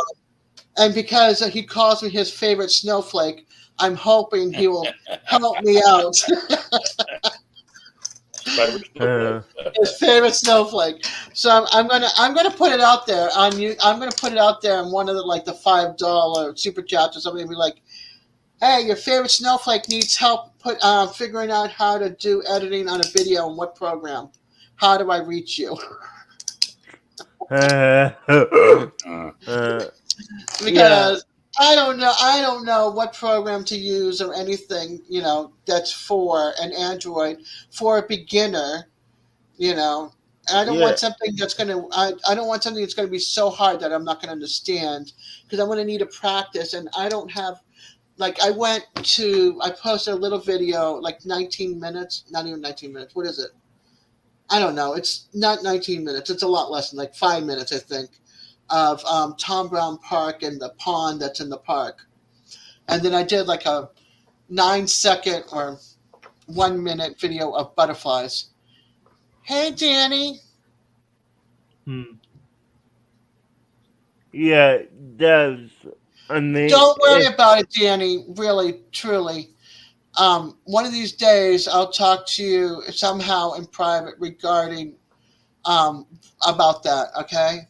and because he calls me his favorite snowflake, I'm hoping he will help me out. His favorite snowflake. So I'm gonna put it out there on you. I'm gonna put it out there in one of the $5 super chats or something and be like, "Hey, your favorite snowflake needs help figuring out how to do editing on a video and what program. How do I reach you?" Yeah, Because I don't know what program to use or anything, that's for an Android for a beginner, you know. And I don't yeah, want something that's I don't want something that's gonna be so hard that I'm not gonna understand because I'm gonna need to practice, and I don't have like I posted a little video like 19 minutes, not even 19 minutes. What is it? I don't know. It's not 19 minutes. It's a lot less than like 5 minutes, I think, of Tom Brown Park and the pond that's in the park. And then I did like a 9 second or 1 minute video of butterflies. Hey, Danny. hmm. Yeah, it does. I mean, Don't worry about it, Danny. Really, truly. One of these days, I'll talk to you somehow in private regarding about that. Okay,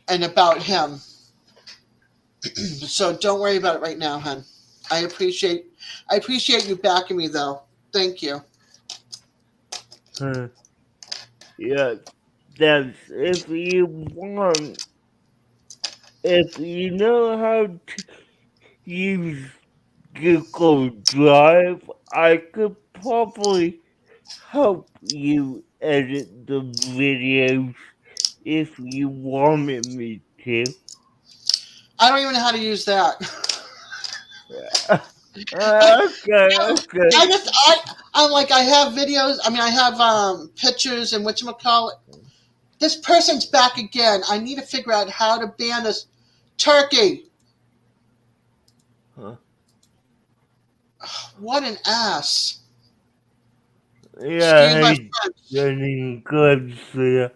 and about him. So don't worry about it right now, hon. I appreciate you backing me though. Thank you. yeah, that's if you want. If you know how to use Google Drive, I could probably help you edit the videos if you wanted me to. I don't even know how to use that. Okay, I okay. just I'm like I have videos. I mean I have pictures and whatchamacallit. This person's back again. I need to figure out how to ban this turkey. Huh. What an ass. Yeah, Excuse my hey, French. Jenny, good see ya.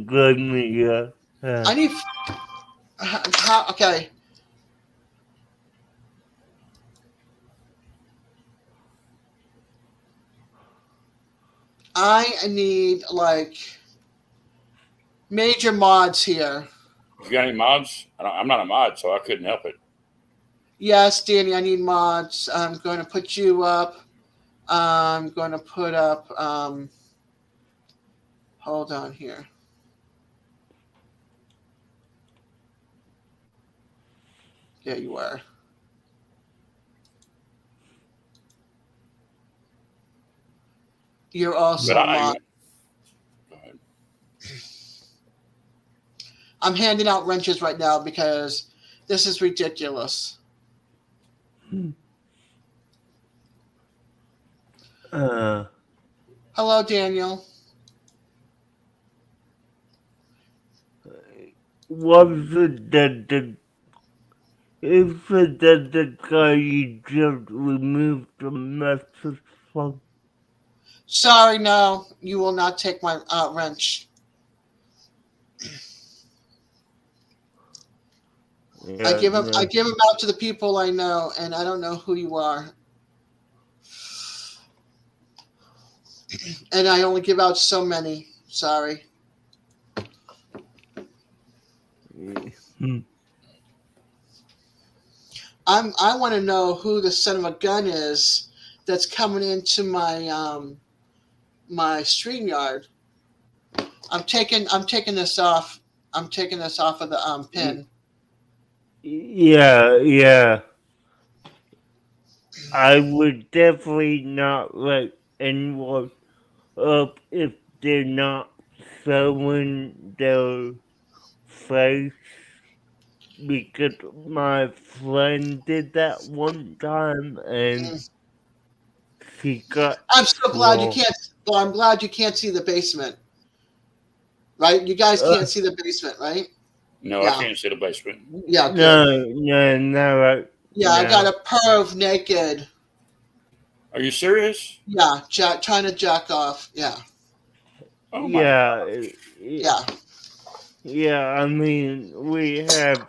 Good meet ya. I need how okay. I need like major mods here. You got any mods? I'm not a mod, so I couldn't help it. Yes, Danny, I need mods. I'm going to put you up. I'm going to put up hold on here. There you are. You're But also a mod. go ahead. I'm handing out wrenches right now because this is ridiculous. Hello, Daniel. Was it that the guy you just removed the message from? Sorry, no, you will not take my wrench. Yeah, I give them. no. I give them out to the people I know, and I don't know who you are. And I only give out so many. Sorry. I want to know who the son of a gun is that's coming into my StreamYard. I'm taking this off. I'm taking this off of the pin. Yeah. I would definitely not let anyone up if they're not showing their face, because my friend did that one time and Mm. she got I'm so glad you trolled. can't. Well, I'm glad you can't see the basement. Right? You guys can't see the basement, right? No, I Yeah. can't see the basement. Yeah. Good. No, Yeah, I got no. a perv naked. Are you serious? Yeah, trying to jack off. Yeah. Oh my Yeah, gosh. Yeah. yeah. I mean, we have.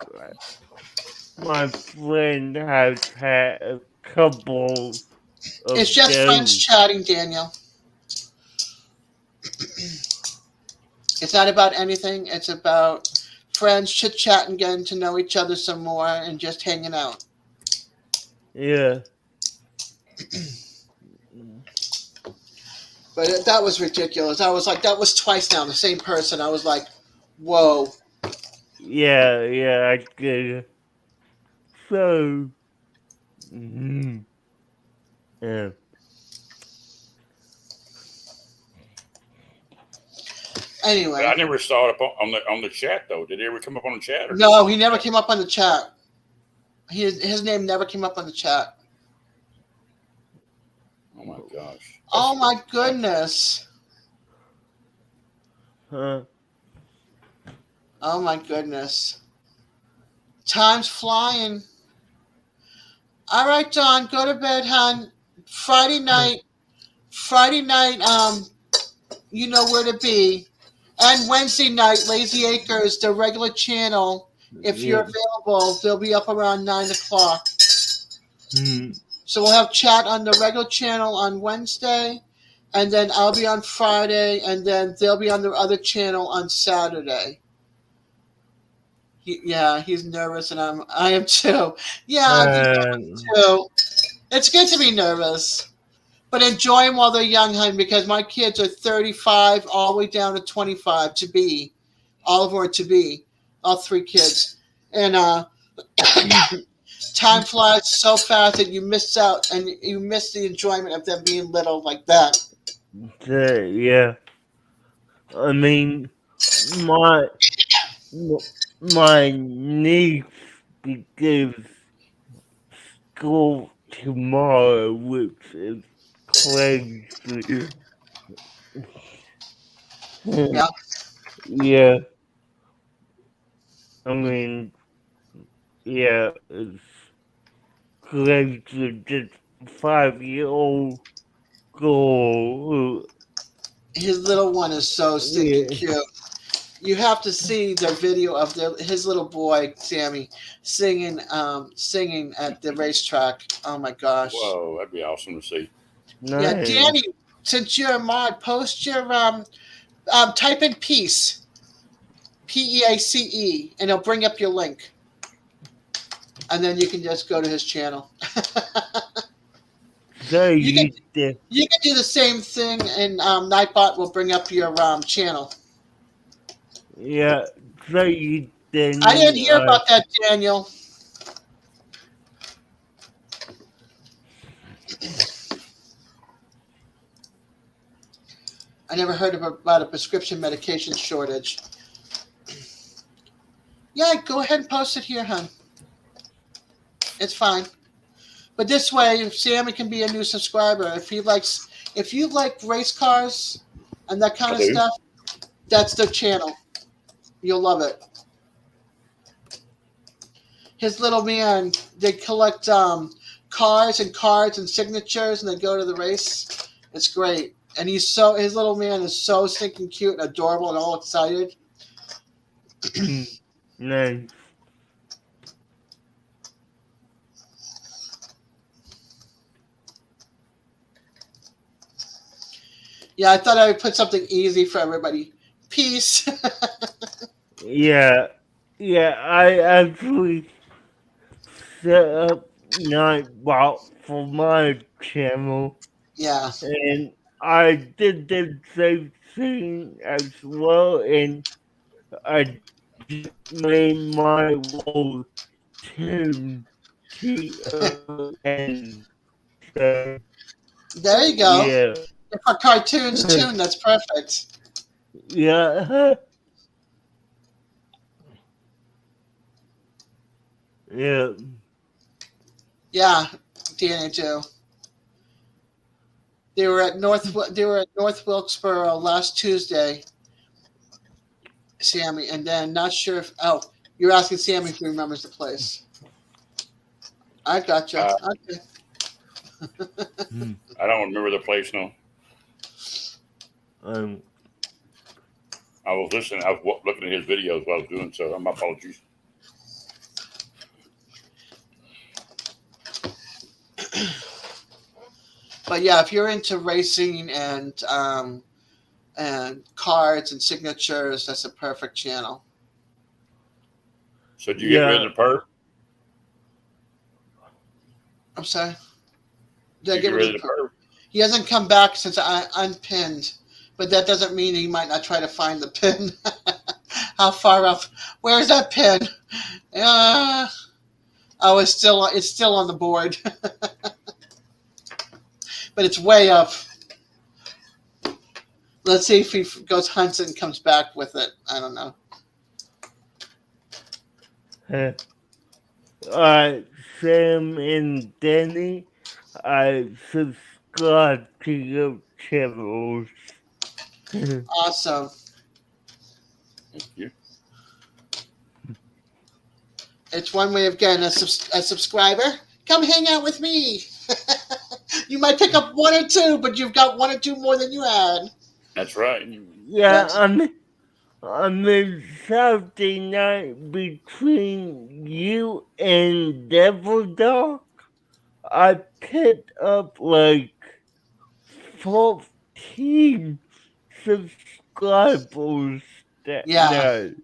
My friend has had a couple It's of just friends those. chatting, Daniel. It's not about anything. It's about friends chit chatting, getting to know each other some more, and just hanging out. Yeah. But that was ridiculous. I was like, that was twice now, the same person. I was like, whoa. Yeah, I get it. So, yeah. But Anyway. I never saw it up on the chat though. Did it ever come up on the chat? Or No, he never came up on the chat. His name never came up on the chat. Oh my gosh. Oh my goodness. Huh? Oh my goodness. Time's flying. All right, Dawn, go to bed, hon. Friday night, you know where to be. And Wednesday night, Lazy Acres, the regular channel. If you're available, they'll be up around 9 o'clock. So we'll have chat on the regular channel on Wednesday, and then I'll be on Friday, and then they'll be on the other channel on Saturday. He's nervous, and I am too. Yeah, I'm too. It's good to be nervous, but enjoy them while they're young, hun, because my kids are 35 all the way down to 25 to be. All of them are to be. All three kids. And time flies so fast that you miss out, and you miss the enjoyment of them being little like that. Yeah. I mean, my niece begins school tomorrow, which is crazy. Yeah. Yeah. I mean, yeah, it's crazy. Just 5-year-old girl who, His little one is so stinking yeah. cute. You have to see the video of his little boy Sammy singing at the racetrack. Oh my gosh! Whoa, that'd be awesome to see. Yeah, Nice. Danny, since you're a mod, post your type in peace, PEACE, and it'll bring up your link, and then you can just go to his channel. So You can did. you can do the same thing, and Nightbot will bring up your channel. Yeah, so you didn't. I didn't hear about that, Daniel. I never heard about a prescription medication shortage. Yeah, go ahead and post it here, hon. It's fine. But this way, Sammy can be a new subscriber. If you like race cars and that kind of stuff, that's the channel. You'll love it. His little man, they collect cars and cards and signatures, and they go to the race. It's great. And his little man is so stinking cute and adorable and all excited. Nice. Yeah, I thought I would put something easy for everybody. Peace. Yeah, I actually set up Nightbot for my channel, Yeah. and I did the same thing as well, and I just made my little tune TON. So, There you go. yeah. For cartoons tune, that's perfect. Yeah. Yeah. Yeah, DNA too. They were at North Wilkesboro last Tuesday, Sammy, and then not sure if you're asking Sammy if he remembers the place. I gotcha. Okay. I don't remember the place, no. I was listening. I was looking at his videos while I was doing so. My apologies. But yeah, if you're into racing and cards and signatures, that's a perfect channel. So did you get rid of the perp? I'm sorry. Did you get rid of the perp? He hasn't come back since I unpinned, but that doesn't mean he might not try to find the pin. How far off? Where's that pin? It's still on the board, but it's way up. Let's see if he goes hunts and comes back with it. I don't know. Sam and Danny, I subscribe to your channels. Awesome. Thank you. It's one way of getting a subscriber. Come hang out with me. You might pick up one or two, but you've got one or two more than you had. That's right. Yeah, on the Saturday night between you and Devil Dog, I picked up like 14 subscribers that Yeah. night,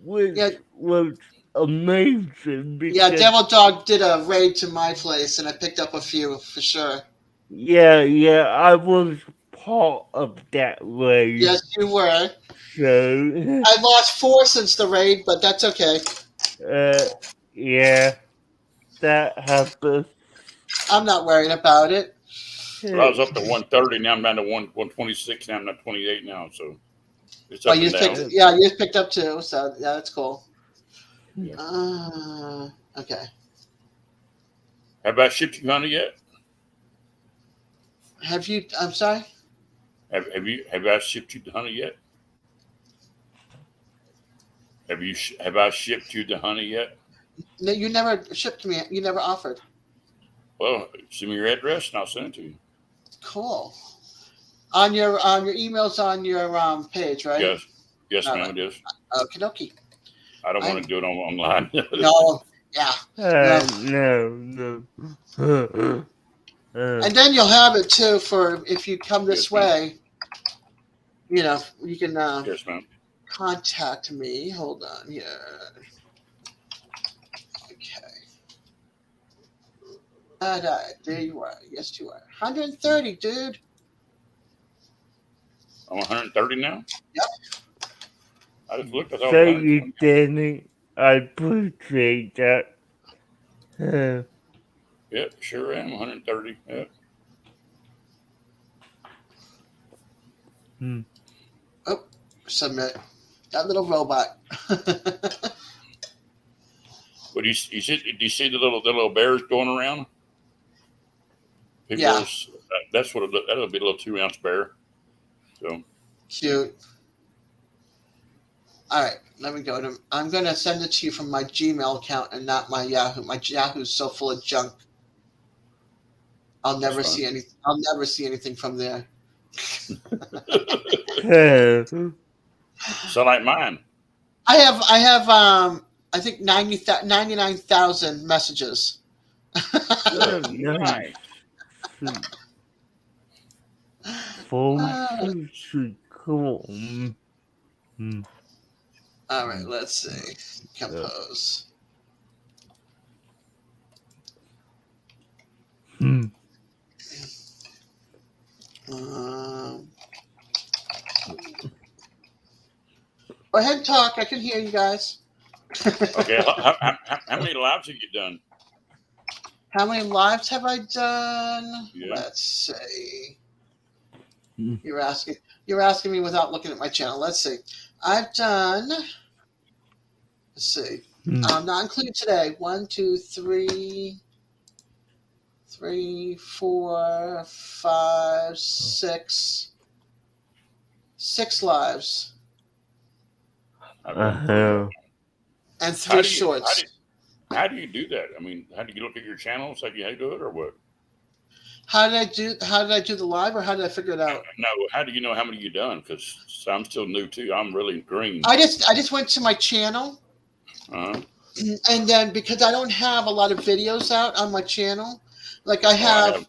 which Yeah. was amazing Yeah, because Devil Dog did a raid to my place, and I picked up a few for sure. yeah, I was part of that raid. Yes, you were. So I lost 4 since the raid, but that's okay. yeah, that happened. I'm not worried about it. But I was up to 130. Now I'm down to 126. Now I'm at 28 now. So it's Oh, up and down. you just picked up 2, so yeah, that's cool. Yeah. Okay. Have I shipped you honey yet? Have you? I'm sorry. Have I shipped you the honey yet? Have I shipped you the honey yet? No, you never shipped me. You never offered. Well, send me your address and I'll send it to you. Cool. On your emails on your page, right? Yes, All ma'am, right. it is. Okie dokie. I don't want to do it online. No. Yeah. No. And then you'll have it too for if you come this Yes, ma'am. way. You know, you can Yes, ma'am. contact me. Hold on here. Okay. There you are. Yes, you are. 130, dude. I'm 130 now. Yep. I just looked. I thought Thank it was you, 120. Danny. I appreciate that. Yep, sure am. 130. Yep. Oh, submit. That little robot. But you see the little bears going around? Yeah. That's what that'll be a little 2-ounce bear. So Cute. All right, let me go to. I'm going to send it to you from my Gmail account and not my Yahoo. My Yahoo's so full of junk. I'll never see any. I'll never see anything from there. so like mine. I have I think 99,000 messages. Nice. Cool. All right, let's see. Compose. Go ahead and talk. I can hear you guys. Okay, how many lives have you done? How many lives have I done? Yeah. Let's see. You're asking me without looking at my channel. Let's see. I've done. Let's see. Not including today. 1, 2, 3, 4, 5, 6. 6 lives. And 3 shorts. How do you do that? I mean, how do you look at your channels like how you do it, or what? How did I do the live, or how did I figure it out? No, how do you know how many you've done? Because I'm still new too. I'm really green. I just went to my channel, and then because I don't have a lot of videos out on my channel, like I have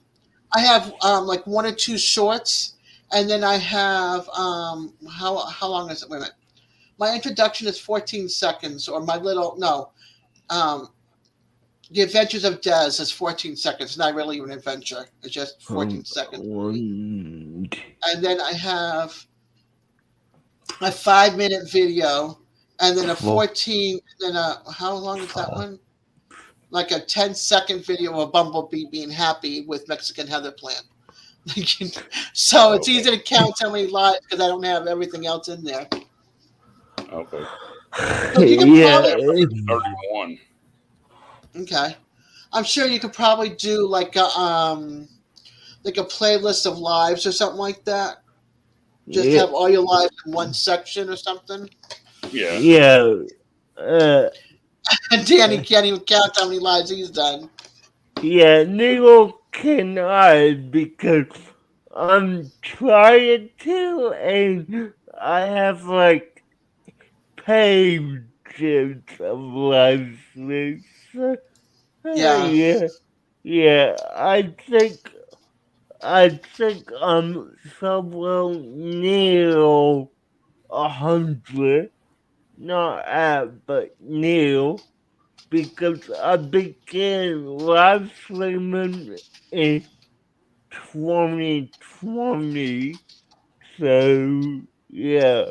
like 1 or 2 shorts, and then I have how long is it? Wait a minute. My introduction is 14 seconds, or my little The Adventures of Dez is 14 seconds. It's not really an adventure. It's just 14 seconds. And then I have a 5-minute video, and then a 14. Then how long is that one? Like a 10-second video of a bumblebee being happy with Mexican heather plant. So it's easy to count how many lives because I don't have everything else in there. Okay. So you can probably 31. Okay. I'm sure you could probably do like a playlist of lives or something like that. Just have all your lives in one section or something. Yeah. Yeah. And Danny can't even count how many lives he's done. Yeah, neither can I because I'm trying to, and I have like pages of live streams. Yeah. Yeah. I think I'm somewhere near 100, not at, but near, because I began live streaming in 2020. So, yeah,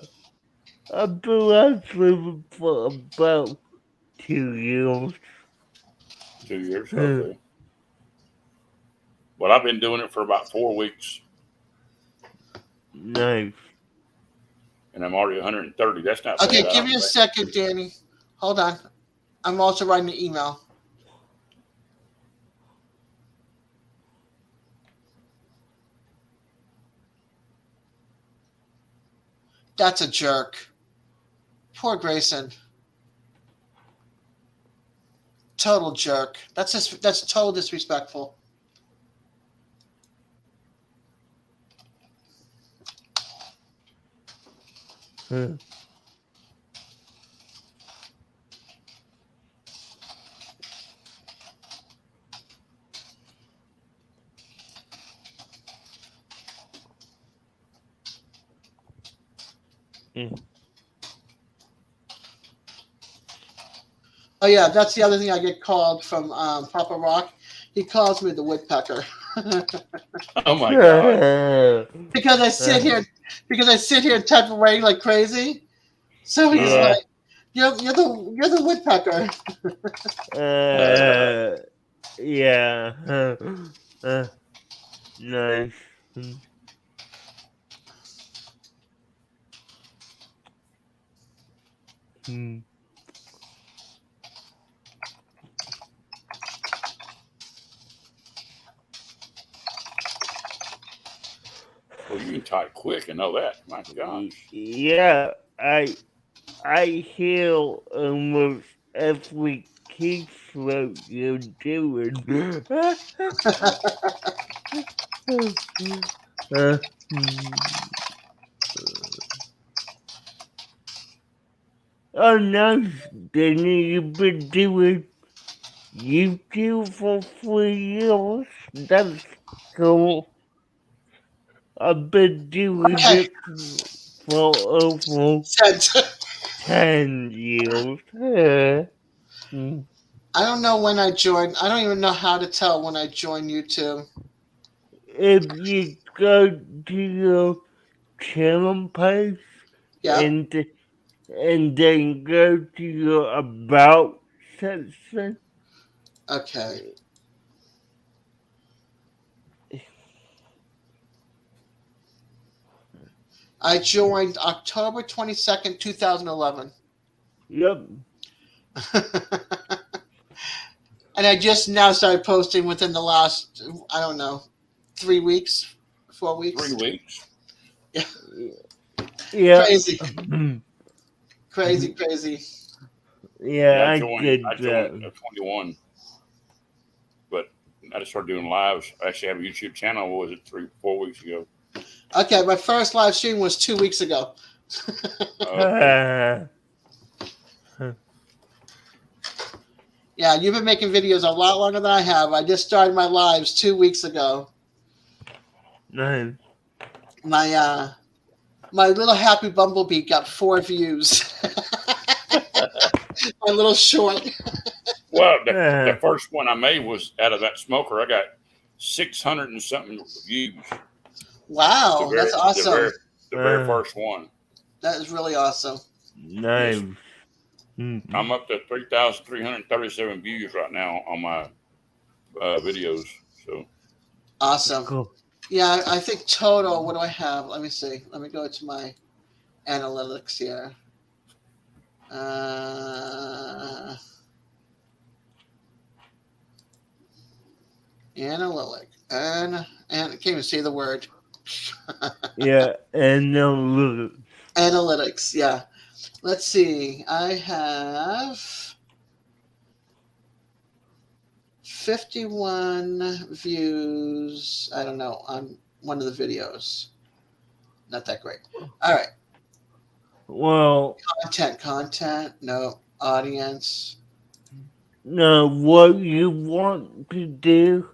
I've been live streaming for about 2 years. 2 years, okay. Well, I've been doing it for about 4 weeks, Nice. and I'm already 130. That's not bad. Okay, I give don't me a think. second, Danny. Hold on. I'm also writing an email. That's a jerk. Poor Grayson. Total jerk. That's total disrespectful. Huh. Mm. Oh yeah, that's the other thing I get called from Papa Rock. He calls me the woodpecker. Oh my God. because I sit here and type away like crazy. So he's Yeah. like, you're the woodpecker. Yeah. Nice. Mm. Well, you can type quick and know that. My gosh. Yeah, I hear almost every keystroke you're doing. Oh, nice, Danny. You've been doing YouTube for 3 years. That's cool. I've been doing Okay. it for over Sent. 10 years. Mm. I don't know when I joined. I don't even know how to tell when I joined YouTube. If you go to your channel page Yeah. and then go to your about section, Okay. I joined October 22nd, 2011. yep. And I just now started posting within the last, I don't know, 3 weeks, 4 weeks. 3 weeks. Yeah. Crazy. Crazy. Yeah, Yeah, I I joined. did I that. joined at 21, but I just started doing lives. I actually have a YouTube channel. What was it, 3-4 weeks ago? Okay, my first live stream was 2 weeks ago. Okay. Yeah, you've been making videos a lot longer than I have. I just started my lives 2 weeks ago. Nice. My little happy bumblebee got 4 views. My little short. Well, the first one I made was out of that smoker. I got 600 and something views. Wow, that's awesome. The very first one. That is really awesome. Nice. I'm up to 3,337 views right now on my videos. So Awesome. Cool. Yeah, I think total, what do I have? Let me see. Let me go to my analytics here. Analytic. And I can't even say the word. Yeah, and no. Analytics, yeah. Let's see. I have 51 views. I don't know, on one of the videos. Not that great. All right. Well, Content. No audience. no, what you want to do,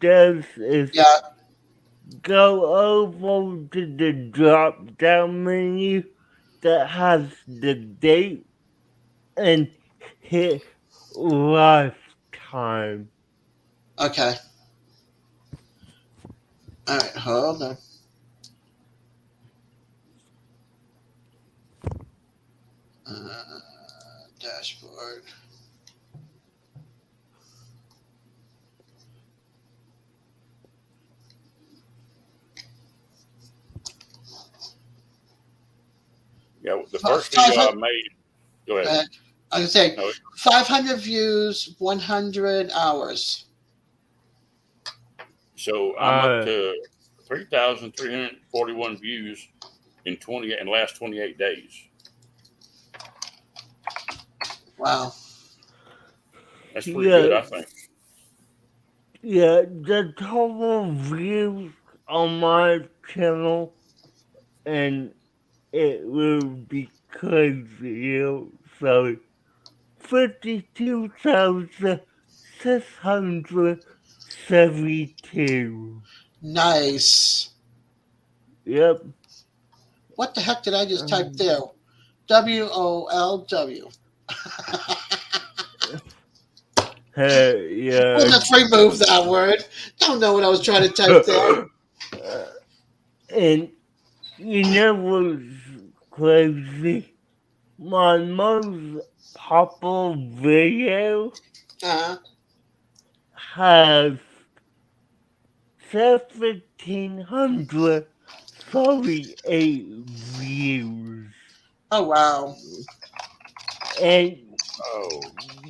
Des, is Yeah. go over to the drop down menu that has the date and hit lifetime. Okay. All right. Hold on. Dashboard. Yeah, the first video I made. Go ahead. I was say No, 500 views, 100 hours. so I'm up to 3,341 views in the last 28 days. Wow. That's pretty good, I think. Yeah, the total views on my channel, and it will be crazy. So 52,672. Nice. Yep. What the heck did I just type there? WOLW. Yeah. We'll just remove that word. Don't know what I was trying to type there. And you know what's crazy? My most popular video has 1,748 views. Oh, wow. And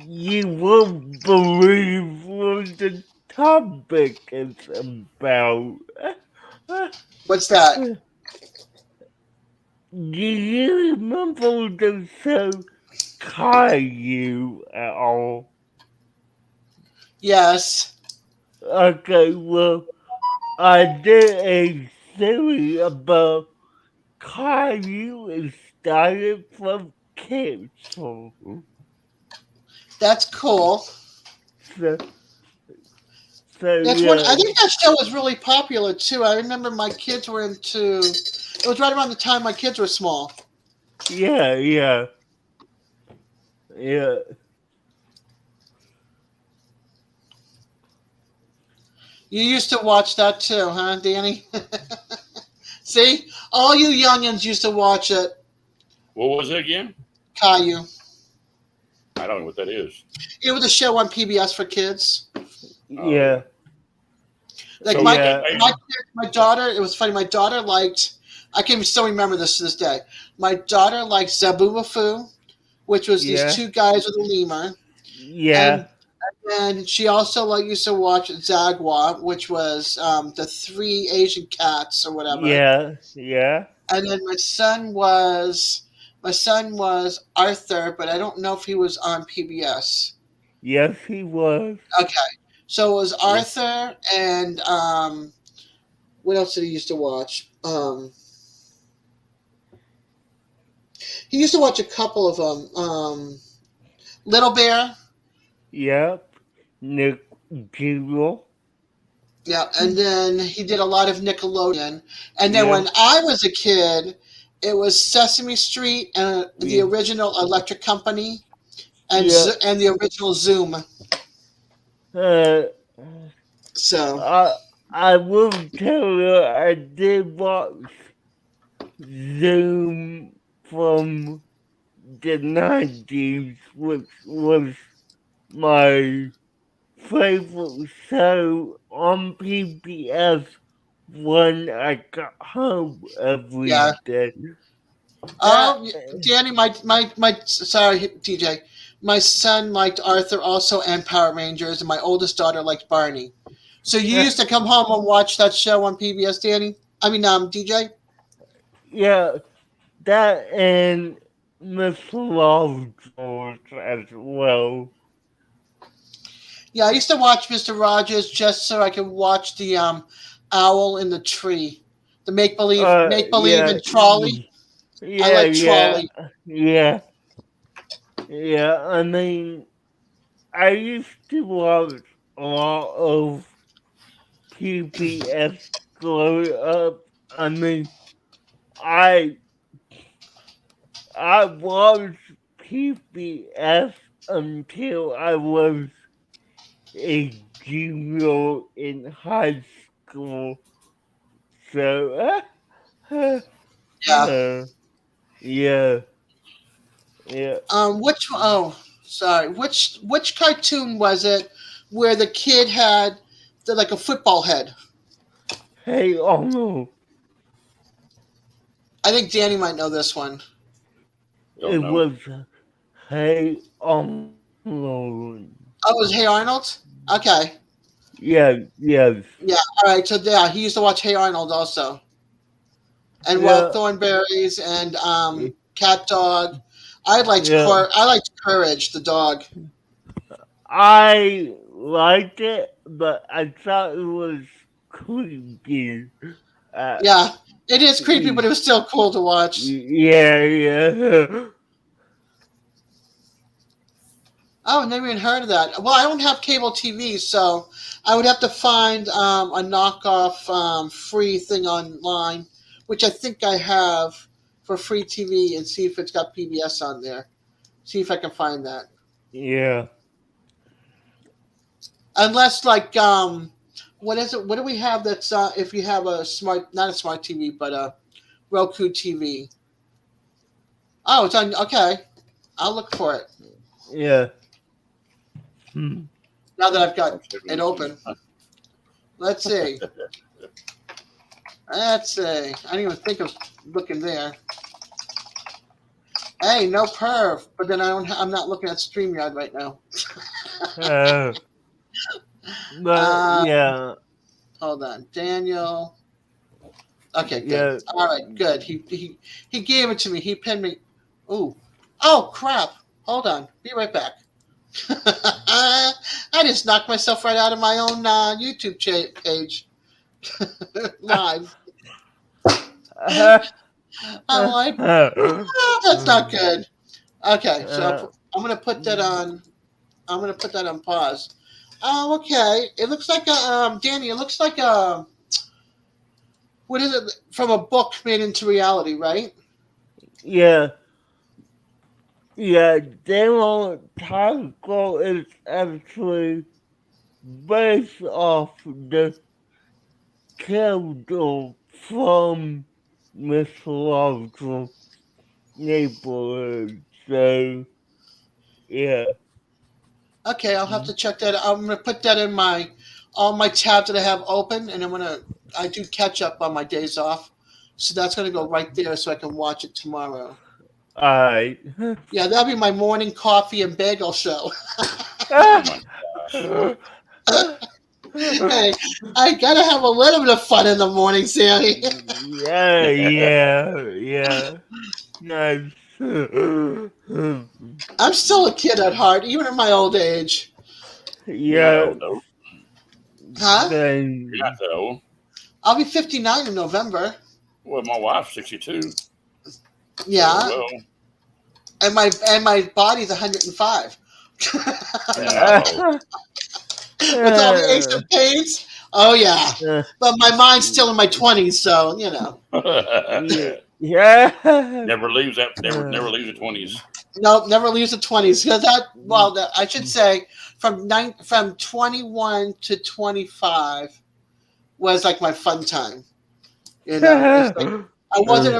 you won't believe what the topic is about. What's that? Do you remember the show Caillou at all? Yes. Okay, well, I did a series about Caillou and started from cancer. That's cool. That's Yeah. one. I think that show was really popular too. I remember my kids were into. It was right around the time my kids were small. Yeah. You used to watch that too, huh, Danny? See, all you youngins used to watch it. What was it again? Caillou. I don't know what that is. It was a show on PBS for kids. Yeah. Like So my daughter, it was funny. My daughter liked. I can still remember this to this day. My daughter liked Zaboomafoo, which was these two guys with a lemur. Yeah. And she also used to watch Zagwa, which was the three Asian cats or whatever. Yeah. And then my son was Arthur, but I don't know if he was on PBS. Yes, he was. Okay, so it was Arthur and what else did he used to watch? He used to watch a couple of them. Little Bear. Yep. Nick Jewell. Yeah, and then he did a lot of Nickelodeon. And then when I was a kid, it was Sesame Street and the original Electric Company and and the original Zoom. So I will tell you, I did watch Zoom from the 90s, which was my favorite show on PBS when I got home every day. Oh, Danny, my sorry, DJ. My son liked Arthur also and Power Rangers, and my oldest daughter liked Barney. So you used to come home and watch that show on PBS, Danny? I mean, DJ? Yeah, that and Miss Rogers as well. Yeah, I used to watch Mr. Rogers just so I could watch the owl in the tree, the make believe and trolley. I Yeah, like yeah, trolley. yeah, yeah. I mean, I used to watch a lot of PBS growing up. I mean, I I watched PBS until I was a junior in high school. So, Yeah. yeah, yeah. Which? Oh, sorry. Which cartoon was it where the kid had like a football head? Hey, Arnold, I think Danny might know this one. it Don't know. was Hey Arnold. Oh, it was Hey Arnold. Okay. Yeah, yes, Yeah. All right. So yeah, he used to watch Hey Arnold also, and Wild yeah, Thornberries and Cat Dog. yeah. I liked Courage the dog. I liked it, but I thought it was creepy. Uh, Yeah, it is creepy, but y- it was still cool to watch. yeah, yeah. Oh, never even heard of that. Well, I don't have cable TV, so I would have to find a knockoff free thing online, which I think I have for free TV, and see if it's got PBS on there. See if I can find that. Yeah. Unless like what is it? What do we have that's if you have a smart, not a smart TV, but a Roku TV? Oh, it's on. Okay, I'll look for it Yeah. Hmm. now that I've got I'll check it it out. open. Let's see. Let's see. I didn't even think of looking there. Hey, no perv. But then I'm not looking at StreamYard right now. Uh, but Uh, yeah, hold on, Daniel. Okay, good. yeah. All right, good. He gave it to me. He pinned me. Ooh. Oh crap. Hold on. Be right back. I just knocked myself right out of my own YouTube page live. I'm like, that's not good. Okay, so I'm gonna put that on. I'm gonna put that on pause. Oh, okay. It looks like Danny. It looks like what is it from a book made into reality, right? yeah, yeah. Demo Taco is actually based off the character from mythological neighborhood. So yeah. Okay, I'll have to check that. I'm gonna put that in my all my tabs that I have open, and I do catch up on my days off, so that's gonna go right there, so I can watch it tomorrow. Alright. Yeah, that'll be my morning coffee and bagel show. Oh my Hey, I gotta have a little bit of fun in the morning, Sammy. Yeah, yeah, yeah. Nice. I'm still a kid at heart, even in my old age. You're not Yeah, old though. Huh? You're not then that old. I'll be 59 in November. Well, my wife's 62. Yeah, Well, and my body's 105. you're not old. With all the aches and pains. Oh yeah, but my mind's still in my 20s, so you know. yeah. Never leaves that. Never leaves the 20s. Nope, never leaves the 20s because I should say from 21 to 25 was like my fun time. You know, it's like I wasn't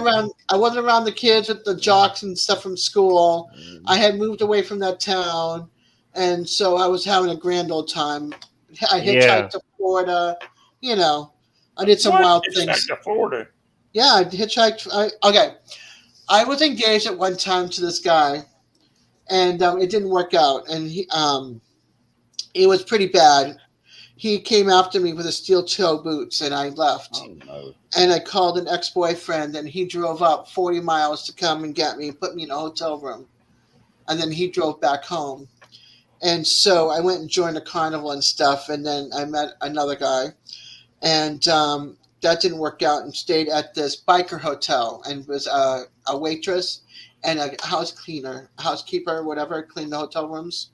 around the kids with the jocks and stuff from school. I had moved away from that town, and so I was having a grand old time. I Yeah. hitchhiked to Florida. You know, I did some What? wild It's things. back to Florida. Yeah, I hitchhiked. Okay, I was engaged at one time to this guy, and it didn't work out, and it was pretty bad. He came after me with his steel toe boots, and I left. Oh no. And I called an ex-boyfriend, and he drove up 40 miles to come and get me and put me in a hotel room. And then he drove back home. And so I went and joined a carnival and stuff, and then I met another guy. And that didn't work out, and stayed at this biker hotel and was a waitress and a housekeeper, whatever, cleaned the hotel rooms.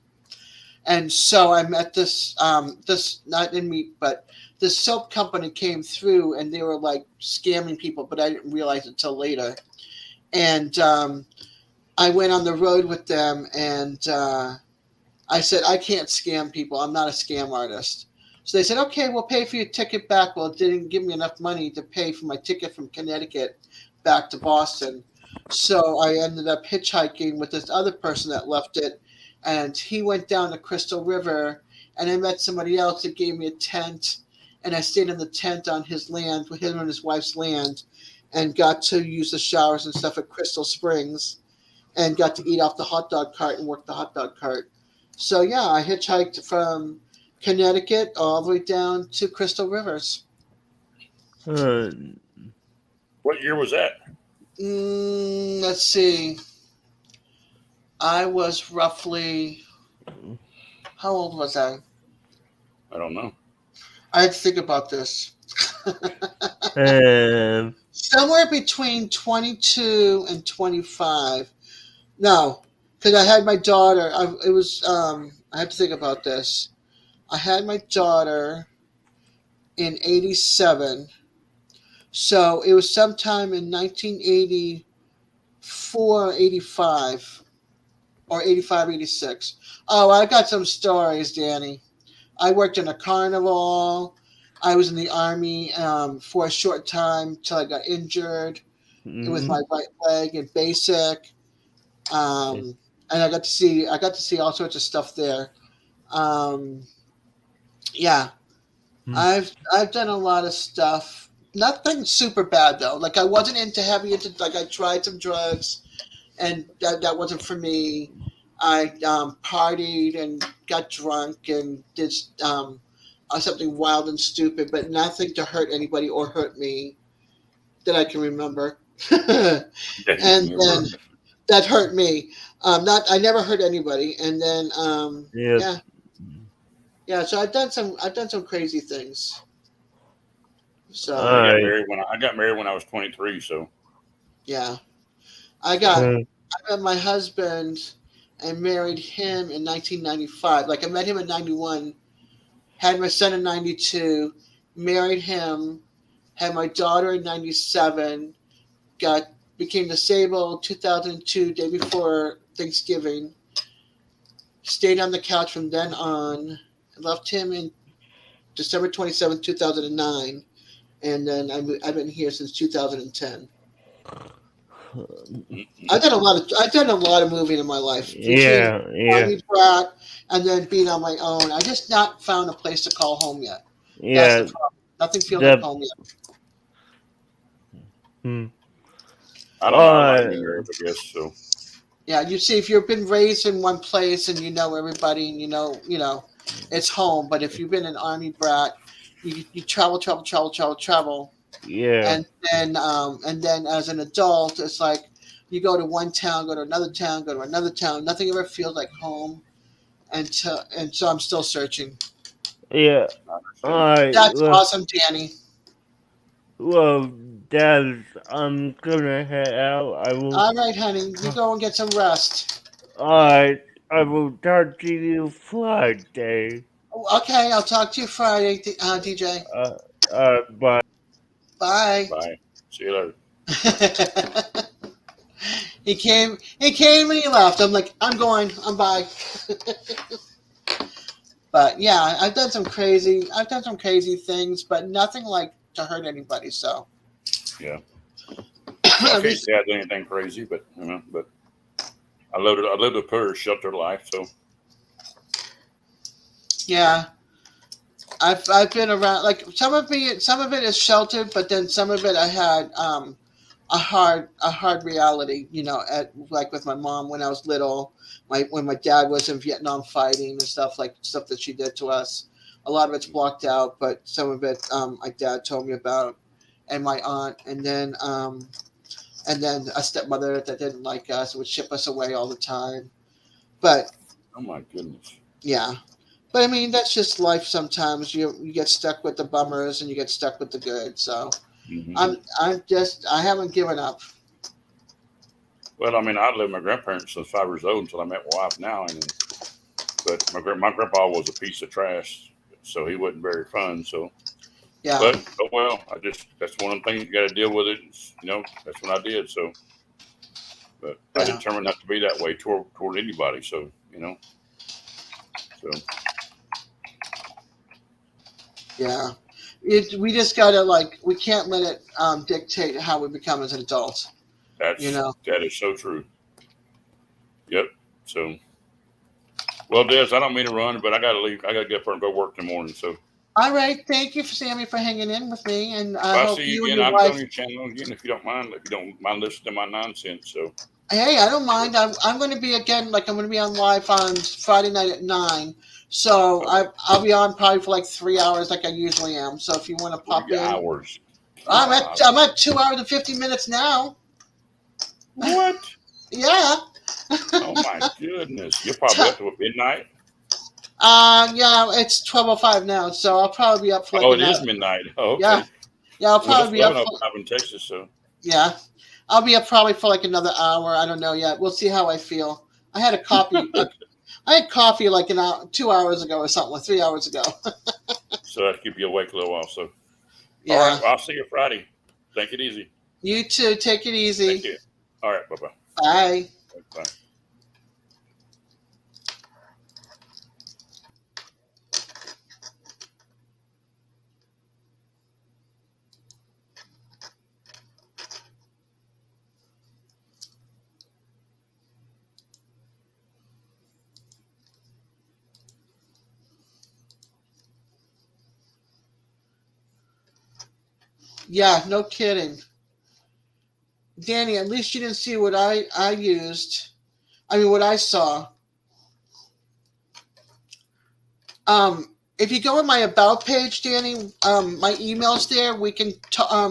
And so I met this not in me, but this soap company came through, and they were like scamming people, but I didn't realize it until later. And I went on the road with them, and I said, I can't scam people. I'm not a scam artist. So they said, okay, we'll pay for your ticket back. Well, it didn't give me enough money to pay for my ticket from Connecticut back to Boston. So I ended up hitchhiking with this other person that left it. And he went down the Crystal River, and I met somebody else that gave me a tent. And I stayed in the tent on his land, with him and his wife's land, and got to use the showers and stuff at Crystal Springs, and got to eat off the hot dog cart and work the hot dog cart. So yeah, I hitchhiked from Connecticut all the way down to Crystal Rivers. Uh, What year was that? Let's see. I was roughly, how old was I? I don't know. I had to think about this. um, Somewhere between 22 and 25. No, because I had my daughter. I had to think about this. I had my daughter in 87. So it was sometime in 1984, 85, or 85, 86. Oh, I got some stories, Danny. I worked in a carnival. I was in the Army for a short time till I got injured with my right leg in basic. And I got to see all sorts of stuff there. Yeah, I've done a lot of stuff. Nothing super bad though. Like I wasn't like I tried some drugs, and that wasn't for me. I partied and got drunk and did something wild and stupid, but nothing to hurt anybody or hurt me that I can remember. And then that hurt me. I never hurt anybody. And then yeah. So I've done some crazy things. So I got married when I was 23. So yeah, I met my husband and married him in 1995. Like I met him in 91, had my son in 92, married him, had my daughter in 97, became disabled 2002, day before Thanksgiving. Stayed on the couch from then on. Left him in December 27th, 2009, and then I've been here since 2010. I've done a lot of moving in my life. Army brat, and then being on my own. I just not found a place to call home yet. That's the problem. Nothing feels like home yet. I don't know. I like married, I guess so. Yeah, you see, if you've been raised in one place and you know everybody and you know, it's home. But if you've been an Army brat, you travel. Yeah. And then as an adult, it's like you go to one town, go to another town, go to another town. Nothing ever feels like home. And so I'm still searching. Yeah. That's awesome, Danny. Well, Dad, I'm gonna head out. All right, honey. You go and get some rest. Alright. I will talk to you Friday. Okay, I'll talk to you Friday, DJ. Bye. Bye. Bye. See you later. He came and he left. I'm like, I'm going. I'm bye. But yeah, I've done some crazy things, but nothing like to hurt anybody. So yeah, I can't say I did anything crazy, but but I lived a pretty sheltered life. So yeah, I've been around. Like some of it is sheltered, but then some of it I had a hard reality. Like with my mom when I was little. When my dad was in Vietnam fighting and stuff that she did to us. A lot of it's blocked out, but some of it my dad told me about, and my aunt, and then a stepmother that didn't like us, would ship us away all the time. But oh my goodness, yeah, But I mean, that's just life. Sometimes you get stuck with the bummers and you get stuck with the good. So Hmm. I haven't given up. Well, I mean, I lived with my grandparents since 5 years old until I met my wife now, and but my grandpa was a piece of trash, so he wasn't very fun. So, Yeah, but oh well, I just that's one of the things you got to deal with it. You know, that's what I did. So, but I yeah, determined not to be that way toward anybody. So, so yeah. We just gotta we can't let it dictate how we become as an adult. You know. that is so true. Yep. So, well, Des, I don't mean to run, but I got to leave. I got to get up and go work in the morning. So, All right, thank you, Sammy, for hanging in with me, and if I I hope see you you and again, your I'll be on wife. your channel again if you don't mind. If you don't mind listening to my nonsense. So, Hey, I don't mind. I'm going to be again. I'm going to be on live on Friday night at 9. So okay. I'll be on probably for like 3 hours, like I usually am. So if you want to pop 3 in, hours. I'm Golly. at 2 hours and 50 minutes now. What? Yeah. Oh my goodness! You're probably up to midnight. Yeah, it's 12:05 now, so I'll probably be up for like Oh, it another. is midnight. Oh, Yeah, okay. yeah, I'll Well, it's probably be up 11:05 for. in Texas. So, Yeah, I'll be up probably for like another hour. I don't know yet. We'll see how I feel. I had a coffee. I had coffee like an hour, 2 hours ago or something, like 3 hours ago. so that keep you awake a little while. So, all right. Yeah. Well, I'll see you Friday. Take it easy. You too. Take it Thank easy. you. All right. Bye Bye. bye. Bye. Yeah, no kidding. Danny, at least you didn't see what I used. I mean, what I saw. If you go on my about page, Danny, my email's there. We can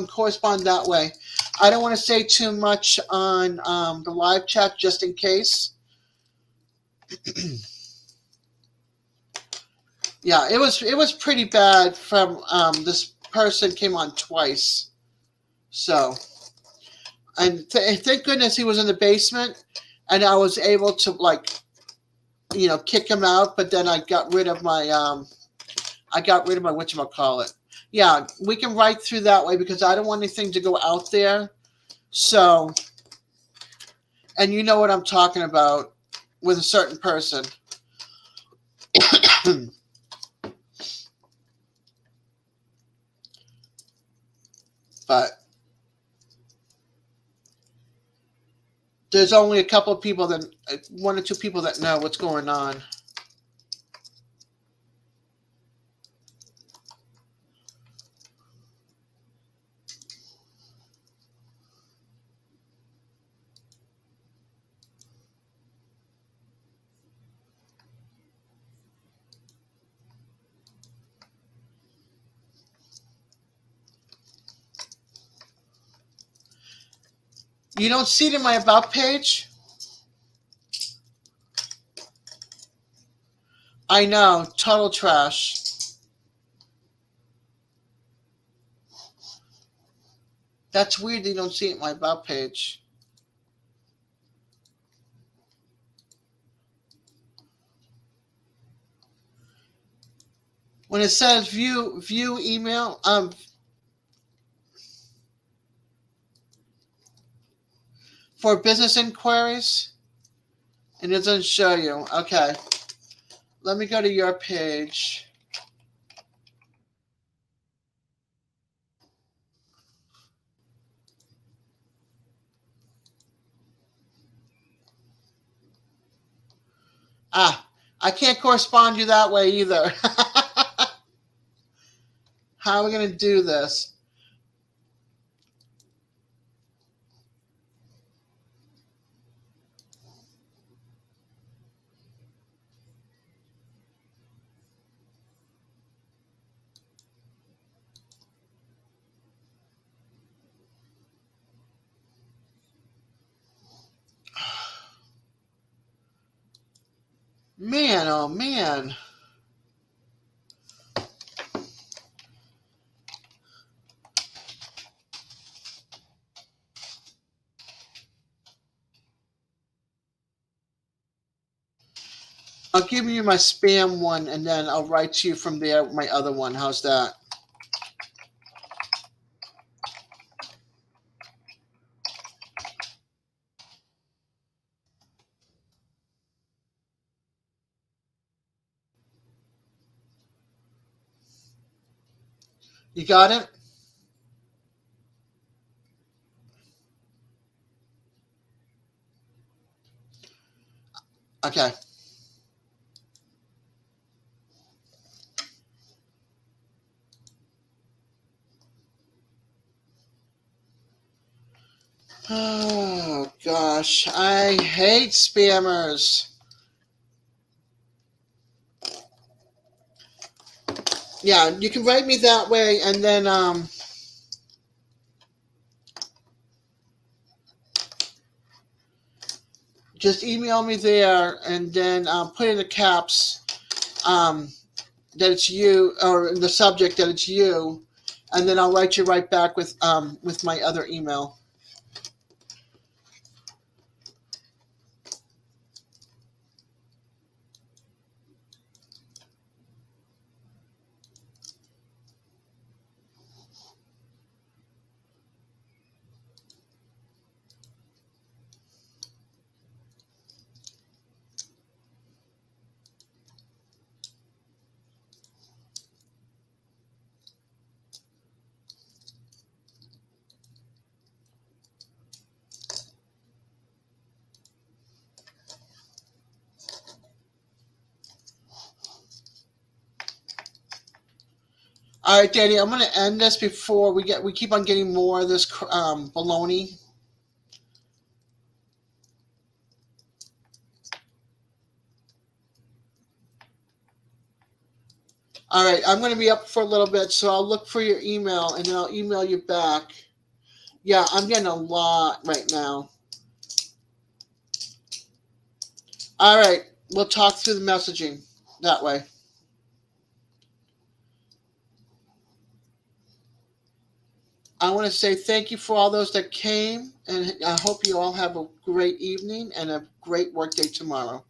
correspond that way. I don't want to say too much on the live chat just in case. Yeah, it was pretty bad. From this person came on twice, so and thank goodness he was in the basement, and I was able to kick him out. But then I got rid of my whatchamacallit. Yeah, we can write through that way because I don't want anything to go out there. So, and you know what I'm talking about with a certain person. But there's only a couple of people one or two people that know what's going on. You don't see it in my about page? I know, total trash. That's weird that you don't see it in my about page. When it says view email, for business inquiries, and it doesn't show you. Okay. Let me go to your page. I can't correspond you that way either. How are we going to do this? Man, oh man. I'll give you my spam one, and then I'll write to you from there my other one. How's that? You got it? Okay. Oh, gosh. I hate spammers. Yeah, you can write me that way, and then just email me there, and then put in the caps that it's you, or in the subject that it's you, and then I'll write you right back with my other email. All right, Danny, I'm going to end this before we keep on getting more of this baloney. All right, I'm going to be up for a little bit, so I'll look for your email, and then I'll email you back. Yeah, I'm getting a lot right now. All right, we'll talk through the messaging that way. I want to say thank you for all those that came, and I hope you all have a great evening and a great work day tomorrow.